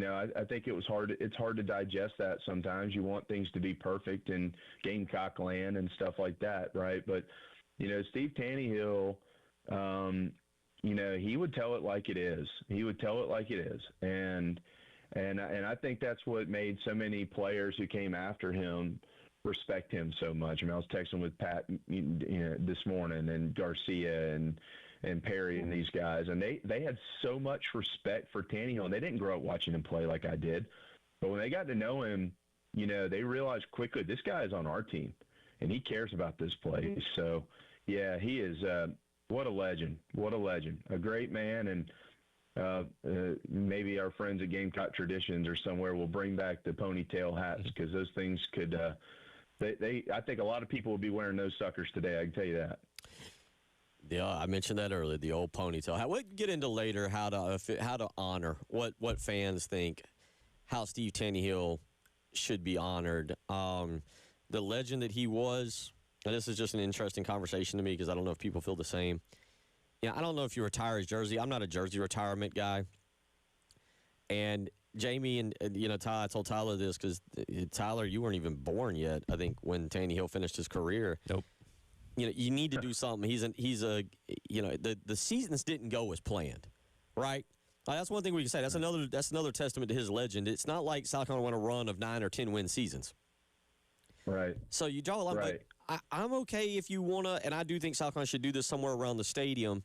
I think it's hard to digest that sometimes. You want things to be perfect in Gamecock land and stuff like that, right? But, Steve Tannehill, he would tell it like it is. He would tell it like it is. And I think that's what made so many players who came after him respect him so much. I mean, I was texting with Pat this morning, and Garcia and Perry and these guys, and they had so much respect for Tannehill, and they didn't grow up watching him play like I did. But when they got to know him, they realized quickly, this guy is on our team, and he cares about this place. So, yeah, he is what a legend. What a legend. A great man, and maybe our friends at Gamecock Traditions or somewhere will bring back the ponytail hats, because those things could I think a lot of people will be wearing those suckers today, I can tell you that. Yeah, I mentioned that earlier, the old ponytail. We'll get into later how to honor what fans think, how Steve Tannehill should be honored. The legend that he was, and this is just an interesting conversation to me because I don't know if people feel the same. I don't know if you retire his jersey. I'm not a jersey retirement guy. And Jamie and Tyler, I told Tyler this because, Tyler, you weren't even born yet, I think, when Tannehill finished his career. Nope. You need to do something. The seasons didn't go as planned, right? That's one thing we can say. That's another testament to his legend. It's not like South Carolina went a run of 9 or 10 win seasons. Right. So you draw a line. Right. I'm okay if you want to, and I do think South Carolina should do this somewhere around the stadium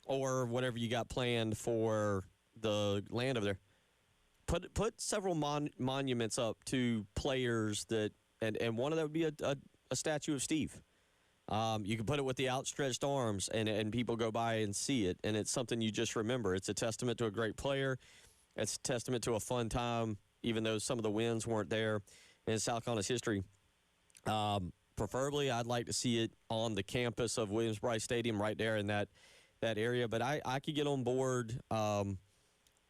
or whatever you got planned for the land over there. Put several monuments up to players and one of them would be a statue of Steve. You can put it with the outstretched arms, and people go by and see it, and it's something you just remember. It's a testament to a great player. It's a testament to a fun time, even though some of the wins weren't there in South Carolina's history. Preferably, I'd like to see it on the campus of Williams-Brice Stadium right there in that area. But I could get on board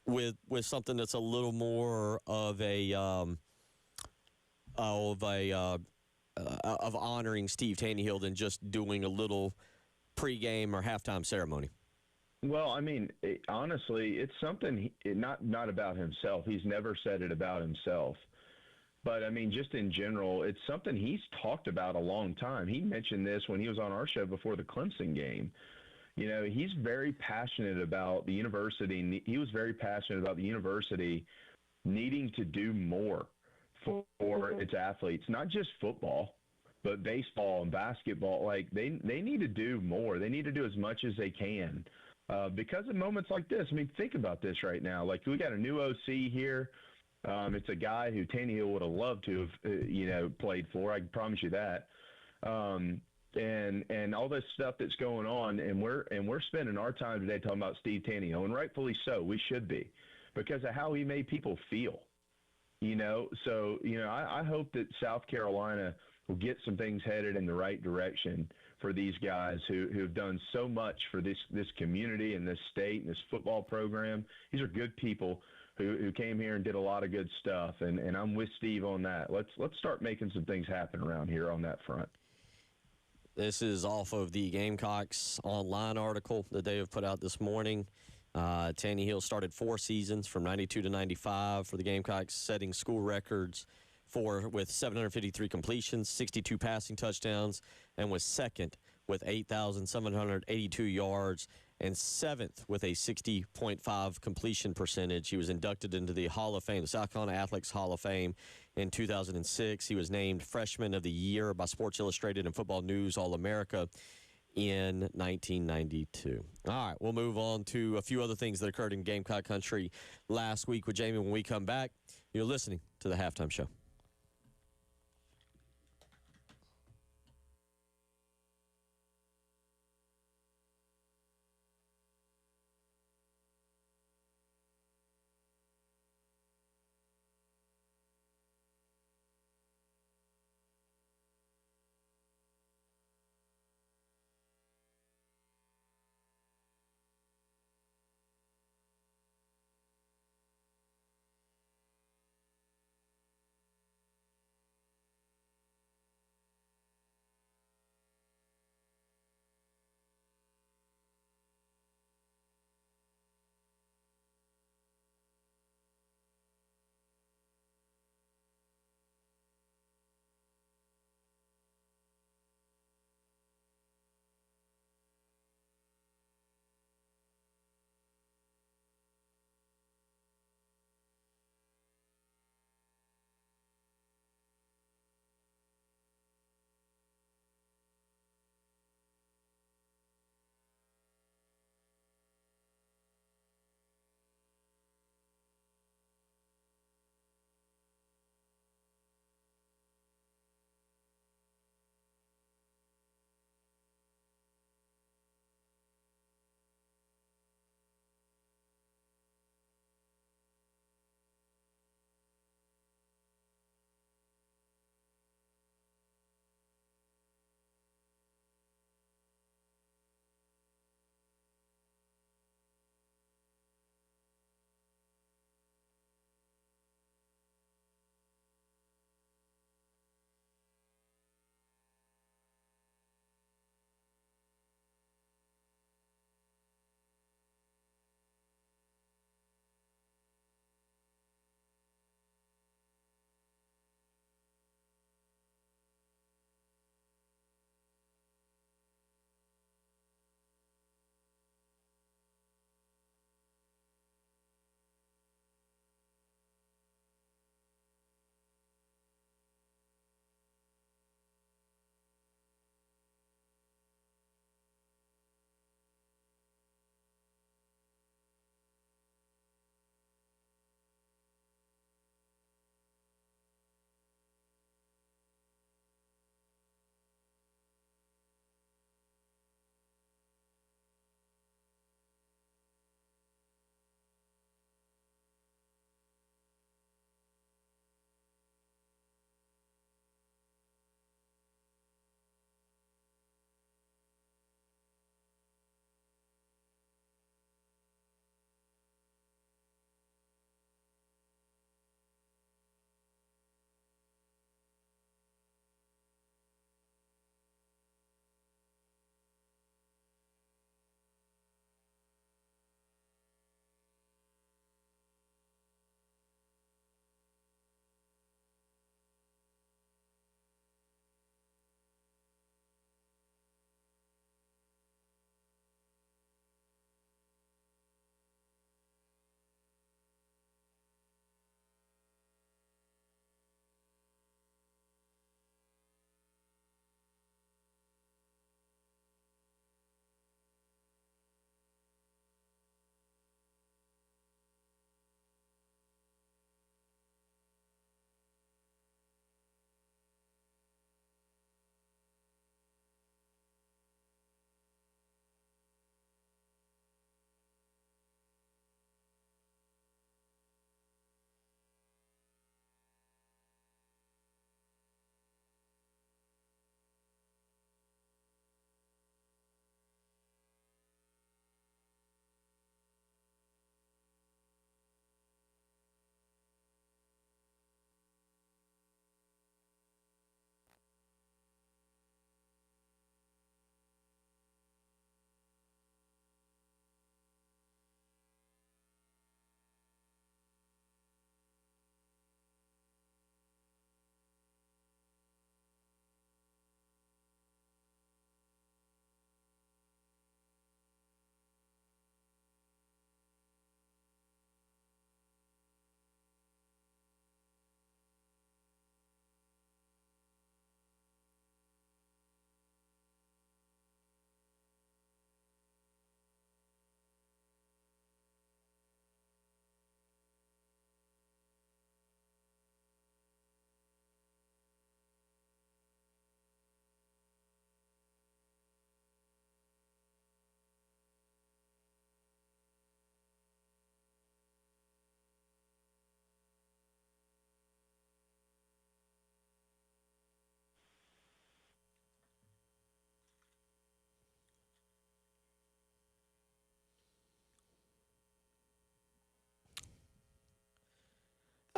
with something that's a little more of honoring Steve Tannehill than just doing a little pregame or halftime ceremony. Well, I mean, honestly, it's something not about himself. He's never said it about himself. But, I mean, just in general, it's something he's talked about a long time. He mentioned this when he was on our show before the Clemson game. He's very passionate about the university. He was very passionate about the university needing to do more for its athletes, not just football, but baseball and basketball. Like they need to do more. They need to do as much as they can because of moments like this. I mean, think about this right now. Like we got a new OC here. It's a guy who Tannehill would have loved to have, played for. I can promise you that. And all this stuff that's going on, and we're spending our time today talking about Steve Tannehill, and rightfully so. We should be, because of how he made people feel. So I hope that South Carolina will get some things headed in the right direction for these guys who've done so much for this community and this state and this football program. These are good people who came here and did a lot of good stuff, and I'm with Steve on that. Let's start making some things happen around here on that front. This is off of the Gamecocks online article that they have put out this morning. Tanny Hill started 4 seasons from 92 to 95 for the Gamecocks, setting school records with 753 completions, 62 passing touchdowns, and was second with 8,782 yards and 7th with a 60.5 completion percentage. He was inducted into the Hall of Fame, the South Carolina Athletics Hall of Fame in 2006. He was named Freshman of the Year by Sports Illustrated and Football News All-America in 1992. All right, we'll move on to a few other things that occurred in Gamecock country last week with Jamie. When we come back, you're listening to the Halftime Show.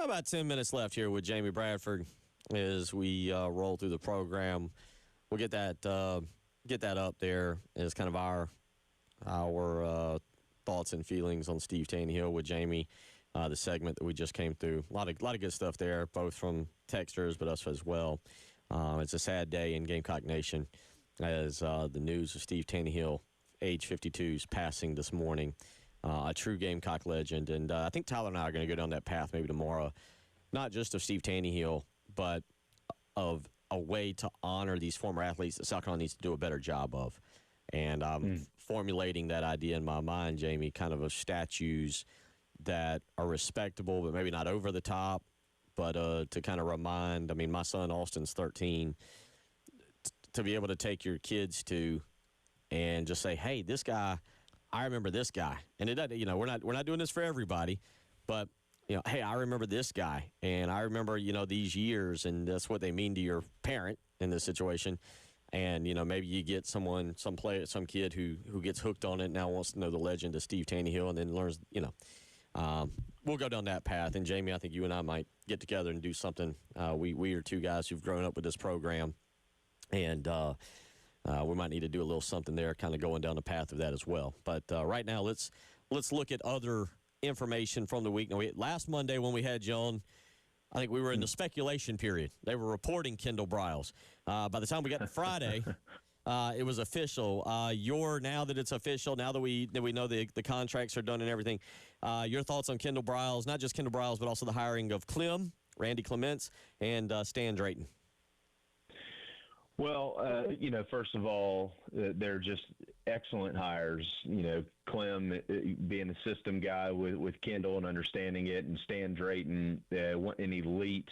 About 10 minutes left here with Jamie Bradford as we roll through the program. We'll get that up there as kind of our thoughts and feelings on Steve Tannehill with Jamie. The segment that we just came through, a lot of good stuff there, both from texters but us as well. It's a sad day in Gamecock Nation as the news of Steve Tannehill, age 52, is passing this morning. A true Gamecock legend, and I think Tyler and I are going to go down that path maybe tomorrow, not just of Steve Tannehill, but of a way to honor these former athletes that South Carolina needs to do a better job of. And I'm formulating that idea in my mind, Jamie, kind of statues that are respectable but maybe not over the top, but to kind of remind, I mean, my son Austin's 13, to be able to take your kids to and just say, hey, this guy, I remember this guy. And it doesn't, you know, we're not doing this for everybody, but you know, hey, I remember this guy, and I remember, you know, these years, and that's what they mean to your parent in this situation. And you know, maybe you get some kid who gets hooked on it, now wants to know the legend of Steve Tannehill, and then learns, you know. We'll go down that path. And Jamie, I think you and I might get together and do something. We are two guys who've grown up with this program, and we might need to do a little something there, kind of going down the path of that as well. But right now, let's look at other information from the week. Now, last Monday when we had John, I think we were in the speculation period. They were reporting Kendall Briles. By the time we got to Friday, it was official. Now that it's official, now that we know the contracts are done and everything, your thoughts on Kendall Briles, not just Kendall Briles, but also the hiring of Randy Clements, and Stan Drayton. Well, you know, first of all, they're just excellent hires. You know, Clem being a system guy with Kendall and understanding it, and Stan Drayton, an elite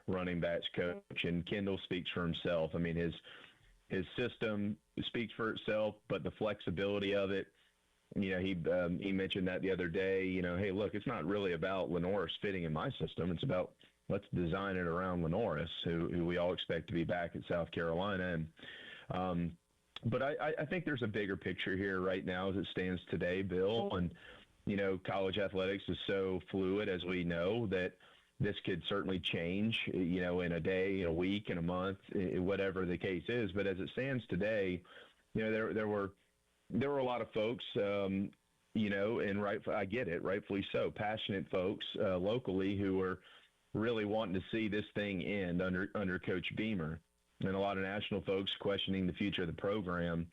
running backs coach. And Kendall speaks for himself. I mean, his system speaks for itself, but the flexibility of it, you know, he mentioned that the other day. You know, hey, look, it's not really about Lenoris fitting in my system. It's about let's design it around Lenoris, who we all expect to be back at South Carolina. And but I think there's a bigger picture here right now as it stands today, Bill. And, you know, college athletics is so fluid, as we know, that this could certainly change, you know, in a day, in a week, in a month, whatever the case is. But as it stands today, you know, there were a lot of folks, you know, and I get it, rightfully so, passionate folks locally who were really wanting to see this thing end under Coach Beamer, and a lot of national folks questioning the future of the program.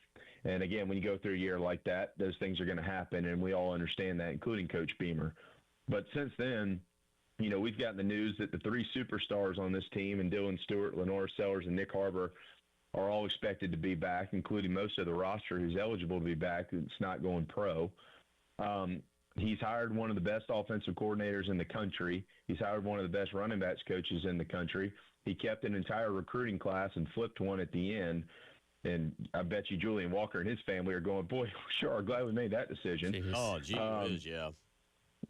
And again, when you go through a year like that, those things are going to happen, and we all understand that, including Coach Beamer. But since then, you know, we've gotten the news that the three superstars on this team, and Dylan Stewart, Lenoris Sellers, and Nick Harbor, are all expected to be back, including most of the roster who's eligible to be back. It's not going pro. He's hired one of the best offensive coordinators in the country. He's hired one of the best running backs coaches in the country. He kept an entire recruiting class and flipped one at the end. And I bet you Julian Walker and his family are going, boy, sure are glad we made that decision. Jeez. Oh, geez, yeah.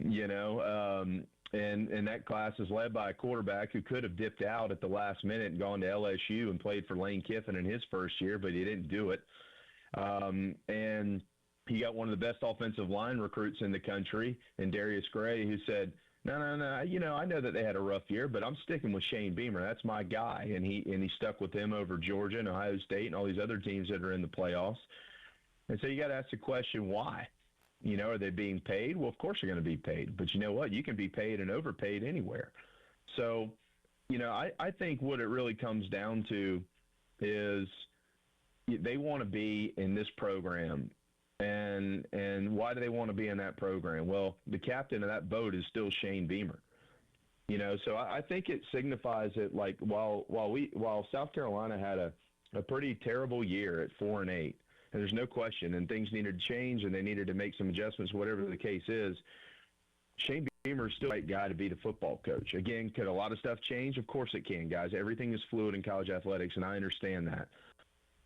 You know, and that class is led by a quarterback who could have dipped out at the last minute and gone to LSU and played for Lane Kiffin in his first year, but he didn't do it. And he got one of the best offensive line recruits in the country, and Darius Gray, who said, no, you know, I know that they had a rough year, but I'm sticking with Shane Beamer. That's my guy. And he stuck with him over Georgia and Ohio State and all these other teams that are in the playoffs. And so you got to ask the question, why? You know, are they being paid? Well, of course they're going to be paid. But you know what? You can be paid and overpaid anywhere. So, you know, I think what it really comes down to is they want to be in this program. And why do they want to be in that program? Well, the captain of that boat is still Shane Beamer. You know, so I think it signifies that, like, while South Carolina had a pretty terrible year at 4-8, and there's no question, and things needed to change and they needed to make some adjustments, whatever the case is, Shane Beamer is still the right guy to be the football coach. Again, could a lot of stuff change? Of course it can, guys. Everything is fluid in college athletics, and I understand that.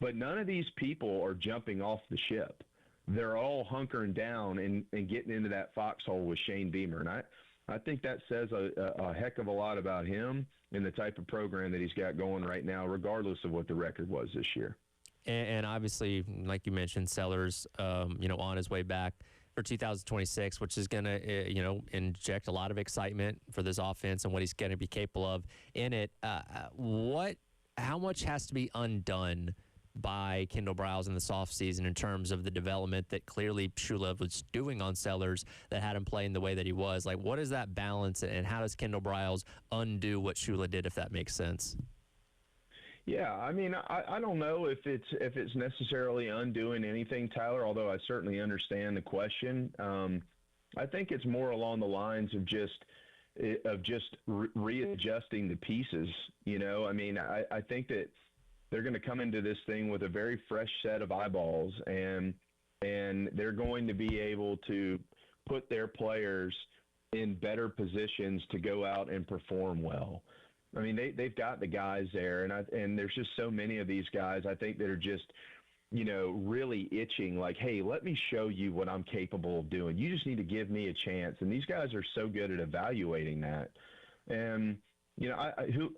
But none of these people are jumping off the ship. They're all hunkering down and getting into that foxhole with Shane Beamer. And I think that says a heck of a lot about him and the type of program that he's got going right now, regardless of what the record was this year. And obviously, like you mentioned, Sellers, you know, on his way back for 2026, which is going to, inject a lot of excitement for this offense and what he's going to be capable of in it. How much has to be undone by Kendall Briles in this offseason in terms of the development that clearly Shula was doing on Sellers that had him playing the way that he was? Like, what is that balance, and how does Kendall Briles undo what Shula did, if that makes sense? Yeah, I mean, I don't know if it's necessarily undoing anything, Tyler, although I certainly understand the question. I think it's more along the lines of just readjusting the pieces, I mean, I think that they're going to come into this thing with a very fresh set of eyeballs, and they're going to be able to put their players in better positions to go out and perform well. I mean, they've got the guys there, and there's just so many of these guys, I think, that are just, really itching, like, hey, let me show you what I'm capable of doing. You just need to give me a chance. And these guys are so good at evaluating that. And,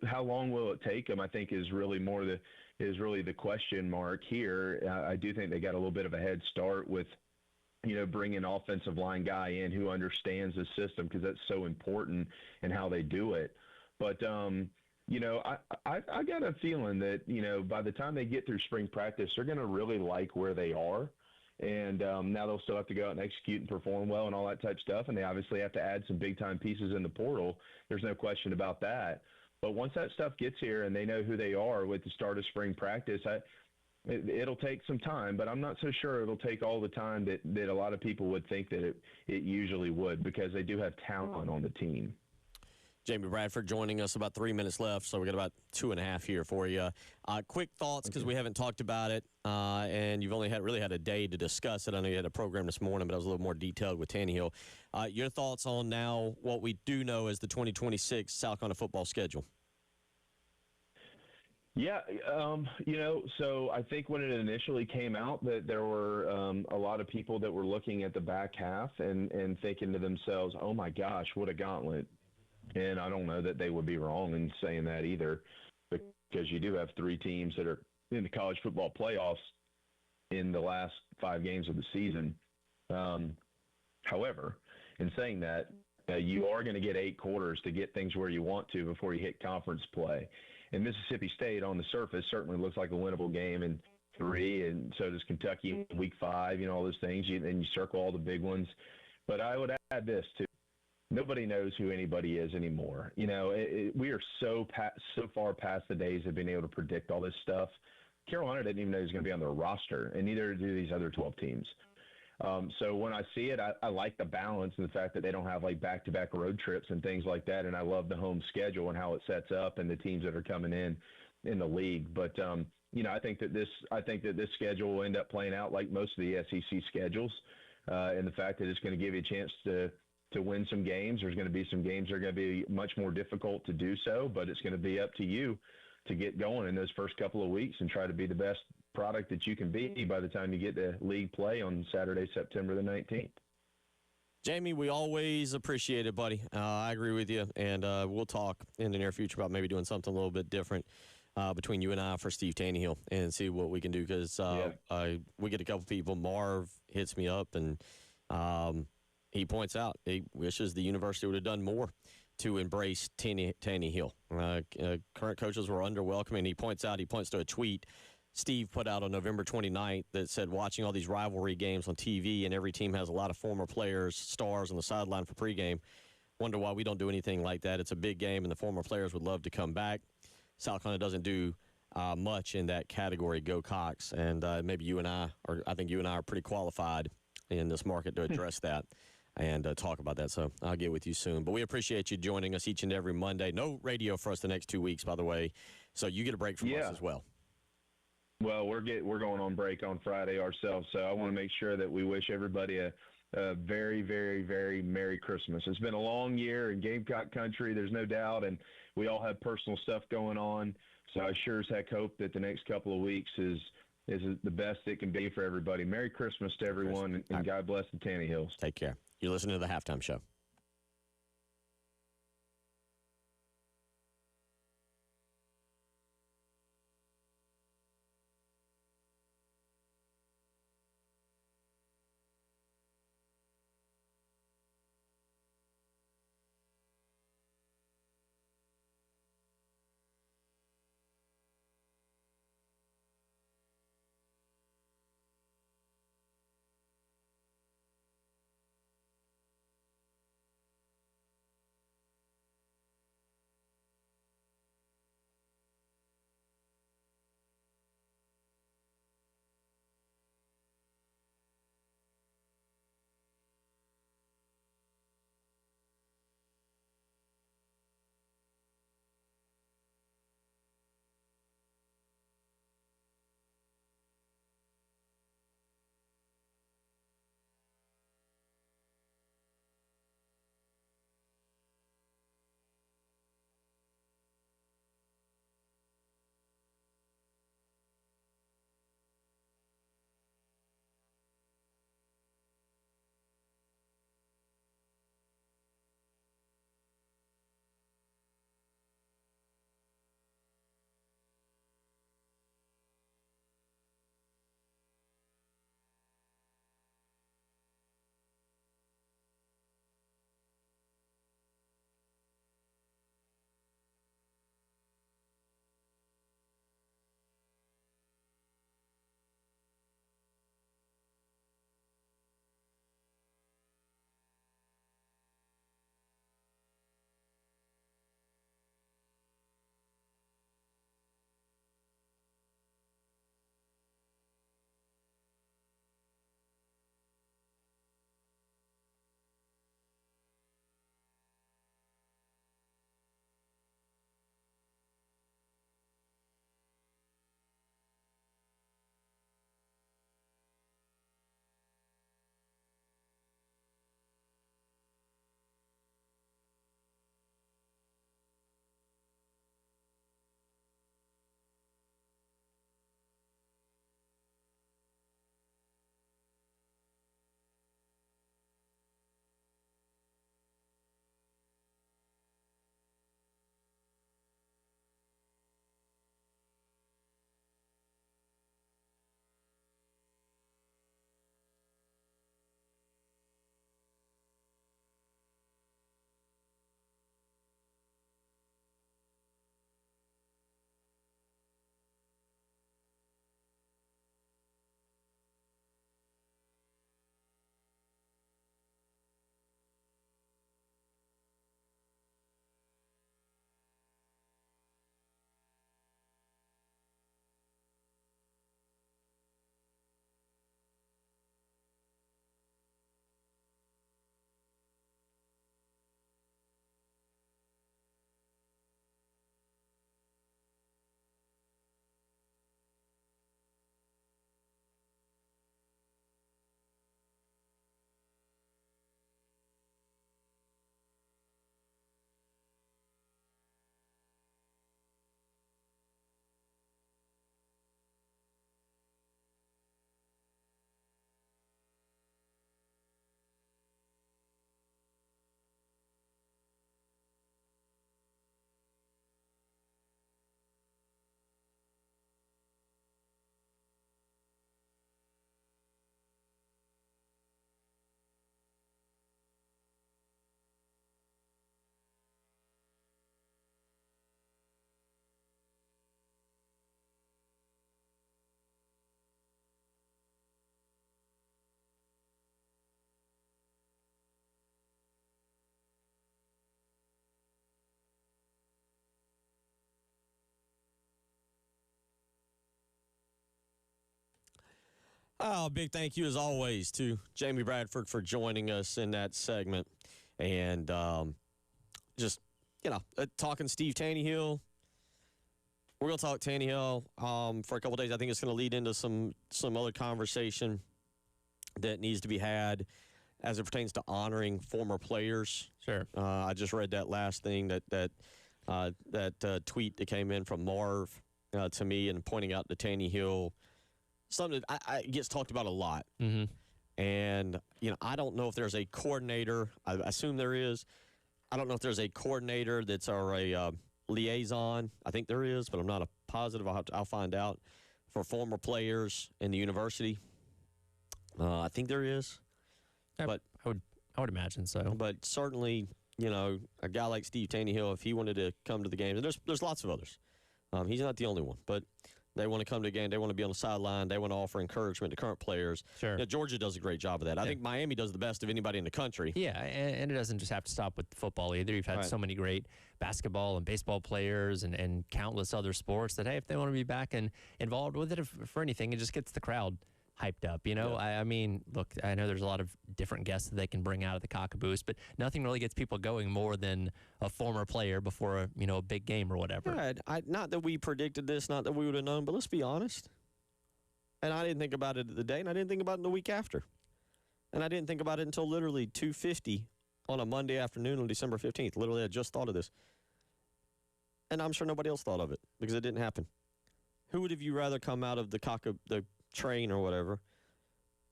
how long will it take them, I think, is really the question mark here. I do think they got a little bit of a head start with, bringing an offensive line guy in who understands the system, because that's so important in how they do it. But, I got a feeling that, by the time they get through spring practice, they're going to really like where they are. And now they'll still have to go out and execute and perform well and all that type of stuff. And they obviously have to add some big-time pieces in the portal. There's no question about that. But once that stuff gets here and they know who they are with the start of spring practice, it'll take some time. But I'm not so sure it'll take all the time that a lot of people would think that it usually would, because they do have talent on the team. Jamie Bradford joining us, about 3 minutes left, so we got about 2.5 here for you. Quick thoughts, because we haven't talked about it, and you've only really had a day to discuss it. I know you had a program this morning, but I was a little more detailed with Tannehill. Your thoughts on now what we do know as the 2026 South Carolina football schedule? Yeah, so I think when it initially came out that there were a lot of people that were looking at the back half and thinking to themselves, oh my gosh, what a gauntlet. And I don't know that they would be wrong in saying that either, because you do have 3 teams that are in the college football playoffs in the last 5 games of the season. However, in saying that, you are going to get 8 quarters to get things where you want to before you hit conference play. And Mississippi State on the surface certainly looks like a winnable game in 3, and so does Kentucky in week 5, all those things. And you circle all the big ones. But I would add this too. Nobody knows who anybody is anymore. We are so far past the days of being able to predict all this stuff. Carolina didn't even know he was going to be on their roster, and neither do these other 12 teams. So when I see it, I like the balance and the fact that they don't have like back-to-back road trips and things like that. And I love the home schedule and how it sets up and the teams that are coming in the league. But I think that this schedule will end up playing out like most of the SEC schedules, and the fact that it's going to give you a chance to win some games. There's going to be some games that are going to be much more difficult to do so, but it's going to be up to you to get going in those first couple of weeks and try to be the best product that you can be by the time you get to league play on Saturday, September the 19th. Jamie, we always appreciate it, buddy. I agree with you, and we'll talk in the near future about maybe doing something a little bit different between you and I for Steve Tannehill and see what we can do, because we get a couple people. Marv hits me up, and he points out he wishes the university would have done more to embrace Tannehill. Current coaches were underwhelming. He points to a tweet Steve put out on November 29th that said, watching all these rivalry games on TV and every team has a lot of former players, stars on the sideline for pregame. Wonder why we don't do anything like that. It's a big game, and the former players would love to come back. South Carolina doesn't do much in that category. Go Cox. And maybe you and I think you and I are pretty qualified in this market to address that and talk about that. So I'll get with you soon. But we appreciate you joining us each and every Monday. No radio for us the next 2 weeks, by the way. So you get a break from us as well. Well, we're going on break on Friday ourselves, so I want to make sure that we wish everybody a very, very, very Merry Christmas. It's been a long year in Gamecock country, there's no doubt, and we all have personal stuff going on. So I sure as heck hope that the next couple of weeks is the best it can be for everybody. Merry Christmas to everyone, and God bless the Tannehills. Take care. You're listening to The Halftime Show. Oh, big thank you as always to Jamie Bradford for joining us in that segment. And just, talking Steve Tannehill. We're going to talk Tannehill for a couple days. I think it's going to lead into some other conversation that needs to be had as it pertains to honoring former players. Sure. I just read that last thing, that tweet that came in from Marv to me and pointing out the Tannehill, something that it gets talked about a lot. Mm-hmm. And, I don't know if there's a coordinator. I assume there is. I don't know if there's a coordinator that's a liaison. I think there is, but I'm not positive. I'll find out for former players in the university. I think there is. But I would imagine so. But certainly, a guy like Steve Tannehill, if he wanted to come to the games, and there's lots of others. He's not the only one, but they want to come to the game. They want to be on the sideline. They want to offer encouragement to current players. Sure. Georgia does a great job of that. I think Miami does the best of anybody in the country. Yeah, and it doesn't just have to stop with football either. You've had so many great basketball and baseball players and countless other sports that, hey, if they want to be back and involved with it for anything, it just gets the crowd hyped up. Yeah. I mean, look, I know there's a lot of different guests that they can bring out of the Cockaboose, but nothing really gets people going more than a former player before a big game or whatever. Yeah, not that we predicted this, not that we would have known, but let's be honest. And I didn't think about it the day, and I didn't think about it the week after. And I didn't think about it until literally 2:50 on a Monday afternoon on December 15th. Literally, I just thought of this. And I'm sure nobody else thought of it because it didn't happen. Who would have you rather come out of the train or whatever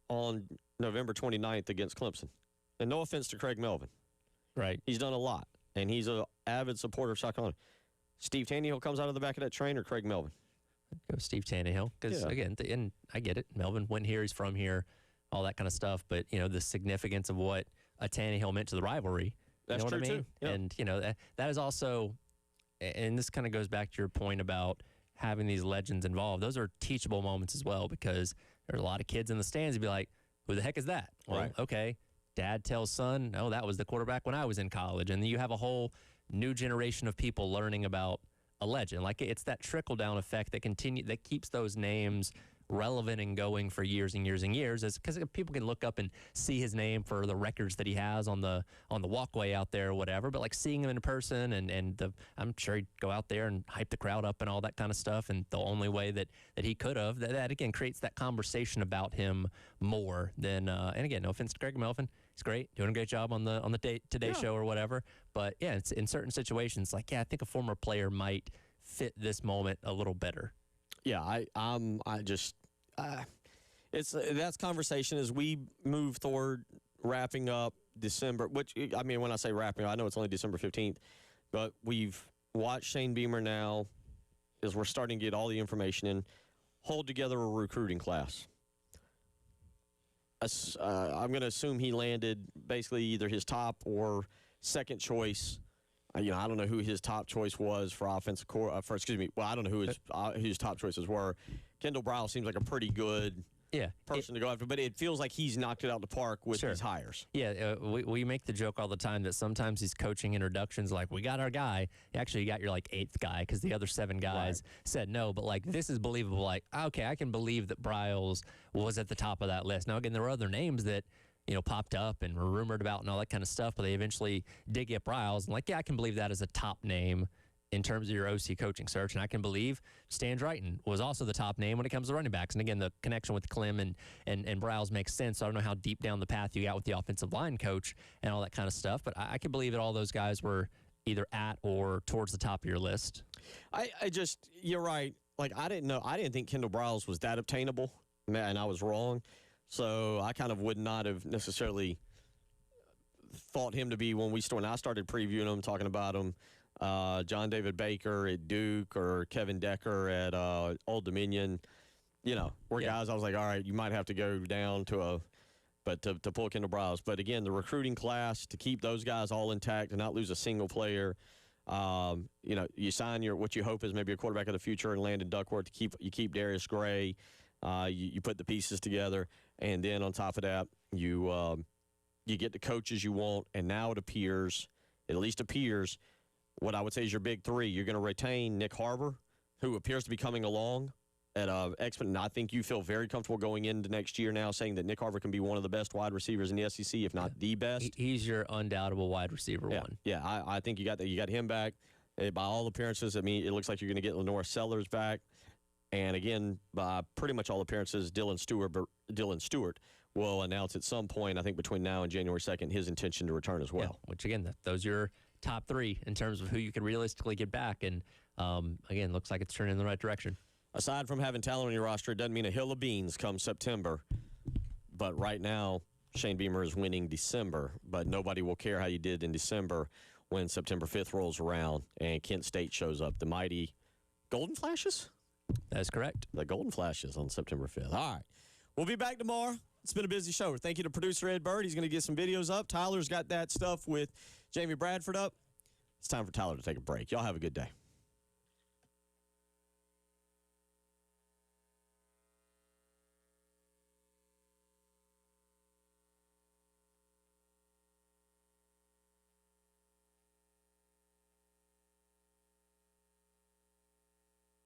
on November 29th against Clemson? And no offense to Craig Melvin. Right. He's done a lot, and he's an avid supporter of Shock On. Steve Tannehill comes out of the back of that train or Craig Melvin? Go Steve Tannehill. Because, again, and I get it. Melvin went here. He's from here. All that kind of stuff. But, the significance of what a Tannehill meant to the rivalry. That's you know true, what I mean? too. Yep. And, that is also, and this kind of goes back to your point about having these legends involved. Those are teachable moments as well because there's a lot of kids in the stands who'd be like, who the heck is that? Well, right. Okay. Dad tells son, no, that was the quarterback when I was in college. And you have a whole new generation of people learning about a legend. Like it's that trickle-down effect that keeps those names relevant and going for years and years and years, because people can look up and see his name for the records that he has on the walkway out there or whatever. But like seeing him in person and I'm sure he'd go out there and hype the crowd up and all that kind of stuff. And the only way that he could have, that again creates that conversation about him more than. And again, no offense to Greg Melvin, he's great, doing a great job on the Today Show or whatever. But yeah, it's in certain situations, like I think a former player might fit this moment a little better. Yeah, that's conversation as we move toward wrapping up December, which, I mean, when I say wrapping up, I know it's only December 15th, but we've watched Shane Beamer now as we're starting to get all the information in, hold together a recruiting class. I'm going to assume he landed basically either his top or second choice. I don't know who his top choice was for offensive core. I don't know who his top choices were. Kendall Briles seems like a pretty good person to go after, but it feels like he's knocked it out the park with his hires. Yeah, we make the joke all the time that sometimes these coaching introductions, like, we got our guy. Actually, you got your, eighth guy because the other seven guys said no. But, this is believable. Like, okay, I can believe that Briles was at the top of that list. Now, again, there were other names that popped up and were rumored about and all that kind of stuff, but they eventually did get Briles. And I can believe that as a top name in terms of your OC coaching search. And I can believe Stan Drayton was also the top name when it comes to running backs. And again, the connection with Clem and Briles makes sense. So I don't know how deep down the path you got with the offensive line coach and all that kind of stuff, but I can believe that all those guys were either at or towards the top of your list. You're right. I didn't think Kendall Briles was that obtainable, and I was wrong. So I kind of would not have necessarily thought him to be when I started previewing him, talking about him, John David Baker at Duke or Kevin Decker at Old Dominion, guys I was like, all right, you might have to go down to pull Kendall Briles. But again, the recruiting class, to keep those guys all intact and not lose a single player, you sign what you hope is maybe a quarterback of the future in Landon Duckworth. You keep Darius Gray. You put the pieces together, and then on top of that, you get the coaches you want. And now it at least appears, what I would say is your big three. You're going to retain Nick Harbor, who appears to be coming along at Exponent. And I think you feel very comfortable going into next year now saying that Nick Harvard can be one of the best wide receivers in the SEC, if not the best. He's your undoubtable wide receiver one. Yeah, I think you got that. You got him back. By all appearances, I mean, it looks like you're going to get Lenore Sellers back. And again, by pretty much all appearances, Dylan Stewart will announce at some point, I think between now and January 2nd, his intention to return as well. Yeah, which, again, those are your top three in terms of who you can realistically get back. And, again, looks like it's turning in the right direction. Aside from having talent on your roster, it doesn't mean a hill of beans come September. But right now, Shane Beamer is winning December. But nobody will care how you did in December when September 5th rolls around and Kent State shows up. The mighty Golden Flashes? That is correct. The Golden Flashes on September 5th. All right. We'll be back tomorrow. It's been a busy show. Thank you to producer Ed Bird. He's going to get some videos up. Tyler's got that stuff with Jamie Bradford up. It's time for Tyler to take a break. Y'all have a good day.